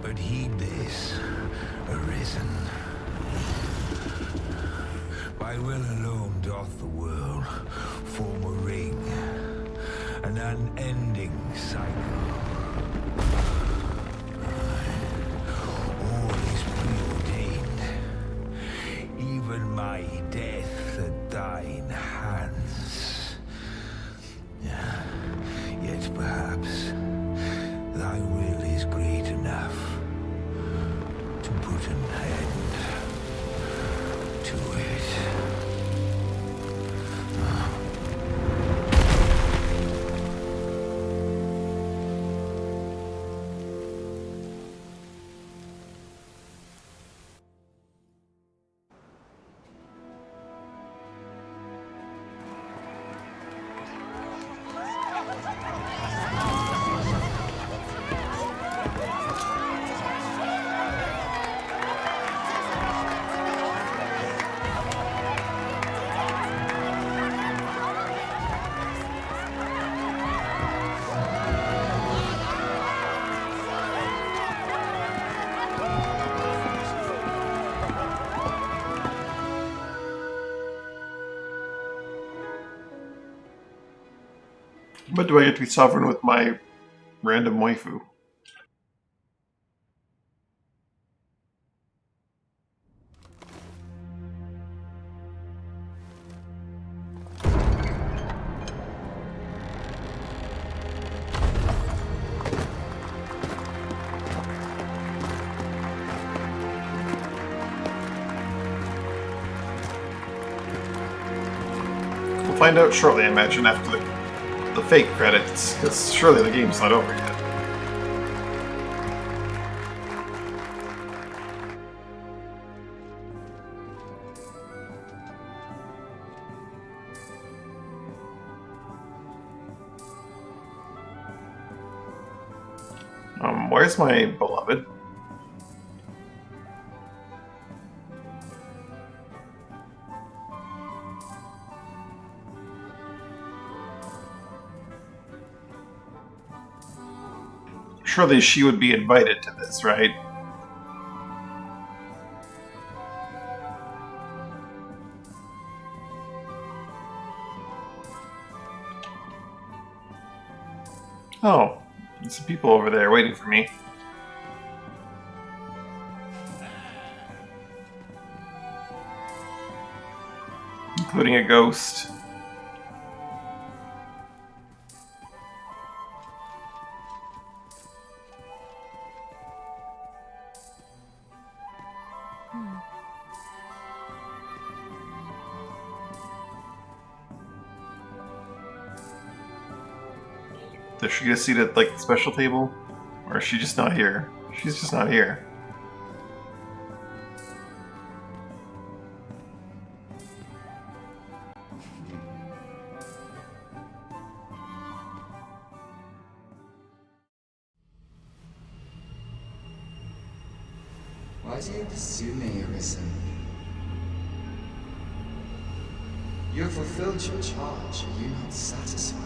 But heed this, Arisen. By will alone doth the world form a ring, an unending cycle. All is preordained, even my death at thine hands. Yet perhaps thy will is great enough to put an end to it. But do I get to be sovereign with my random waifu? We'll find out shortly, I imagine, after the fake credits, because surely the game's not over yet. Where's my beloved? Surely she would be invited to this, right? Oh, there's some people over there waiting for me. Including a ghost. Does she get a seat at, like, the special table? Or is she just not here? She's just not here. Why do you pursue me, Arisen? You have fulfilled your charge, are you not satisfied?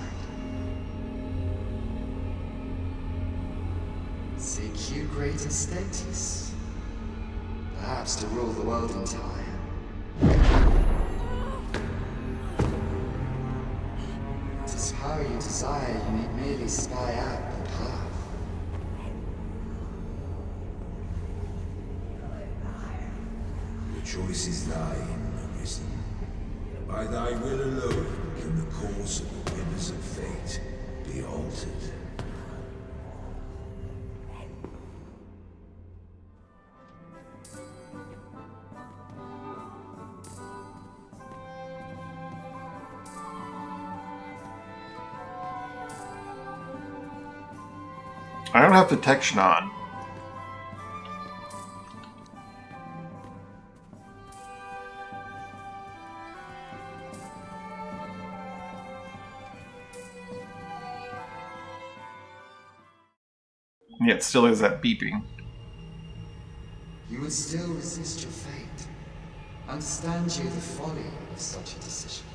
Seek you greater status? Perhaps to rule the world entire? Tis power you desire, you need merely spy out the path. The choice is thine, Arisen. By thy will alone can the course of the winners of fate be altered. I don't have detection on. And yet still is that beeping. You would still resist your fate. Understand you the folly of such a decision.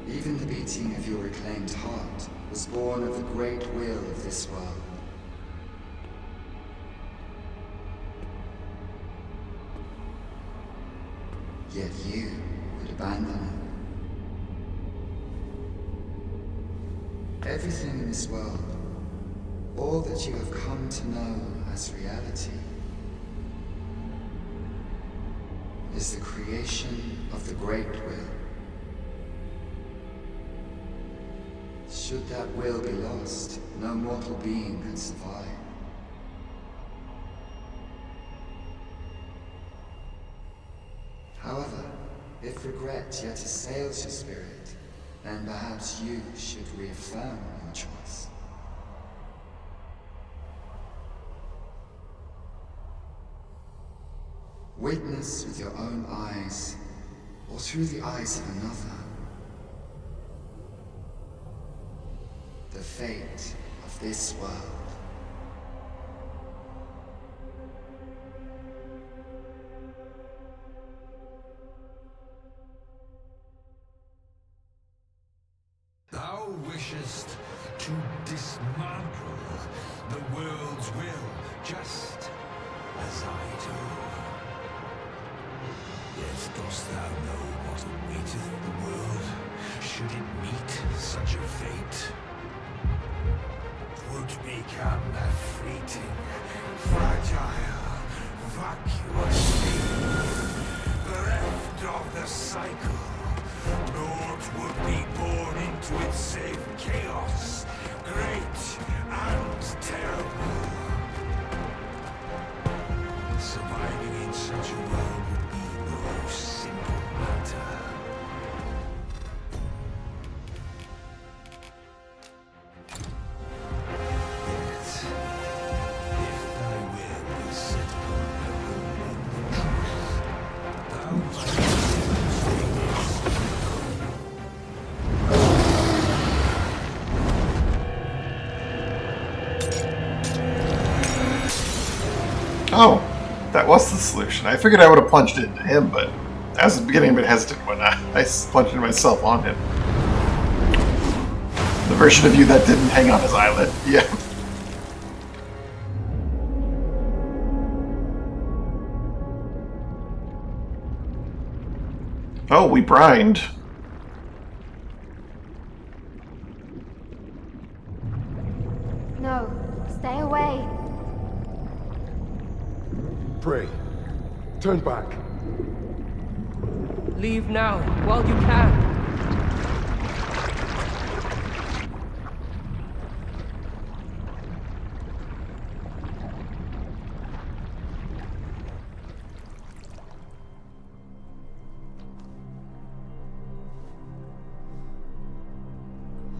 Even the beating of your reclaimed heart was born of the great will of this world. Yet you would abandon it. Everything in this world, all that you have come to know as reality, is the creation of the great will. Should that will be lost, no mortal being can survive. However, if regret yet assails your spirit, then perhaps you should reaffirm your choice. Witness with your own eyes, or through the eyes of another, the fate of this world. Thou wishest to dismantle the world's will, just as I do. Yet dost thou know what awaiteth the world, should it meet such a fate? 'Twould become a fleeting, fragile, vacuous thing, bereft of the cycle. Naught would be born into its save chaos, great and terrible. Surviving in such a world would be no simple matter. Yet, if thy will is set upon the truth, thou must Oh, that was the solution. I figured I would have plunged it into him, but I was beginning a bit hesitant when I plunged it myself on him. The version of you that didn't hang on his eyelid. Yeah. Oh, we brined. No, stay away. Pray. Turn back. Leave now, while you can.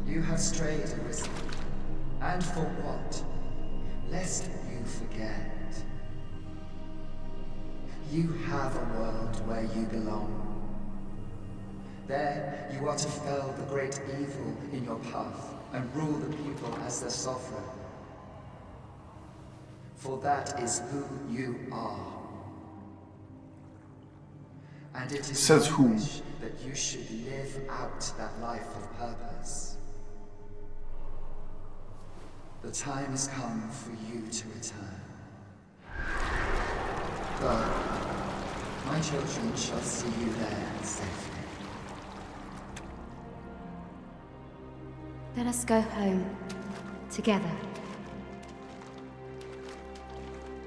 You have strayed, Arisen. And for what? Lest you forget. You have a world where you belong. There, you are to fell the great evil in your path and rule the people as their sovereign. For that is who you are. And it is Says my who? wish that you should live out that life of purpose. The time has come for you to return. Go. My children shall see you there safely. Let us go home. Together.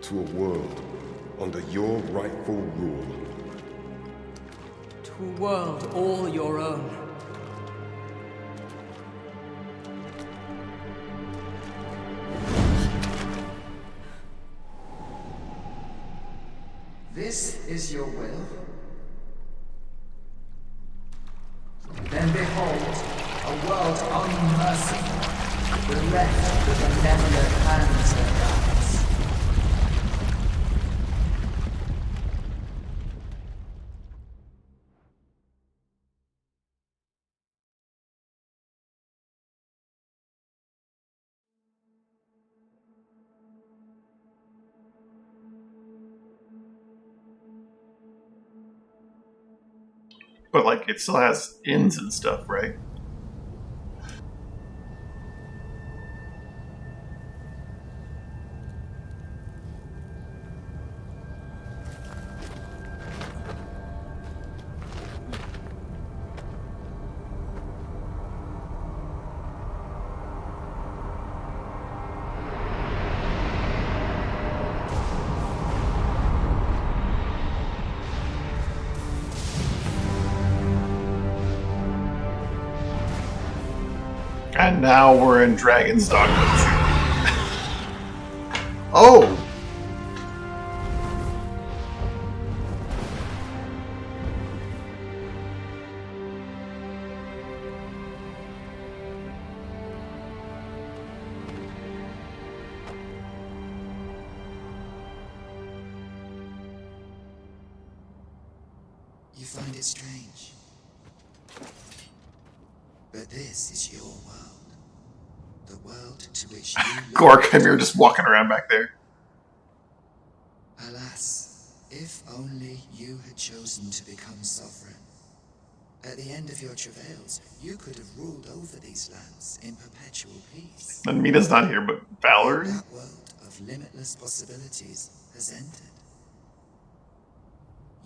To a world under your rightful rule. To a world all your own. This is your will? Then behold, A world unmerciful. Bereft the benevolent hands of gods. But like, it still has inns and stuff, right? And now we're in Dragon's Dogma. Oh! You find it strange. But this is your world. The world to which you Gork and you're just walking around back there. Alas, if only you had chosen to become sovereign. At the end of your travails, you could have ruled over these lands in perpetual peace. And Mina's not here, but Valerie? That world of limitless possibilities has ended.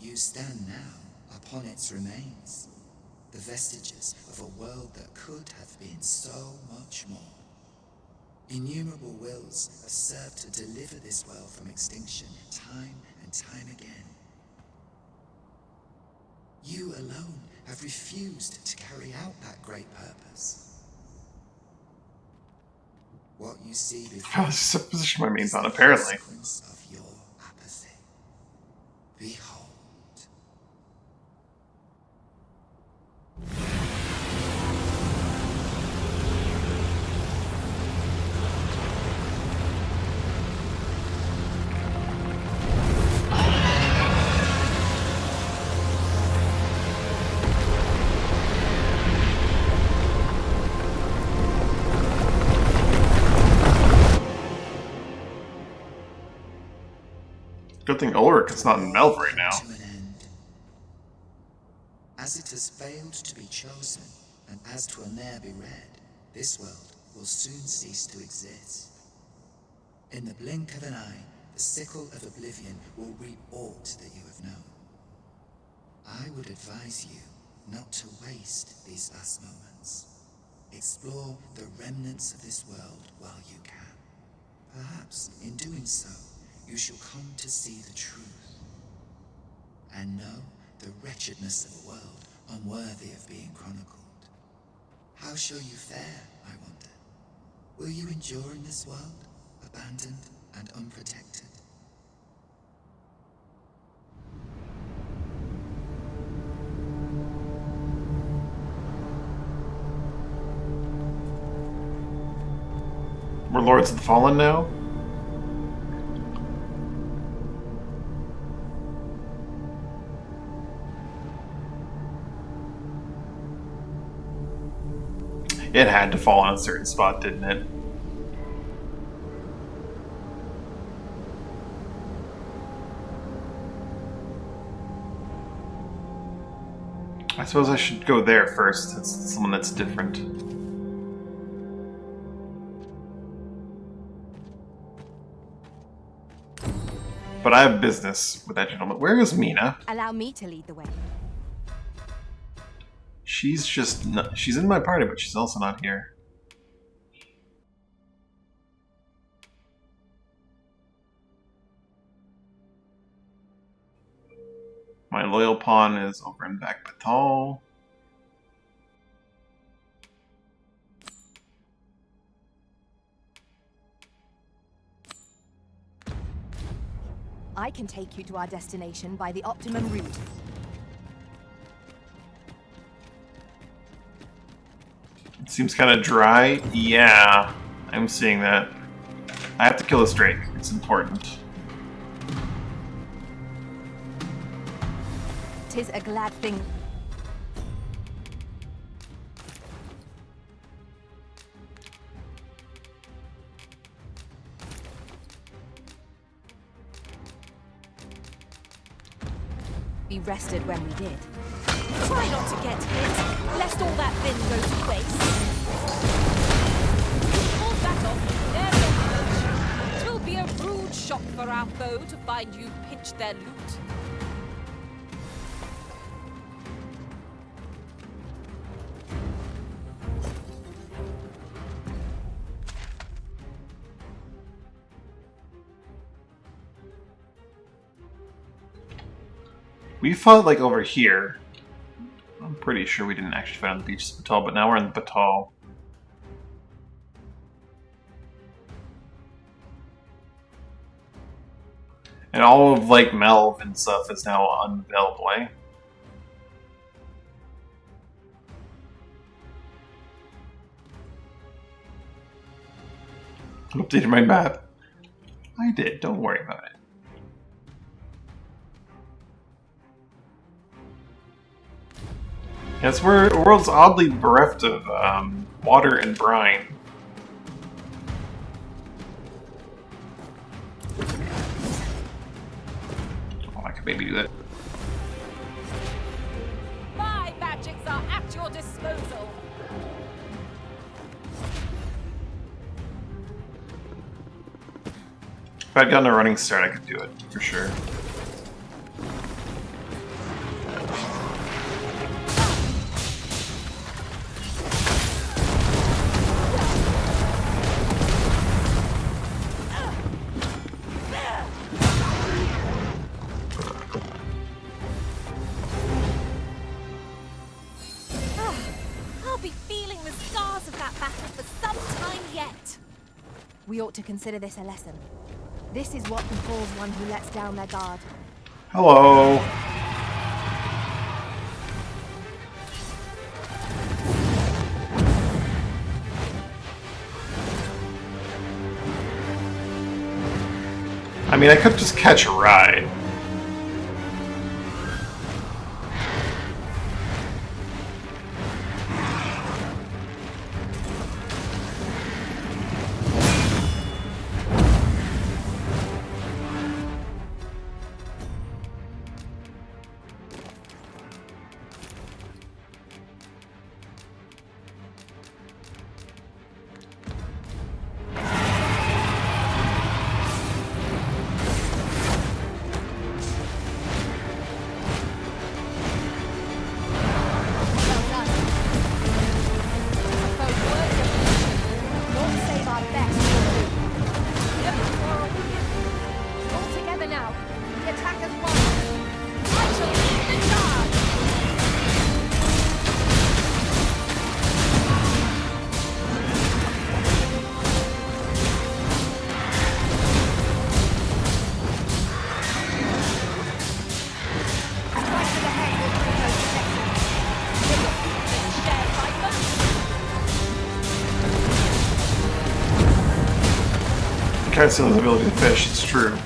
You stand now upon its remains, the vestiges of a world that could have been so much more. Innumerable wills have served to deliver this world from extinction time and time again. You alone have refused to carry out that great purpose. What you see before This is a position my main's on, apparently. of your apathy. Behold. Good thing Ulrich is not in Melv right now. As it has failed to be chosen, and as 'twill ne'er be read, this world will soon cease to exist. In the blink of an eye, the sickle of oblivion will reap aught that you have known. I would advise you not to waste these last moments. Explore the remnants of this world while you can. Perhaps, in doing so, you shall come to see the truth, and know the wretchedness of a world unworthy of being chronicled. How shall you fare, I wonder? Will you endure in this world, abandoned and unprotected? We're Lords of the Fallen now? It had to fall on a certain spot, didn't it? I suppose I should go there first. It's someone that's different. But I have business with that gentleman. Where is Mina? Allow me to lead the way. She's just not, she's in my party, but she's also not here. My loyal pawn is over in Back Batal. I can take you to our destination by the optimum route. Seems kind of dry. Yeah, I'm seeing that. I have to kill this drake. It's important. 'Tis a glad thing. We rested when we did. Try not to get hit, lest all that vin go to waste. Hold that off, there's your approach. 'Twill be a rude shock for our foe to find you've pinched their loot. We fought like over here. I'm pretty sure we didn't actually fight on the beaches of Batal, but now we're in the Batal. And all of like Melv and stuff is now unavailable, eh? I updated my map. I did, don't worry about it. Yes, the world's oddly bereft of water and brine. Oh, I could maybe do that. My magics are at your disposal. If I'd gotten a running start, I could do it, for sure. I'll be feeling the scars of that battle for some time yet. We ought to consider this a lesson. This is what befalls one who lets down their guard. Hello. I mean, I could just catch a ride. Cassian's ability to fish, it's true.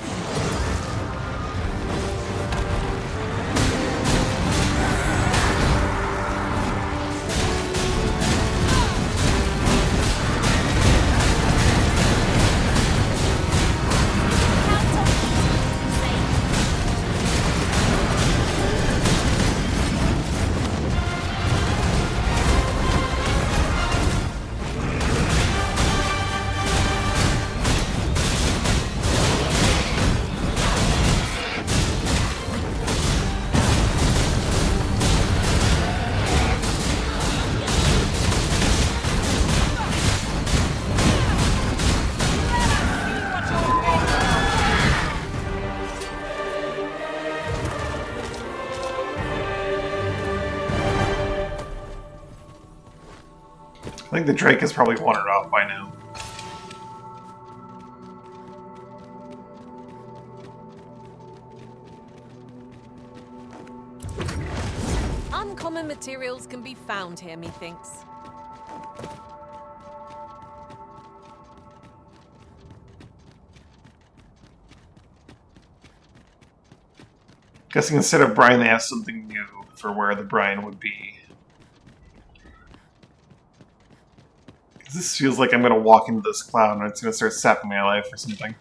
I think the Drake has probably wandered off by now. Uncommon materials can be found here, methinks. Guessing instead of brine, they have something new for where the brine would be. This feels like I'm gonna walk into this cloud and it's gonna start sapping my life or something.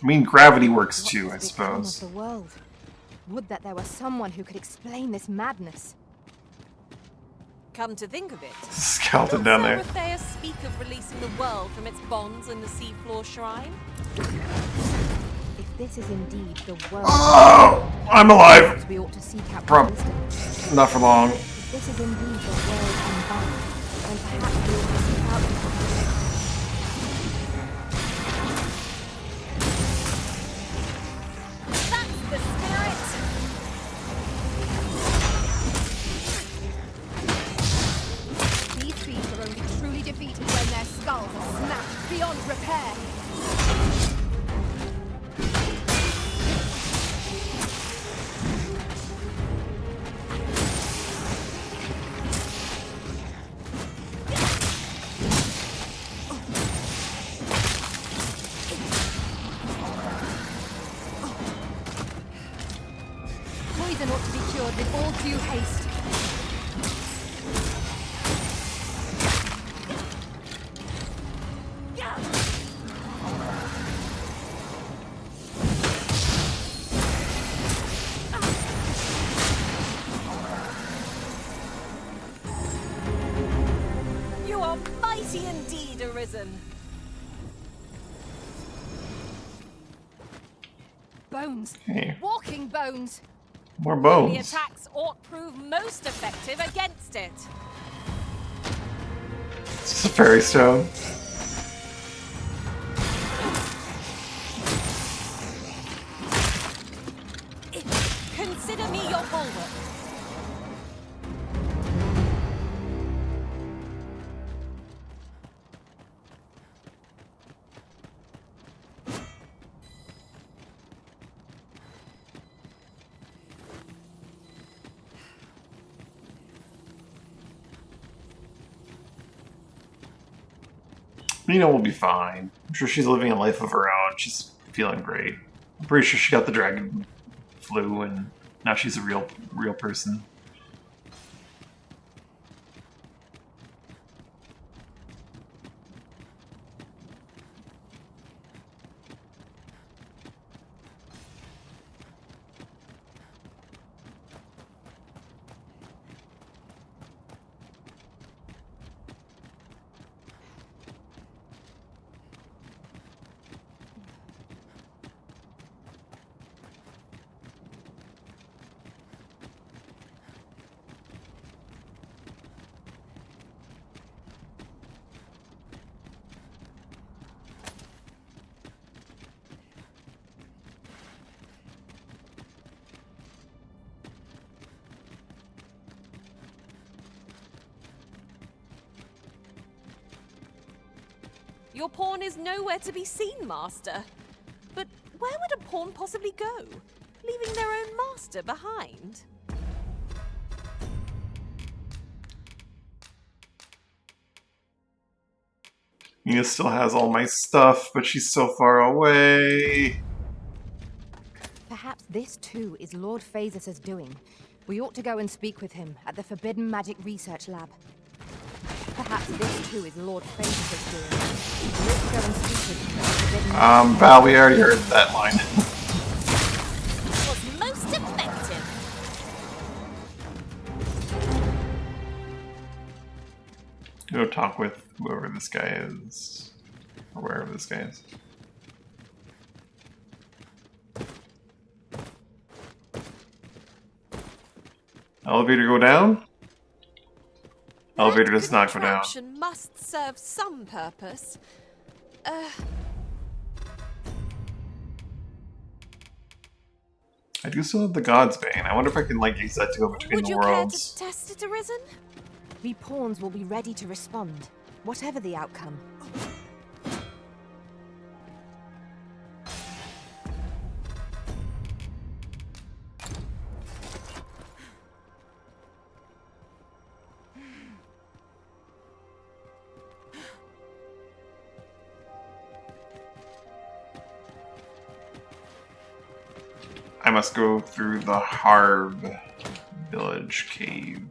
I mean, gravity works too, I suppose. Of the world. Would that there were someone who could explain this madness. Come to think of it, Skeleton down there. Seraphea speak of releasing the world from its bonds in the seafloor shrine? If this is indeed the world, oh, I'm alive. We ought to seek out Not for long. If this is indeed the world unbound, then perhaps we ought to seek out the spirit! These beasts are only truly defeated when their skulls are smashed beyond repair. Poison ought to be cured with all due haste. You are mighty indeed, Arisen. Bones. Hey. Walking bones. More The bones. attacks ought prove most effective against it. It's just a fairy stone. Consider me your bulwark. Nina will be fine. I'm sure she's living a life of her own. She's feeling great. I'm pretty sure she got the dragon flu and now she's a real person. Your pawn is nowhere to be seen, Master. But where would a pawn possibly go, leaving their own master behind? Nina still has all my stuff, but she's so far away. Perhaps this too is Lord Phaesus' doing. We ought to go and speak with him at the Forbidden Magic Research Lab. Perhaps this too is Lord Phaesus' doing. We ought to go and speak with him at the Forbidden Magic Val, we already heard that line. Was most effective. Go talk with whoever this guy is. Or wherever this guy is. Elevator go down? Elevator does not go down. Contraption must serve some purpose. I do still have the God's Bane. I wonder if I can like use that to go between Would the you care worlds. to test it, Arisen? We pawns will be ready to respond, whatever the outcome. I must go through the Harb village cave.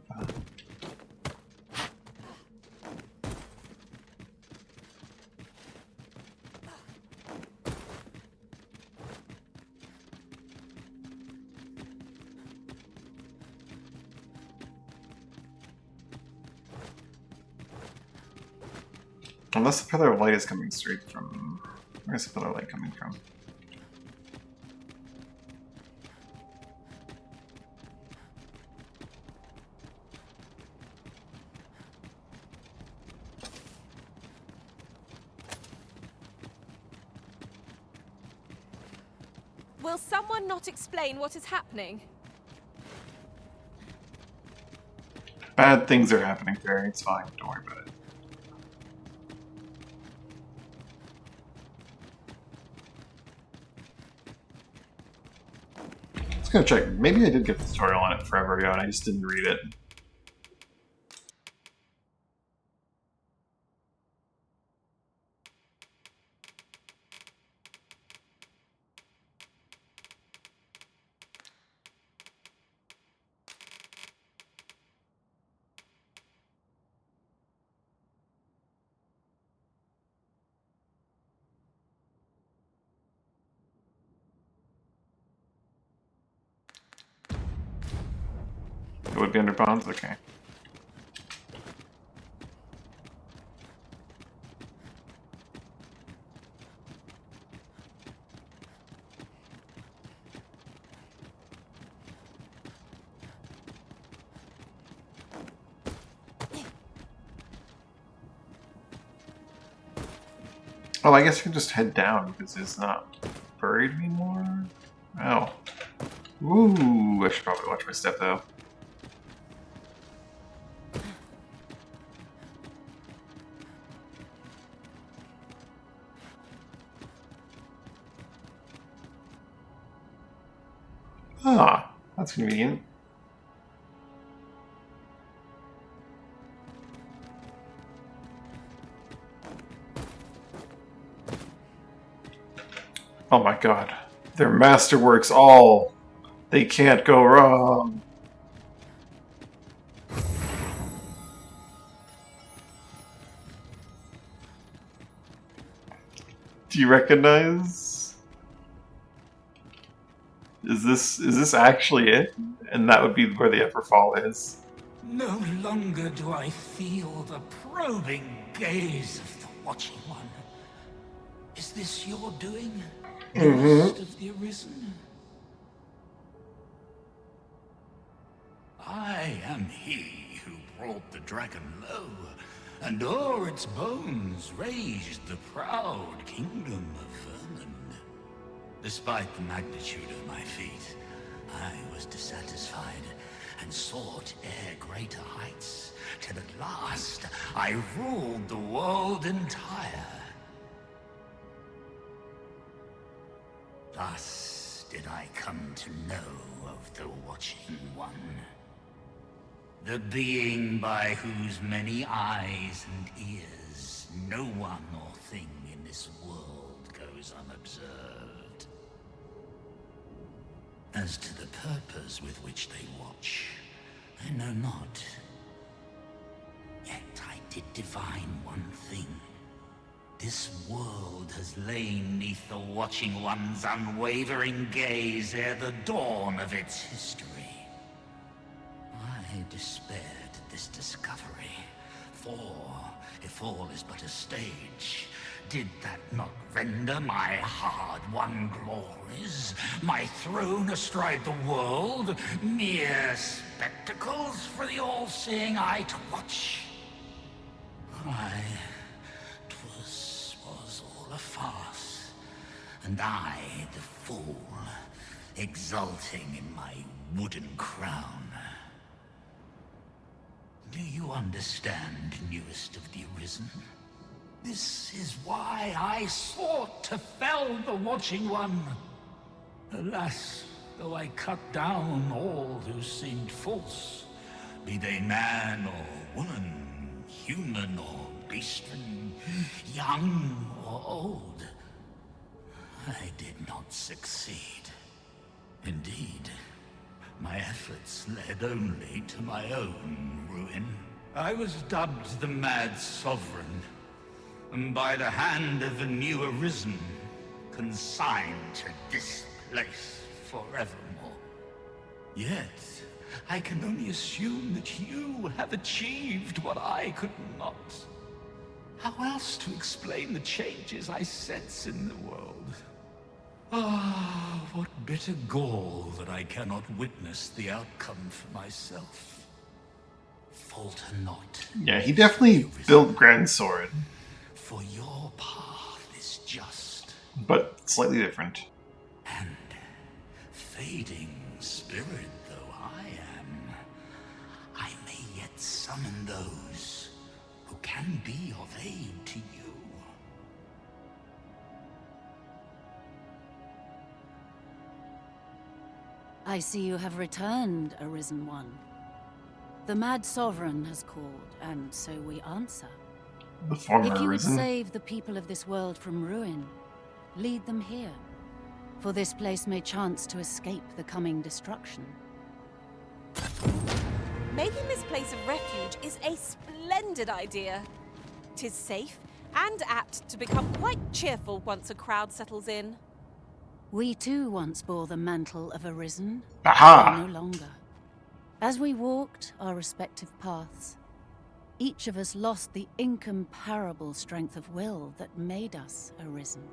Unless the pillar of light is coming straight from... Where's the pillar of light coming from? Will someone not explain what is happening? Bad things are happening, Fairy. It's fine. Don't worry about it. Just gonna check. Maybe I did get the tutorial on it forever ago and I just didn't read it. It would be under bonds? Okay. Oh, I guess you can just head down because it's not buried anymore. Oh. Ooh, I should probably watch my step though. Ah, that's convenient. Oh my god. Their masterworks all. They can't go wrong. Do you recognize? Is this actually it? And that would be where the upper fall is. No longer do I feel the probing gaze of the Watching One. Is this your doing? Ghost of the Arisen? I am he who brought the dragon low, and o'er its bones raised the proud kingdom of vermin. Despite the magnitude of my feat, I was dissatisfied and sought e'er greater heights, till at last I ruled the world entire. Thus did I come to know of the Watching One. The being by whose many eyes and ears no one or thing in this world goes unobserved. As to the purpose with which they watch, I know not. Yet I did divine one thing. This world has lain neath the Watching One's unwavering gaze ere the dawn of its history. I despaired at this discovery, for if all is but a stage, did that not render my hard-won glories, my throne astride the world, mere spectacles for the all-seeing eye to watch? Aye. Was all a farce, and I, the fool, exulting in my wooden crown. Do you understand, newest of the Arisen? This is why I sought to fell the Watching One. Alas, though I cut down all who seemed false, be they man or woman, human or beastman, young or old, I did not succeed. Indeed, my efforts led only to my own ruin. I was dubbed the Mad Sovereign, and by the hand of the new Arisen, consigned to this place forevermore. Yet, I can only assume that you have achieved what I could not. How else to explain the changes I sense in the world? Ah, what bitter gall that I cannot witness the outcome for myself. Falter not. Yeah, he definitely built Grand Sword, For your path is just. but slightly different. And fading spirit though I am, I may yet summon those who can be of aid to you. I see you have returned, Arisen One. The Mad Sovereign has called, and so we answer. The former If you would Arisen. save the people of this world from ruin, lead them here. For this place may chance to escape the coming destruction. Making this place a refuge is a splendid idea. 'Tis safe and apt to become quite cheerful once a crowd settles in. We too once bore the mantle of Arisen, Aha! but no longer. As we walked our respective paths, each of us lost the incomparable strength of will that made us Arisen.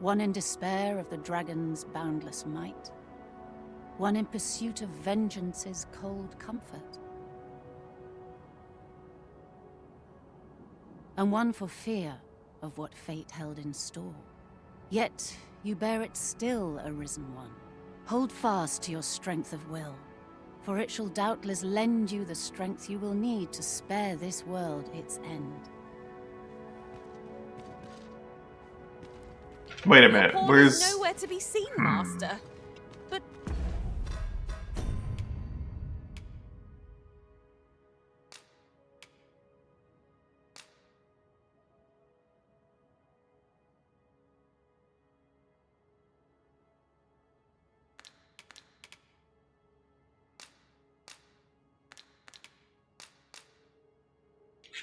One in despair of the dragon's boundless might, one in pursuit of vengeance's cold comfort, and one for fear of what fate held in store. Yet you bear it still, Arisen One. Hold fast to your strength of will, for it shall doubtless lend you the strength you will need to spare this world its end. Wait a minute, Pawn where's... is nowhere to be seen, Master. But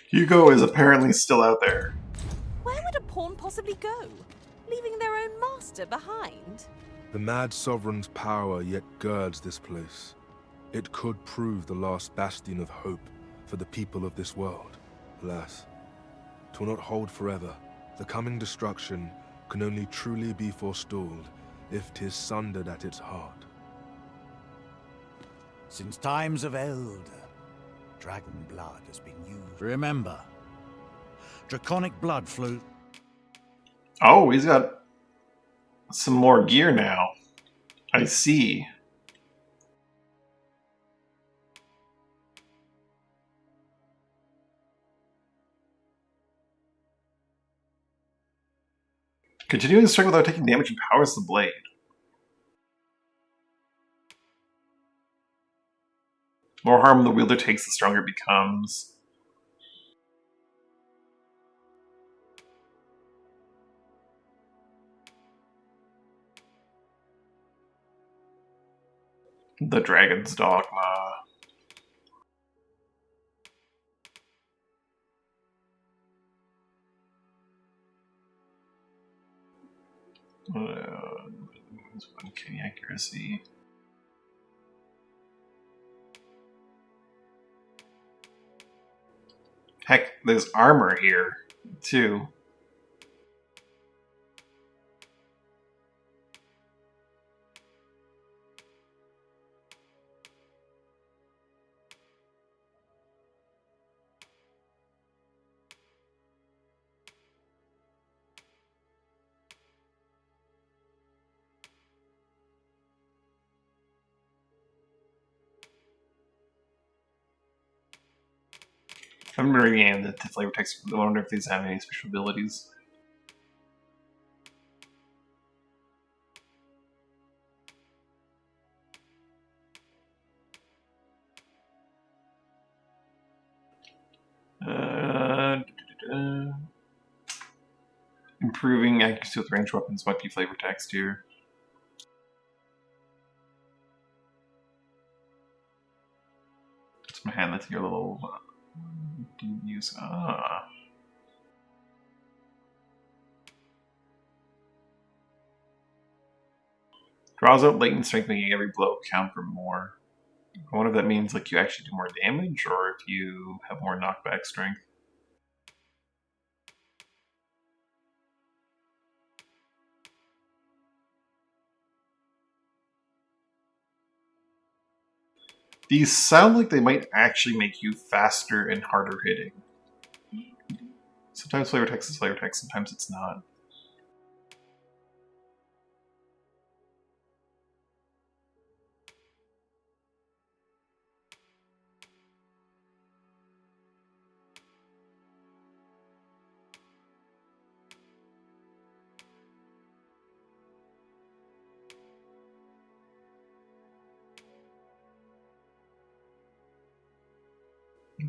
Hugo is apparently still out there. where would a pawn possibly go, leaving their own master behind? The Mad Sovereign's power yet girds this place. It could prove the last bastion of hope for the people of this world. Alas, 'twill not hold forever. The coming destruction can only truly be forestalled if 'tis sundered at its heart. Since times of Eld, dragon blood has been used. Remember, draconic blood flows. Oh, he's got some more gear now. I see. Continuing to strike without taking damage empowers the blade. More harm the wielder takes, the stronger it becomes. The Dragon's Dogma. Okay, accuracy. Heck, there's armor here, too. haven't been reading any of the flavor text. I wonder if these have any special abilities. Improving accuracy with ranged weapons might be flavor text here. It's my hand that's your little didn't use. Draws out latent strength, making every blow count for more. I wonder if that means like you actually do more damage, or if you have more knockback strength. These sound like they might actually make you faster and harder hitting. Sometimes flavor text is flavor text, sometimes it's not.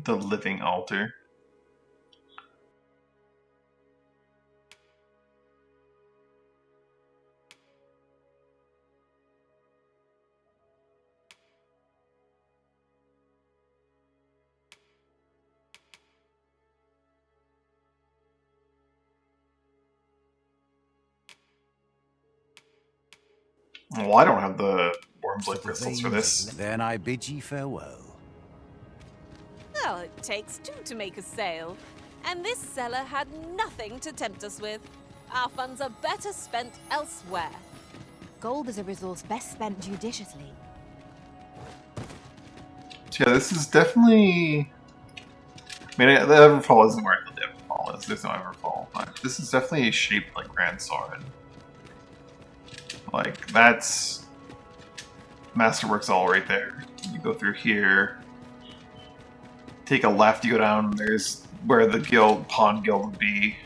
The living altar. Well, I don't have the wormblade crystals for this. Then I bid ye farewell. Well, it takes two to make a sale. And this seller had nothing to tempt us with. Our funds are better spent elsewhere. Gold is a resource best spent judiciously. So yeah, this is definitely... I mean, the Everfall isn't where the Everfall is. There's no Everfall. But this is definitely shaped like Grand Sorin. Like, that's... Masterworks all right there. You go through here... Take a left, you go down, there's where the guild, Pawn Guild would be.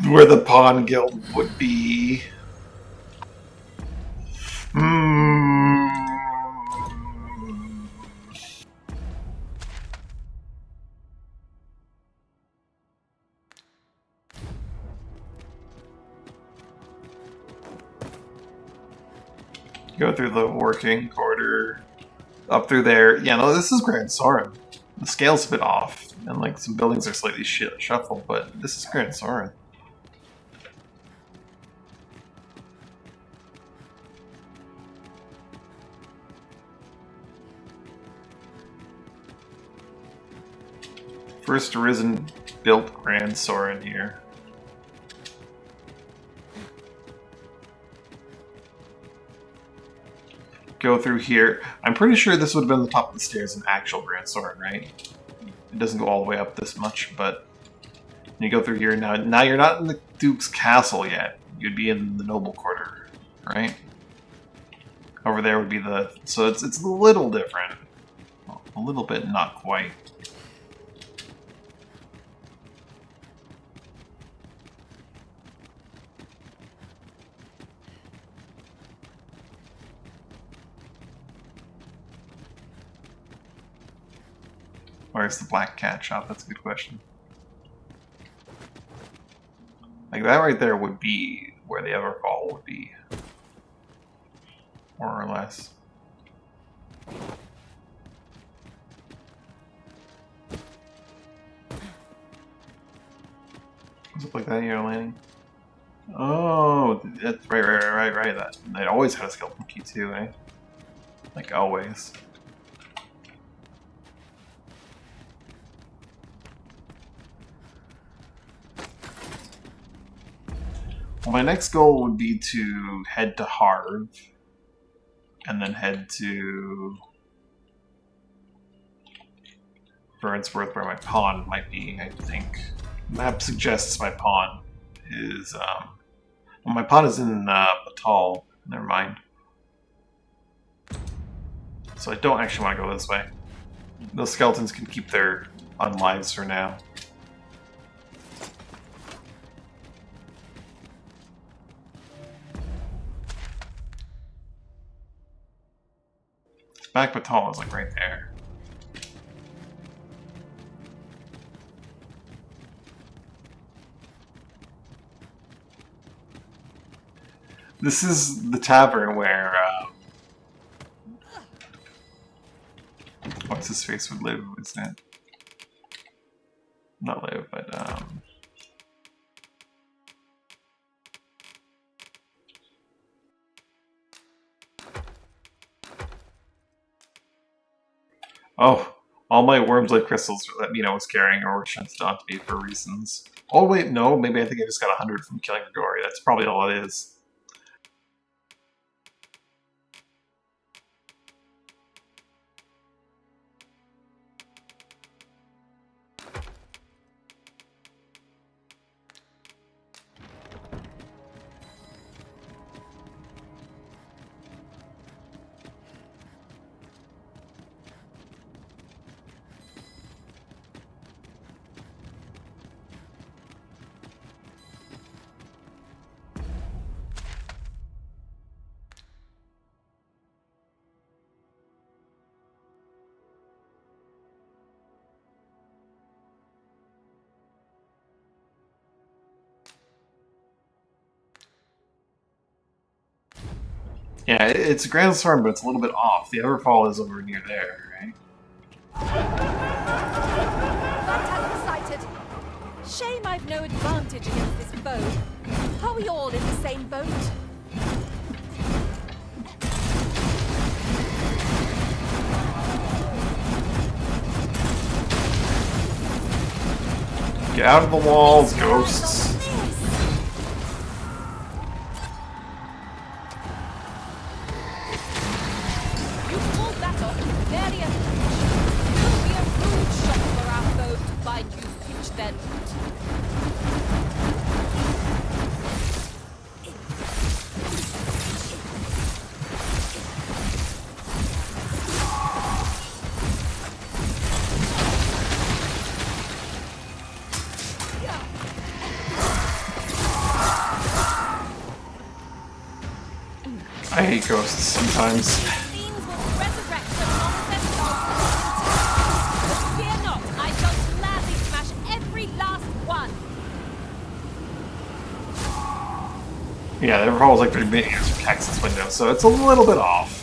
Where the Pawn Guild would be. Go through the working quarter, up through there. Yeah, no, this is Grand Sorin. The scale's a bit off, and like some buildings are slightly shuffled, but this is Grand Sorin. First Arisen built Grand Sorin here. Go through here. I'm pretty sure this would have been the top of the stairs in actual Grand Sorin, right? It doesn't go all the way up this much, but you go through here now. Now you're not in the Duke's castle yet. You'd be in the noble quarter, right? Over there would be the... So it's a little different. Well, a little bit, not quite. Where's the Black Cat shop? That's a good question. Like, that right there would be where the Everfall would be. More or less. Does it look like that you're landing? Oh, that's right. That they always had a skeleton key too, eh? Like always. Well, my next goal would be to head to Harv, and then head to Burnsworth, where my pawn might be, I think. Map suggests my pawn is, well, my pawn is in Batal. Never mind. So I don't actually want to go this way. Those skeletons can keep their unlives for now. Back baton is like right there. This is the tavern where what's his face would live, isn't it? Not live, but oh, all my worm's-like crystals that Mina was carrying are shunted onto me for reasons. Oh wait, no, maybe I think I just got 100 from killing Grigori. That's probably all it is. Yeah, it's a Grand Storm, but it's a little bit off. The Everfall is over near there, right? Sighted. Shame I've no advantage against this foe. Are we all in the same boat? Get out of the walls, ghosts! I hate ghosts sometimes. Fear not, I shall gladly smash every last one. Yeah, the Everfall was like 3 minions from Texas window, so it's a little bit off.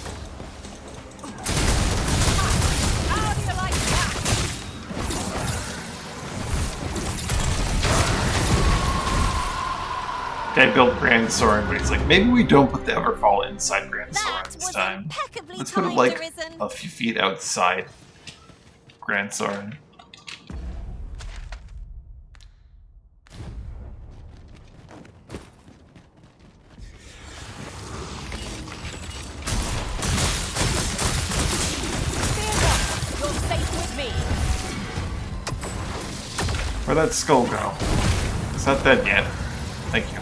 I built Grand Soren, but he's like, maybe we don't put the Everfall inside Grand Soren this time. Let's put it like a few feet outside Grand Soren. You're safe with me. Where'd that skull go? It's not dead yet. Thank you.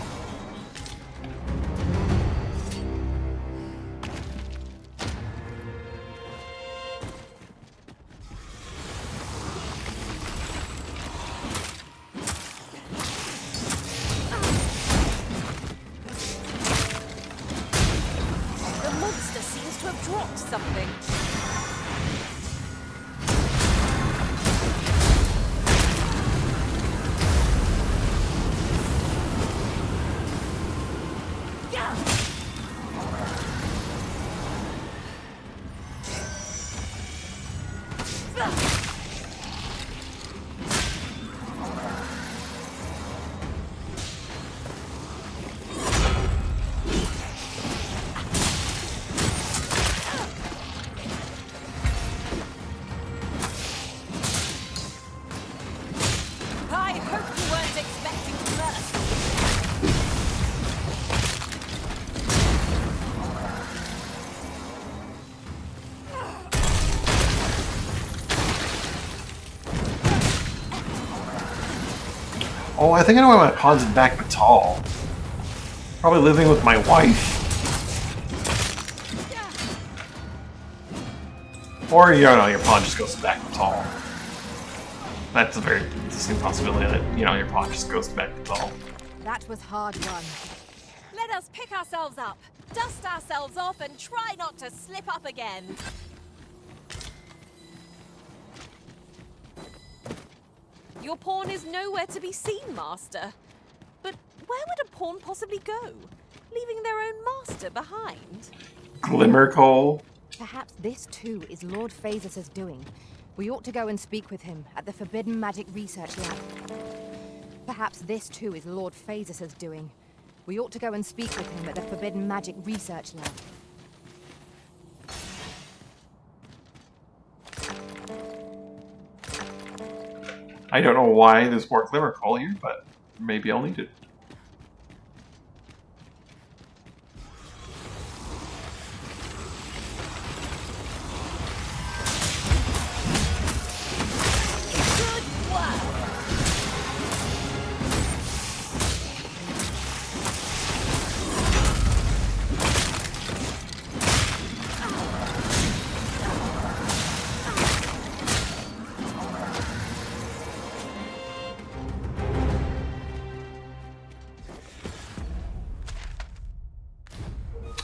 The monster seems to have dropped something. I hope you weren't expecting mercy. Oh, I think I know why my pawn's in back Batal. Probably living with my wife. Or, you know, your pawn just goes back to tall. That's a very distinct possibility that, you know, your pawn just goes back to tall. That was hard won. Let us pick ourselves up, dust ourselves off, and try not to slip up again. Your pawn is nowhere to be seen, Master. But where would a pawn possibly go, leaving their own master behind? Glimmercoal? Perhaps this too is Lord Phasus' doing. We ought to go and speak with him at the Forbidden Magic Research Lab. Perhaps this too is Lord Phasus' doing. We ought to go and speak with him at the Forbidden Magic Research Lab. I don't know why there's more Glimmercoal here, but maybe I'll need it.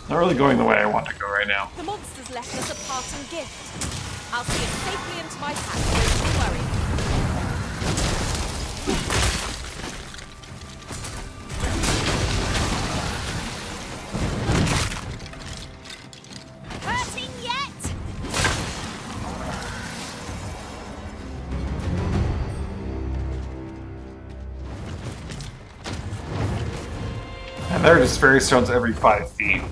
Not really going the way I want to go right now. The monster's left us a parting gift. I'll see it safely into my pack, don't worry. Hurting yet? And there are just fairy stones every 5 feet.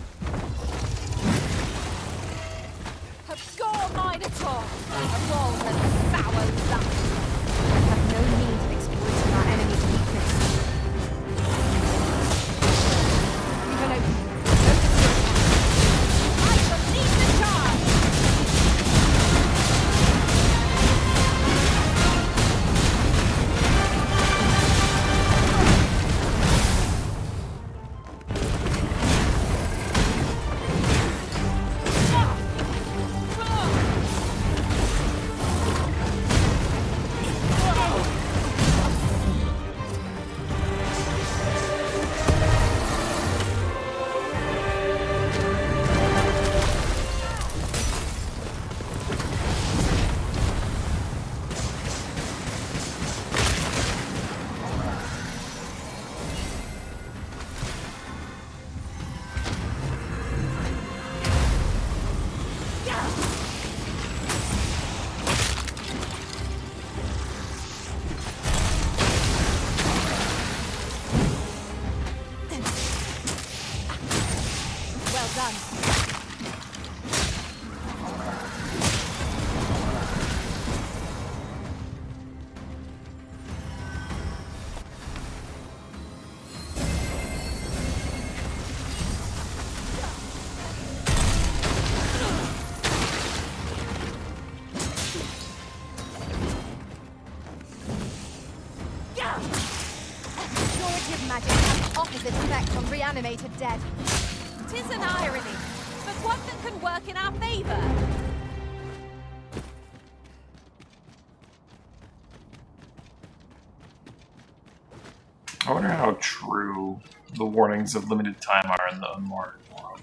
Reanimated dead. 'Tis an irony, but one that can work in our favor. I wonder how true the warnings of limited time are in the unmarked world.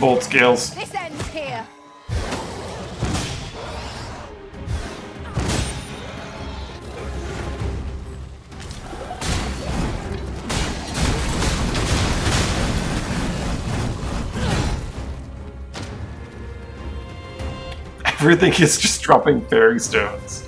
Bolt scales. This ends here. Everything is just dropping fairy stones.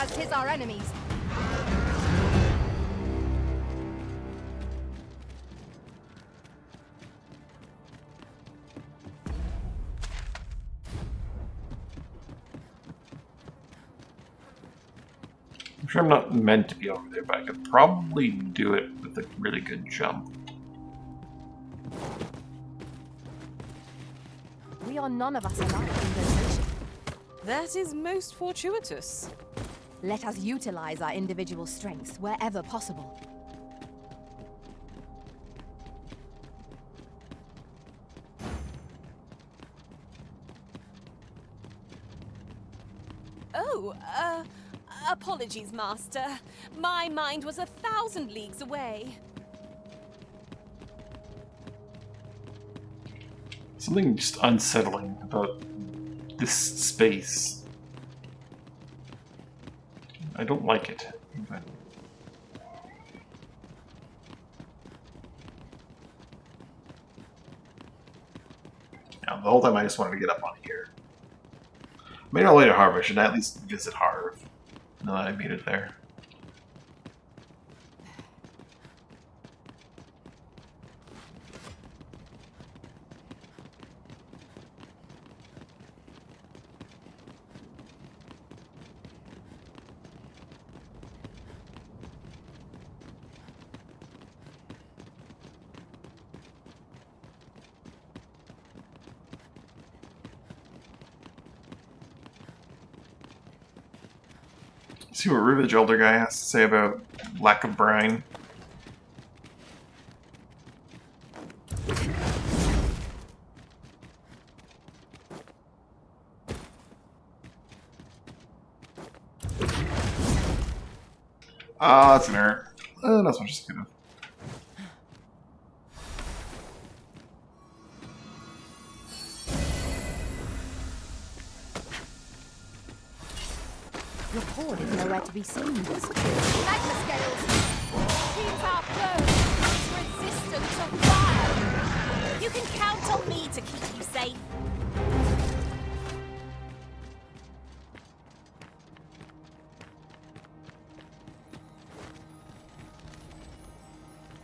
as 'tis our enemies. I'm sure I'm not meant to be over there, but I could probably do it with a really good jump. We are none of us alike in location. That is most fortuitous. Let us utilize our individual strengths wherever possible. Oh, apologies, Master. My mind was 1,000 leagues away. Something just unsettling about this space. I don't like it. But... Now, the whole time I just wanted to get up on here. I made our way to Harv. I should at least visit Harv. Now that I made it there. See what Rivage Elder guy has to say about lack of brine. Ah, that's an error. Not so much as I could have. Your cord is nowhere to be seen. Magma scales! Keep our flow! Resistant to fire! You can count on me to keep you safe.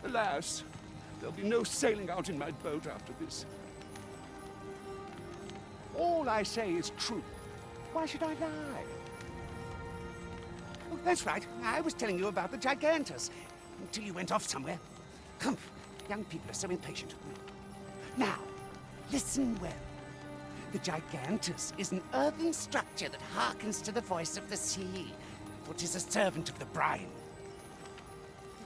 Alas, there'll be no sailing out in my boat after this. All I say is true. Why should I lie? Oh, that's right. I was telling you about the Gigantus. Until you went off somewhere. Come, young people are so impatient. Now, listen well. The Gigantus is an earthen structure that hearkens to the voice of the sea, for 'tis a servant of the brine.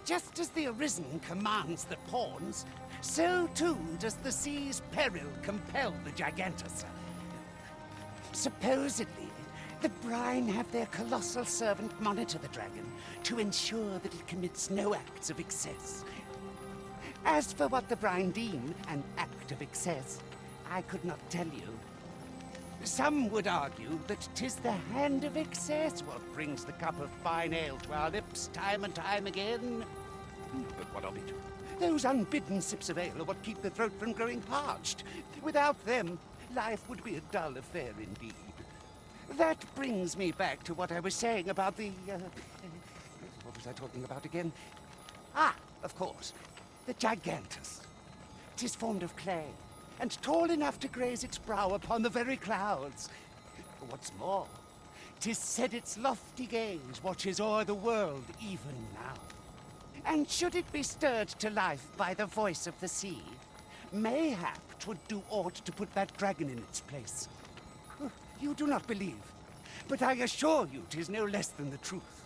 Just as the Arisen commands the pawns, so too does the sea's peril compel the Gigantus. Supposedly, the brine have their colossal servant monitor the dragon to ensure that it commits no acts of excess. As for what the brine deem an act of excess, I could not tell you. Some would argue that 'tis the hand of excess what brings the cup of fine ale to our lips time and time again. But what of it? Those unbidden sips of ale are what keep the throat from growing parched. Without them, life would be a dull affair indeed. That brings me back to what I was saying about the... what was I talking about again? Ah, of course. The Gigantus. 'Tis formed of clay, and tall enough to graze its brow upon the very clouds. What's more, 'tis said its lofty gaze watches o'er the world even now. And should it be stirred to life by the voice of the sea, mayhap 'twould do aught to put that dragon in its place. You do not believe, but I assure you 'tis no less than the truth.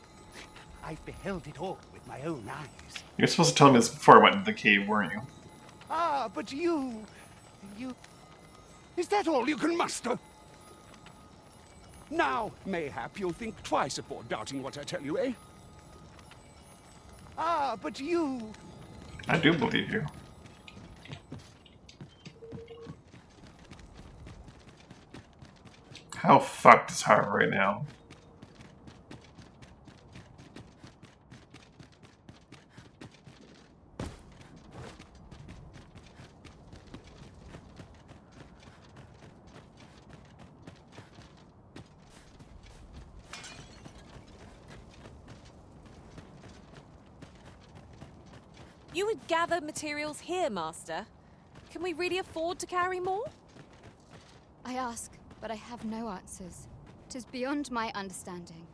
I've beheld it all with my own eyes. You're supposed to tell me this before I went into the cave, weren't you? Ah, but you... Is that all you can muster? Now, mayhap you'll think twice before doubting what I tell you, eh? Ah, but you... I do believe you. How fucked is Harv right now? You would gather materials here, Master. Can we really afford to carry more? I ask, but I have no answers. 'Tis beyond my understanding.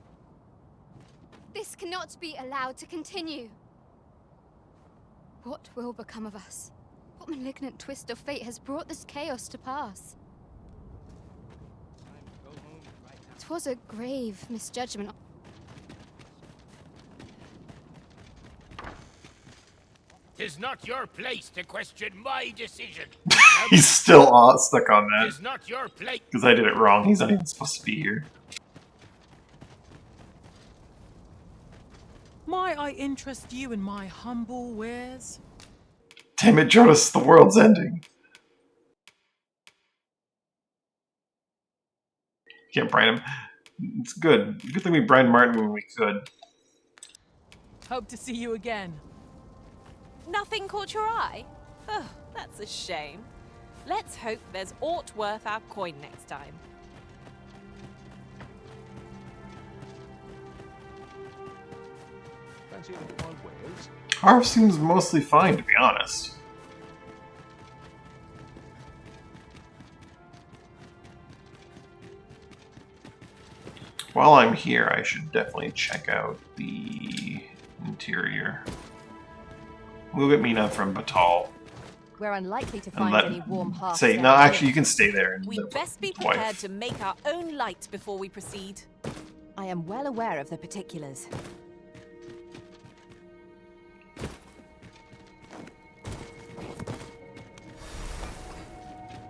This cannot be allowed to continue. What will become of us? What malignant twist of fate has brought this chaos to pass? 'Twas a grave misjudgment. Tis not your place to question my decision. He's still stuck on that. Tis not your place. Because I did it wrong. He's not even supposed to be here. Might I interest you in my humble wares? Damn it, Jonas, the world's ending. Can't brine him. It's good. Good thing we brined Martin when we could. Hope to see you again. Nothing caught your eye? Oh, that's a shame. Let's hope there's aught worth our coin next time. Fancy looking at my wares? Harv seems mostly fine, to be honest. While I'm here, I should definitely check out the interior. We'll get Mina from Batal. We're unlikely to And find let any warm hearts. say down no. here. Actually, you can stay there. And We'd best be wife. prepared to make our own light before we proceed. I am well aware of the particulars.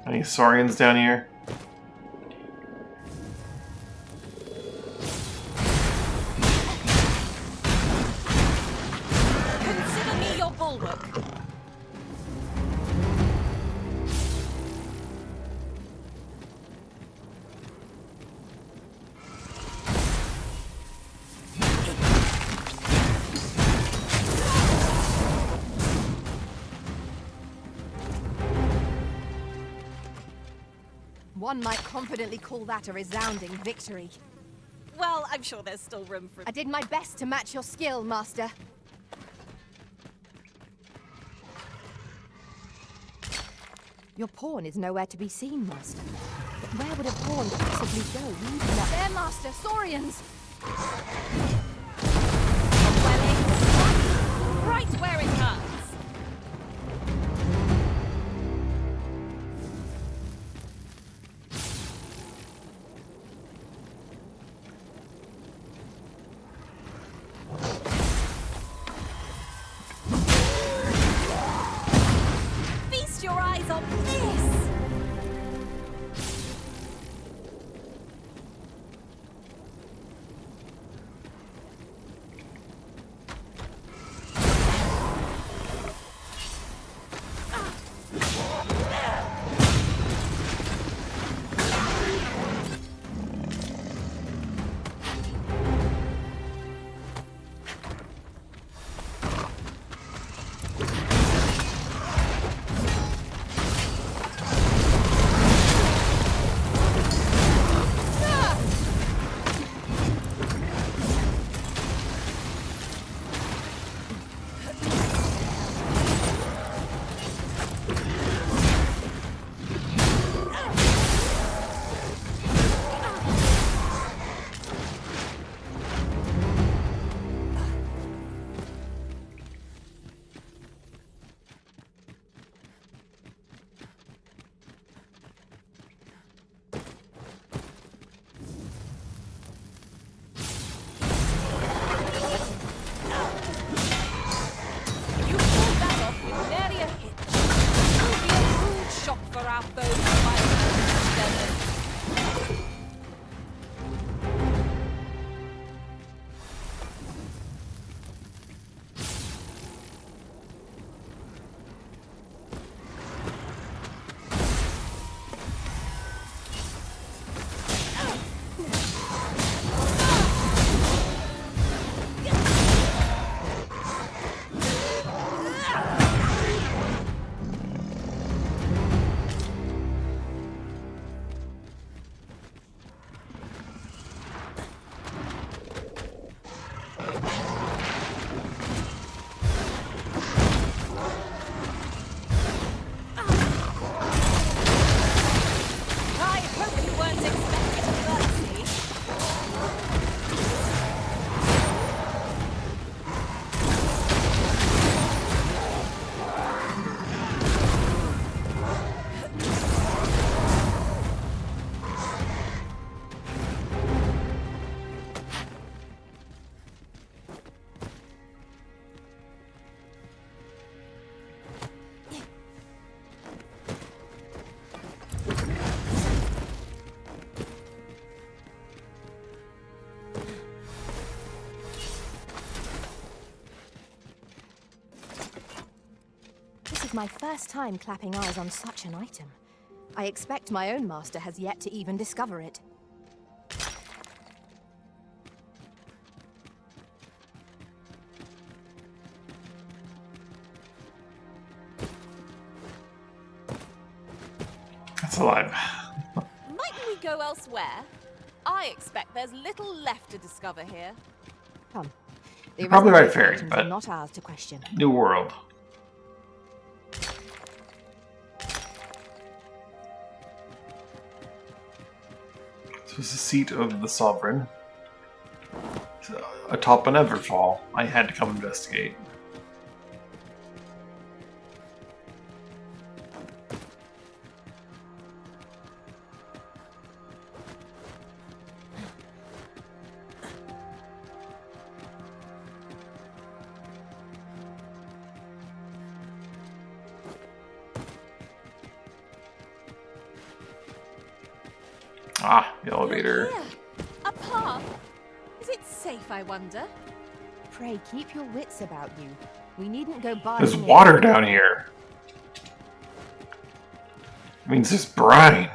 Any Saurians down here? Consider me your bulwark. One might confidently call that a resounding victory. Well, I'm sure there's still room for... I did my best to match your skill, Master. Your pawn is nowhere to be seen, Master. But where would a pawn possibly go? There, Master! Saurians! Right where it hurts. Feast your eyes on this! is my first time clapping eyes on such an item. I expect my own master has yet to even discover it. That's alive. Mightn't we go elsewhere? I expect there's little left to discover here. Come. You're probably right, Fairy, items but are not ours to question. new world. This was the seat of the Sovereign. Atop an Everfall. I had to come investigate. Ah, the elevator. Here. A path. Is it safe, I wonder? Pray, keep your wits about you. We needn't go by. There's water down here. It means there's brine.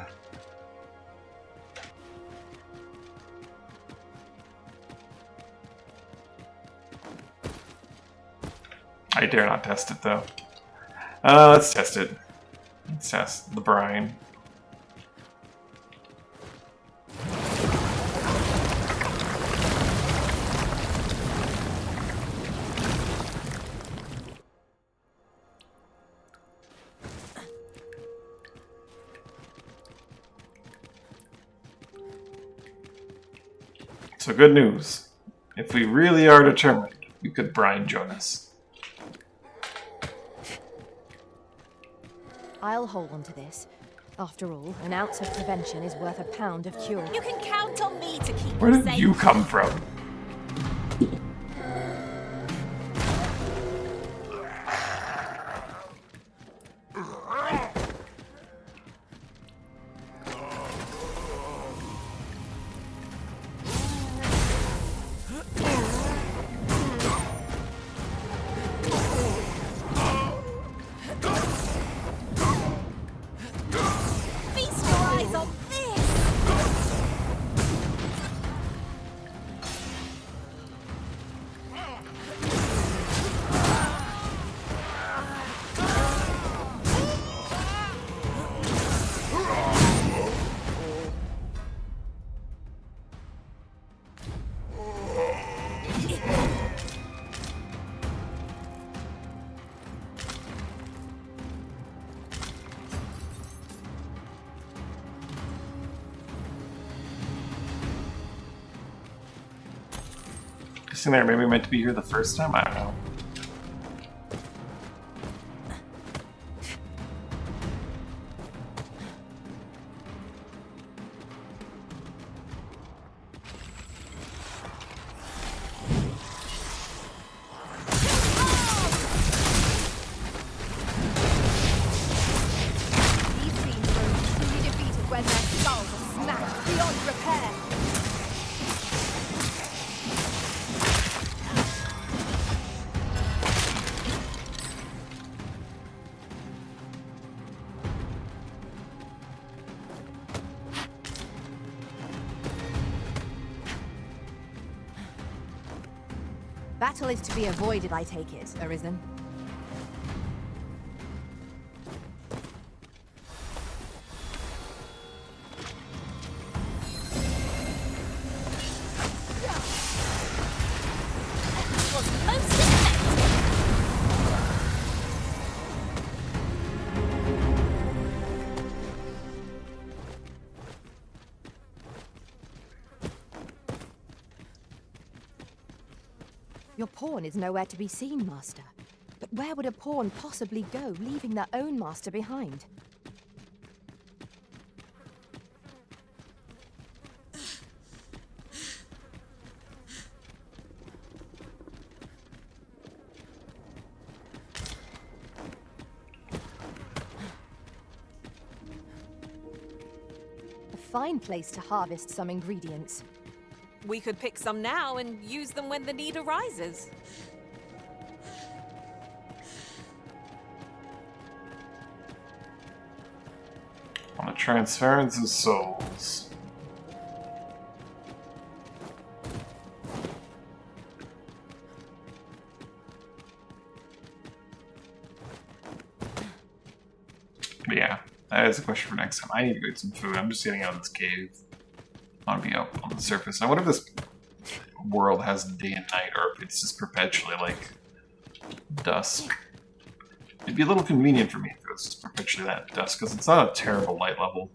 I dare not test it, though. Let's test it. Let's test the brine. So good news. If we really are determined, we could brine Jonas. I'll hold on to this. After all, an ounce of prevention is worth a pound of cure. You can count on me to keep Where you did safe. you come from? Feast your eyes on this! Guessing they're maybe meant to be here the first time? I don't know. These scenes were truly defeated when their skulls are smashed beyond repair. Battle is to be avoided, I take it, Arisen. Your pawn is nowhere to be seen, Master. But where would a pawn possibly go, leaving their own master behind? A fine place to harvest some ingredients. We could pick some now and use them when the need arises. Transference of souls. But yeah, that is a question for next time. I need to go get some food. I'm just getting out of this cave. I want to be up on the surface. I wonder if this world has day and night, or if it's just perpetually like dusk. It'd be a little convenient for me if it was just perpetually that dusk, because it's not a terrible light level.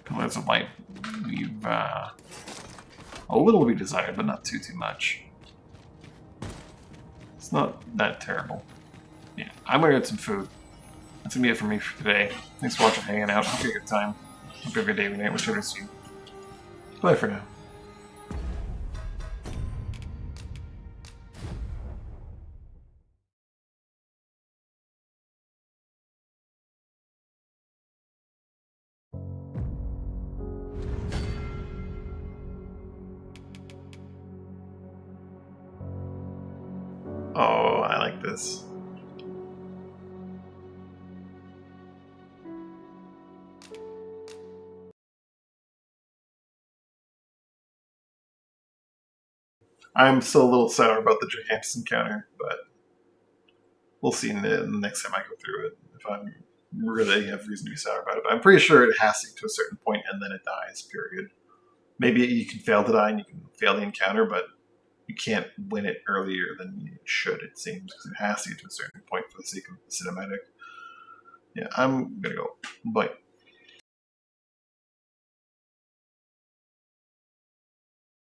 Pillars of light leave a little to be desired, but not too much. It's not that terrible. Yeah, I'm gonna get some food. That's gonna be it for me for today. Thanks for watching, hanging out. Hope you have a good time. Hope you have a good day, night, whichever it's you. Bye for now. Oh, I like this. I'm still a little sour about the Gigantus encounter, but we'll see in the next time I go through it if I'm really have reason to be sour about it. But I'm pretty sure it has to get to a certain point and then it dies, period. Maybe you can fail to die and you can fail the encounter, but you can't win it earlier than you should, it seems, because it has to get to a certain point for the sake of the cinematic. Yeah, I'm gonna go. Bye.